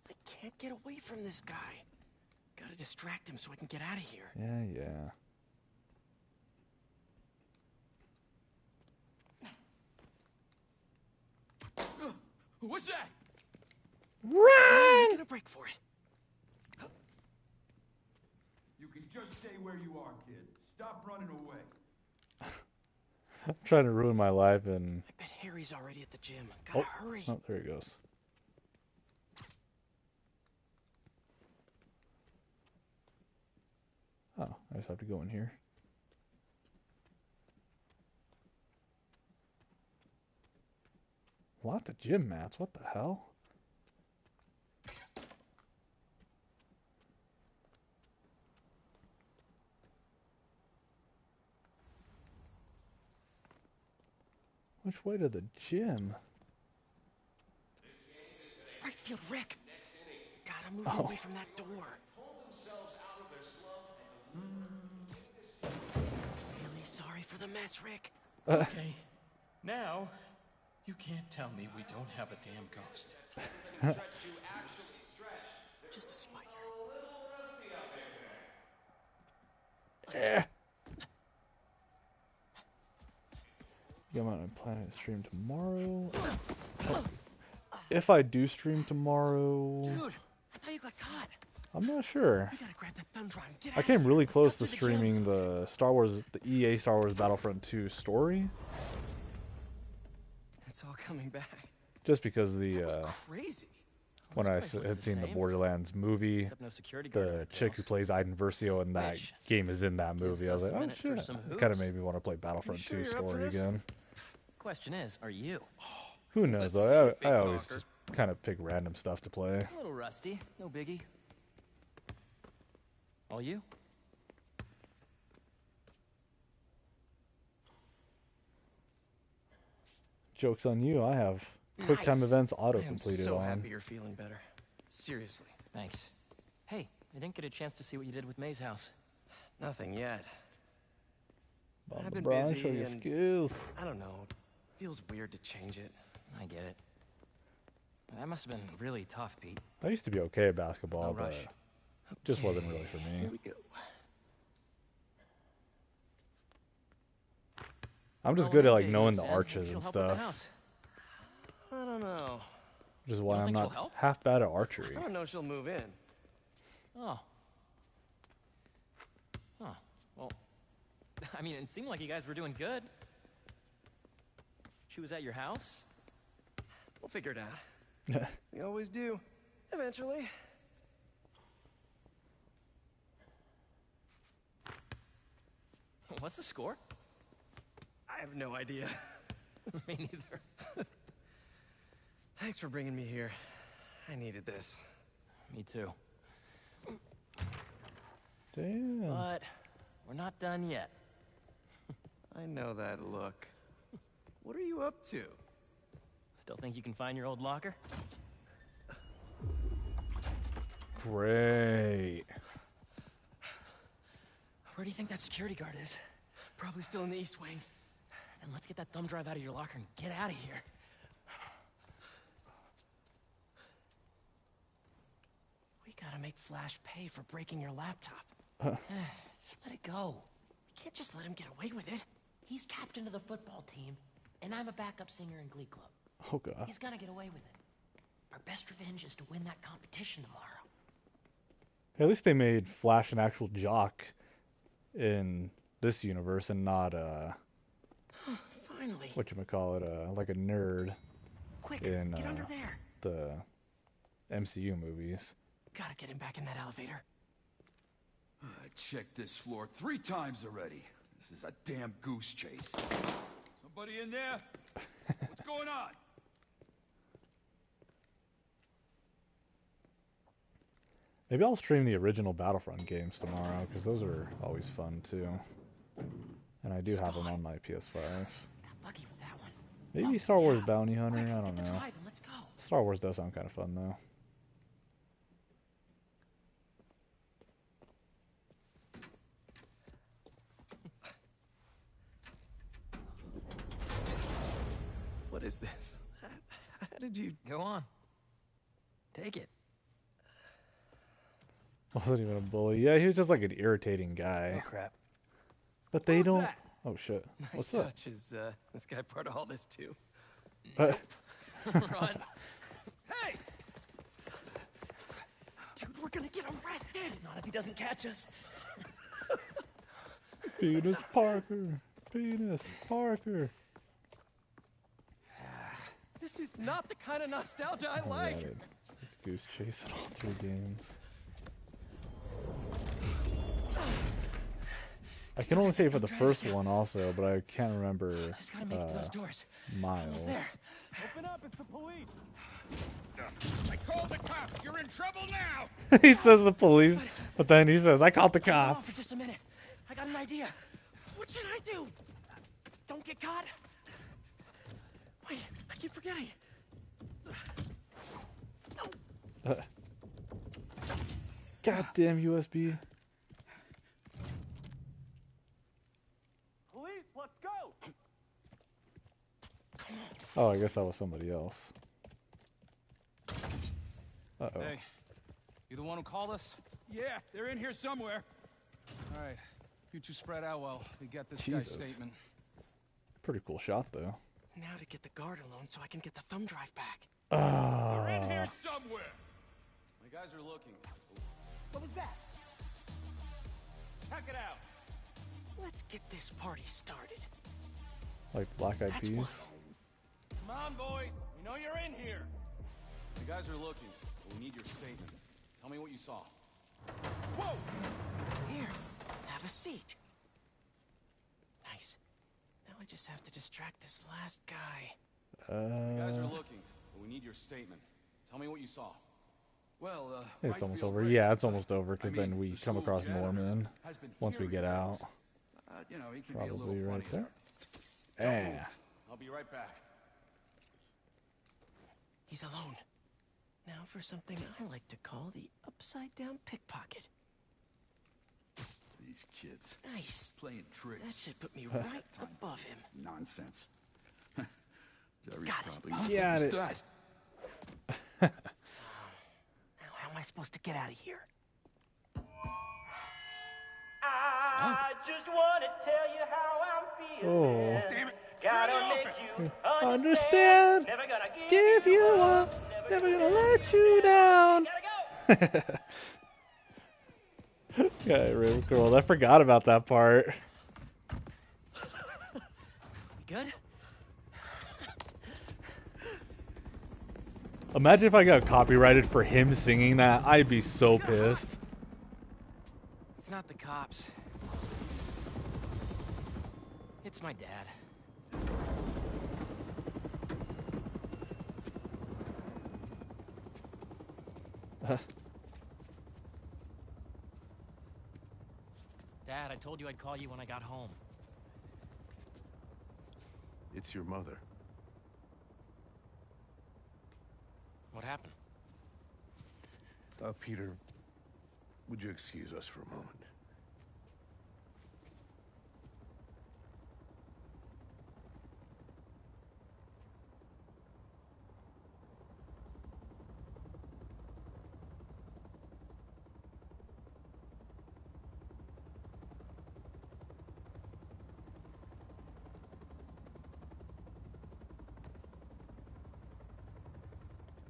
E: I can't get away from this guy. Gotta distract him so I can get out of here.
A: Yeah.
B: What's that?
E: Run! Making a break for it.
B: You can just stay where you are, kid. Stop running away.
A: I'm trying to ruin my life and...
E: I bet Harry's already at the gym. Gotta hurry.
A: Oh, there he goes. Oh, I just have to go in here. Lots of gym mats. What the hell? Which way to the gym?
E: Right field, Rick. Gotta move away from that door. Really sorry for the mess, Rick.
P: Okay. Now, you can't tell me we don't have a damn ghost.
E: Ghost. Just a spider.
A: I'm on a planet stream tomorrow. Oh. If I do stream tomorrow...
E: Dude, I thought you got caught.
A: I'm not sure.
E: We gotta grab that thumb drive and get
A: I
E: out
A: came
E: of
A: really
E: here.
A: close to streaming the EA Star Wars Battlefront 2 story.
E: It's all coming back.
A: Just because the
E: crazy.
A: when I had seen the Borderlands movie, the chick who plays Iden Versio in that game is in that movie. I was like, oh shit. It kind of made me want to play Battlefront 2 story again.
I: Question is, are you?
A: Who knows though? I always just kind of pick random stuff to play.
I: A little rusty, no biggie. All you?
A: Joke's on you. I have QuickTime events auto completed
E: so
A: on.
E: happy you're feeling better. Seriously.
I: Thanks. Hey, I didn't get a chance to see what you did with May's house.
E: Nothing yet.
A: Bob
E: I've been
A: LeBron,
E: busy
A: show your
E: and
A: skills.
E: I don't know. Feels weird to change it.
I: I get it. That must have been really tough, Pete.
A: I used to be okay at basketball,
I: No
A: but
I: rush.
A: just wasn't really for me.
E: Here we go.
A: I'm just good at like knowing the arches and stuff.
E: I don't know.
A: Which is why I'm
E: think
A: not
E: she'll help?
A: half bad at archery.
E: I don't know if she'll move in.
I: Oh. Huh. Well, I mean, it seemed like you guys were doing good. She was at your house?
E: We'll figure it out. We always do. Eventually.
I: What's the score?
E: I have no idea.
I: Me neither.
E: Thanks for bringing me here. I needed this.
I: Me too.
A: Damn.
I: But we're not done yet.
E: I know that look. What are you up to?
I: Still think you can find your old locker?
A: Great.
I: Where do you think that security guard is?
E: Probably still in the East Wing.
I: Then let's get that thumb drive out of your locker and get out of here.
E: We gotta make Flash pay for breaking your laptop.
I: Just let it go.
E: We can't just let him get away with it.
Q: He's captain of the football team, and I'm a backup singer in Glee Club.
A: Oh god.
Q: He's gonna get away with it. Our best revenge is to win that competition tomorrow.
A: At least they made Flash an actual jock in this universe and not
E: Finally.
A: whatchamacallit, like a nerd
E: Quick,
A: in
E: get under there.
A: the MCU movies.
E: Gotta get him back in that elevator.
B: I checked this floor 3 times already. This is a damn goose chase. Somebody in there? What's going on?
A: Maybe I'll stream the original Battlefront games tomorrow, because those are always fun, too. And I do have them on my PS5.
F: Lucky with that one.
A: Maybe Star Wars Bounty Hunter, I don't know.
F: Let's go.
A: Star Wars does sound kind of fun, though.
E: What is this? How did you...
I: Go on. Take it.
A: Wasn't even a bully. Yeah, he was just like an irritating guy.
E: Oh, crap.
A: But they don't... Oh, shit.
E: Nice
A: What's
E: touch. Is this guy part of all this, too?
A: up?
E: Run.
F: Hey! Dude, we're gonna get arrested! Not if he doesn't catch us.
A: Penis Parker. Penis Parker.
E: This is not the kind of nostalgia I like.
A: Alright. It's Goose Chase in all 3 games. I can only say for the first one also, but I can't remember
F: Just gotta make it to those doors.
A: Miles.
F: Almost there.
B: Open up, it's the police. I called the cops. You're in trouble now.
A: He says the police, but then he says, I called the
F: Hold on
A: cops.
F: for just a minute. I got an idea. What should I do? Don't get caught. Wait, I keep forgetting.
A: Goddamn USB.
B: Police, let's go.
A: Oh, I guess that was somebody else. Uh-oh.
R: Hey, you the one who called us? Yeah, they're in here somewhere. All right, you two spread out while we get this guy's
A: Jesus.
R: statement.
A: Pretty cool shot, though.
E: Now to get the guard alone so I can get the thumb drive back.
B: They're in here somewhere.
R: My guys are looking.
F: What was that?
B: Check it out.
E: Let's get this party started.
A: Like Black Eyed
E: That's
A: Peas.
E: one.
B: Come on, boys. We know you're in here.
R: The guys are looking. We need your statement. Tell me what you saw.
E: Whoa! Here, have a seat. Nice. Now I just have to distract this last guy.
R: The guys are looking. We need your statement. Tell me what you saw. Well,
A: It's almost over. Yeah, it's almost over, because then we come across Norman once we get out.
R: You know, he can
A: Probably
R: be a little
A: right
R: funny
A: there. Yeah.
R: I'll be right back.
E: He's alone. Now for something I like to call the upside-down pickpocket.
J: These kids.
E: Nice.
J: Playing tricks.
E: That should put me right above him.
J: Nonsense. Jerry's
E: Got it.
J: probably
A: Got it.
J: that.
F: Now, how am I supposed to get out of here?
B: I just want to tell you how I'm feeling.
A: Oh.
B: Damn it. Gotta make you
A: Understand.
B: Never gonna
A: Give you up. Never gonna let you down. Yeah, really cool. I forgot about that part.
E: Good?
A: Imagine if I got copyrighted for him singing that. I'd be so pissed.
C: It's not the cops. It's my dad. Dad, I told you I'd call you when I got home.
J: It's your mother.
C: What happened?
J: Peter, would you excuse us for a moment?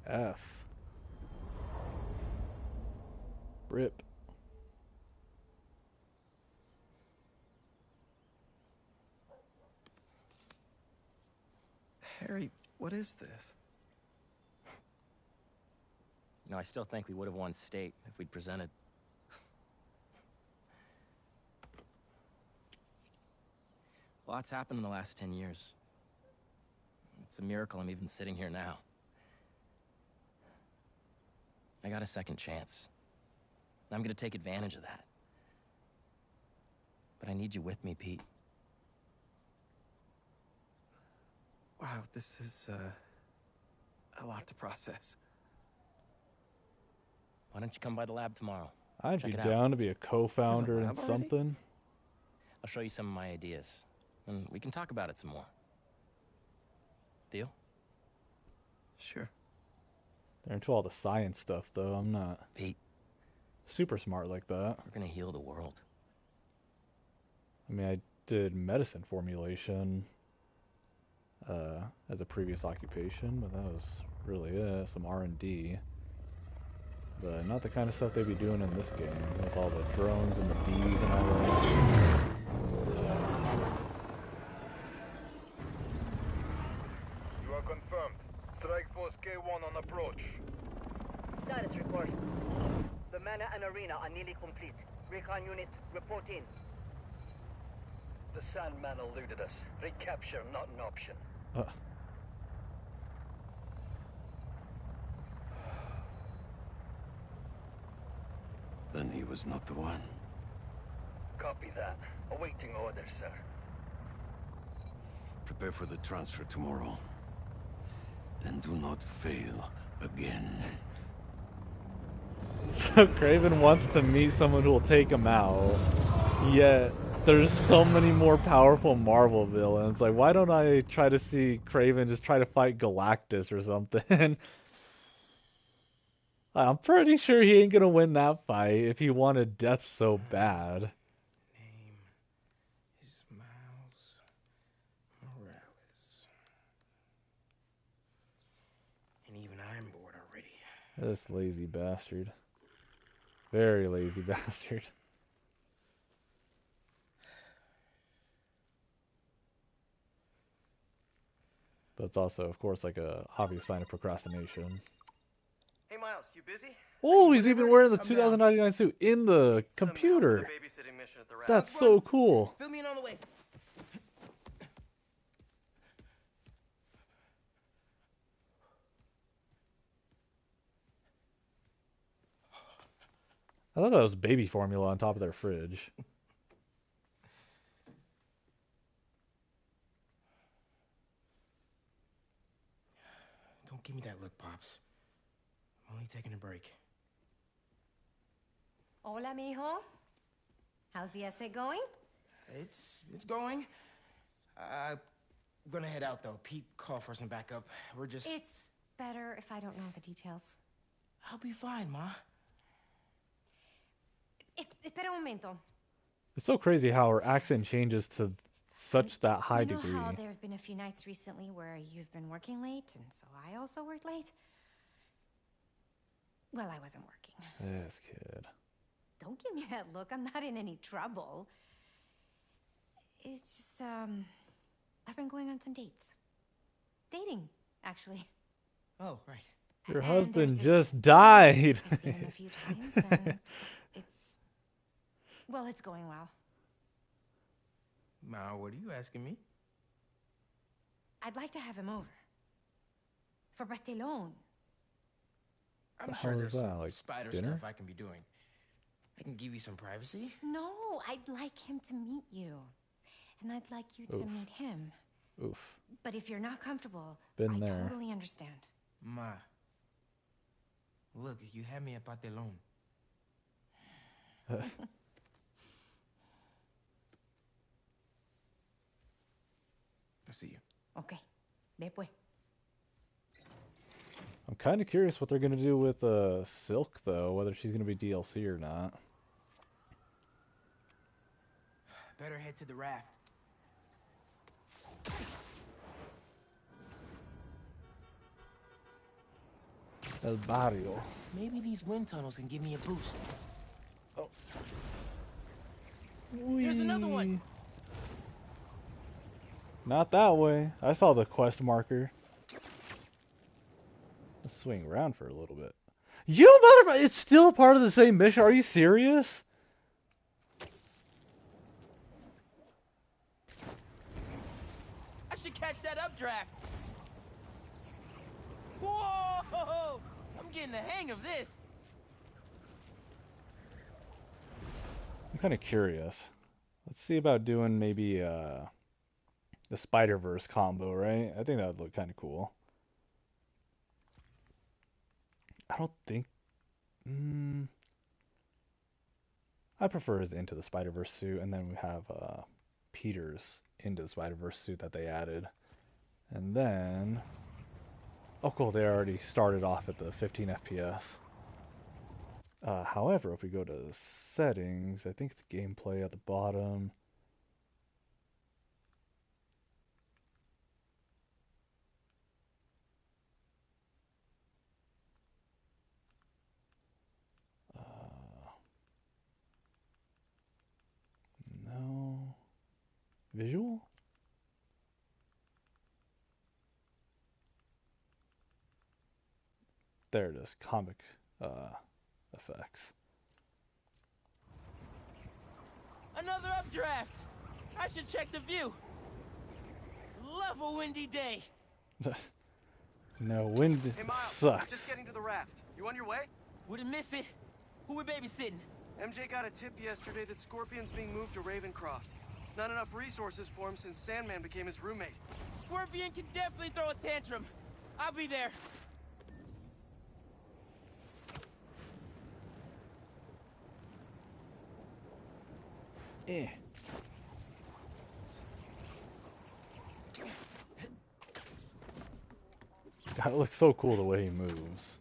A: F. Rip.
E: Harry, what is this?
C: You know, I still think we would have won state if we'd presented. Lots happened in the last 10 years. It's a miracle I'm even sitting here now. I got a second chance.
S: I'm gonna take advantage of that. But I need you with me, Pete.
E: Wow, this is a lot to process.
S: Why don't you come by the lab tomorrow?
A: I'd
S: Check
A: be
S: it out.
A: down to be a co-founder in
E: lab already?
A: something.
S: I'll show you some of my ideas, and we can talk about it some more. Deal?
E: Sure.
A: They're into all the science stuff, though. I'm not
S: Pete,
A: super smart like that.
S: we're gonna heal the world.
A: I mean, I did medicine formulation as a previous occupation, but that was really it. Some R&D. But not the kind of stuff they'd be doing in this game, with all the drones and the bees and all that.
T: You are confirmed. Strike Force K1 on approach.
U: Status report. The manor and arena are nearly complete. Recon units, report in.
T: The Sandman eluded us. Recapture not an option.
J: Then he was not the one.
T: Copy that. Awaiting orders, sir.
J: Prepare for the transfer tomorrow. And do not fail again.
A: So Kraven wants to meet someone who will take him out, yet there's so many more powerful Marvel villains. Like, why don't I try to see Kraven just try to fight Galactus or something? I'm pretty sure he ain't gonna win that fight if he wanted death so bad.
F: Name is Miles Morales. And even I'm bored already.
A: This lazy bastard. Very lazy bastard. But it's also, of course, like a obvious sign of procrastination.
E: Hey, Miles, you busy?
A: Oh, he's even wearing the
E: I'm
A: 2099 suit in the computer.
E: Somehow, the babysitting mission at the rap.
A: That's so cool.
F: Fill me in on the way.
A: I thought that was baby formula on top of their fridge.
F: Don't give me that look, Pops. I'm only taking a break.
L: Hola, mijo. How's the essay going?
F: It's going. I'm gonna head out though. Pete called for some backup. We're just.
L: It's better if I don't know the details.
F: I'll be fine, Ma.
L: Espera un momento.
A: It's so crazy how her accent changes to such that high
L: You know
A: degree.
L: how there have been a few nights recently where you've been working late, and so I also worked late? Well, I wasn't working.
A: This kid.
L: Don't give me that look. I'm not in any trouble. It's just, I've been going on some dates. Dating, actually.
F: Oh, right.
A: Your
L: And
A: husband
L: there's this
A: just died.
L: I've seen him a few times, and it's going well.
F: Ma, what are you asking me?
L: I'd like to have him over. For Barthelone.
F: I'm
A: The
F: sure
A: hell
F: there's
A: is that,
F: some
A: like
F: spider
A: dinner?
F: stuff I can be doing. I can give you some privacy.
L: No, I'd like him to meet you. And I'd like you to
A: Oof.
L: meet him.
A: Oof.
L: But if you're not comfortable,
A: Been
L: I
A: there.
L: totally understand.
F: Ma. Look, you had me at Barthelone. I'll see you.
L: Okay. Después.
A: I'm kind of curious what they're going to do with Silk, though, whether she's going to be DLC or not.
F: Better head to the raft.
A: El Barrio.
F: Maybe these wind tunnels can give me a boost.
A: Oh.
F: There's another one.
A: Not that way. I saw the quest marker. Let's swing around for a little bit. You don't matter. It's still part of the same mission. Are you serious?
F: I should catch that updraft. Whoa! I'm getting the hang of this.
A: I'm kind of curious. Let's see about doing maybe the Spider-Verse combo, right? I think that would look kind of cool. I don't think... I prefer his Into the Spider-Verse suit, and then we have Peter's Into the Spider-Verse suit that they added. And then... Oh, cool, they already started off at the 15 FPS. However, if we go to settings, I think it's gameplay at the bottom. No. Visual? There it is, comic effects.
F: Another updraft! I should check the view. Love a windy day.
A: No, wind
E: Hey, Miles,
A: sucks.
E: just getting to the raft. You on your way?
F: Wouldn't miss it. Who we babysitting?
E: MJ got a tip yesterday that Scorpion's being moved to Ravencroft. Not enough resources for him since Sandman became his roommate.
F: Scorpion can definitely throw a tantrum. I'll be there.
A: Eh. God, it looks so cool the way he moves.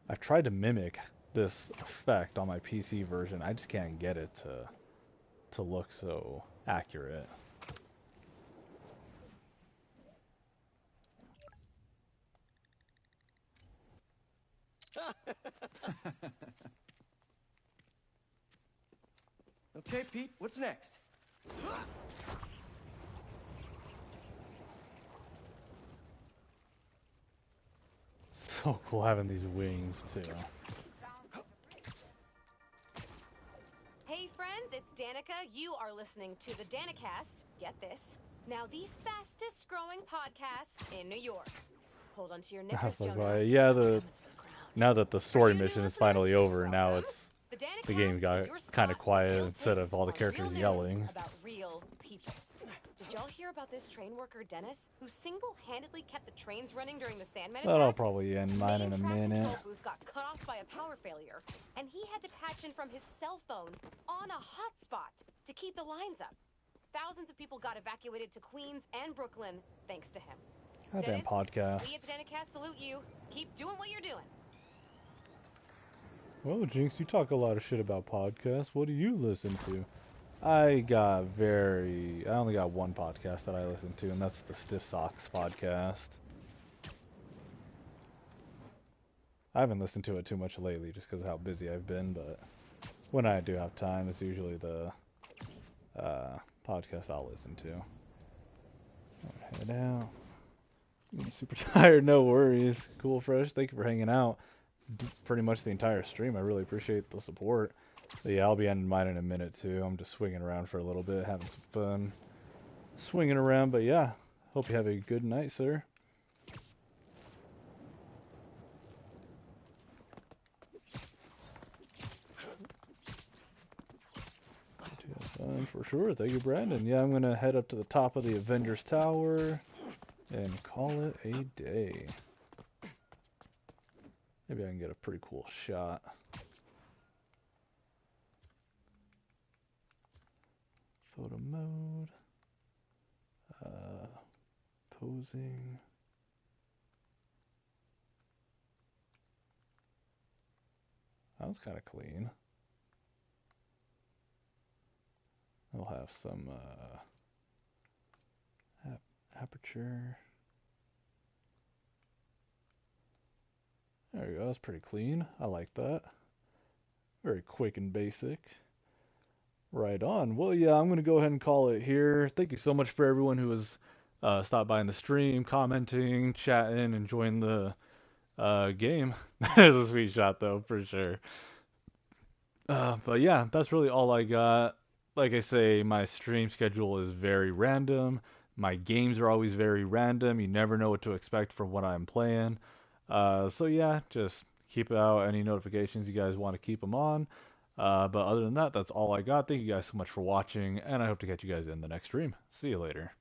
A: I've tried to mimic this effect on my PC version. I just can't get it to look so accurate.
E: Okay, Pete, what's next?
A: So cool having these wings too.
L: Hey friends, it's Danica. You are listening to the Danicast. Get this. Now the fastest growing podcast in New York. Hold on to your
A: I
L: knickers,
A: was like,
L: Jonah.
A: well, yeah, now that the story mission is finally over, now it's the game got kind of quiet instead of all the characters yelling.
L: About real people. Did y'all hear about this train worker, Dennis, who single-handedly kept the trains running during the Sandman attack?
A: That'll probably end mine in a
L: Main track
A: minute.
L: control booth got cut off by a power failure, and he had to patch in from his cell phone on a hotspot to keep the lines up. Thousands of people got evacuated to Queens and Brooklyn thanks to him.
A: Goddamn
L: Dennis,
A: podcast.
L: we at the Danicast salute you. Keep doing what you're doing.
A: Well, Jinx, you talk a lot of shit about podcasts. What do you listen to? I only got one podcast that I listen to, and that's the Stiff Socks podcast. I haven't listened to it too much lately just because of how busy I've been, but when I do have time, it's usually the podcast I'll listen to. Head out. I'm super tired, no worries. Cool Fresh, thank you for hanging out. Pretty much the entire stream. I really appreciate the support. But yeah, I'll be ending mine in a minute too. I'm just swinging around for a little bit, having some fun swinging around. But yeah, hope you have a good night, sir. Fun for sure. Thank you, Brandon. Yeah, I'm gonna head up to the top of the Avengers Tower and call it a day. Maybe I can get a pretty cool shot. Photo mode. Posing. That was kind of clean. I'll have some aperture. There we go, that's pretty clean. I like that. Very quick and basic. Right on. Well, yeah, I'm going to go ahead and call it here. Thank you so much for everyone who has stopped by in the stream, commenting, chatting, enjoying the game. It's a sweet shot, though, for sure. But yeah, that's really all I got. Like I say, my stream schedule is very random. My games are always very random. You never know what to expect from what I'm playing. So yeah, just keep out any notifications you guys want to keep them on. But other than that, that's all I got. Thank you guys so much for watching, and I hope to catch you guys in the next stream. See you later.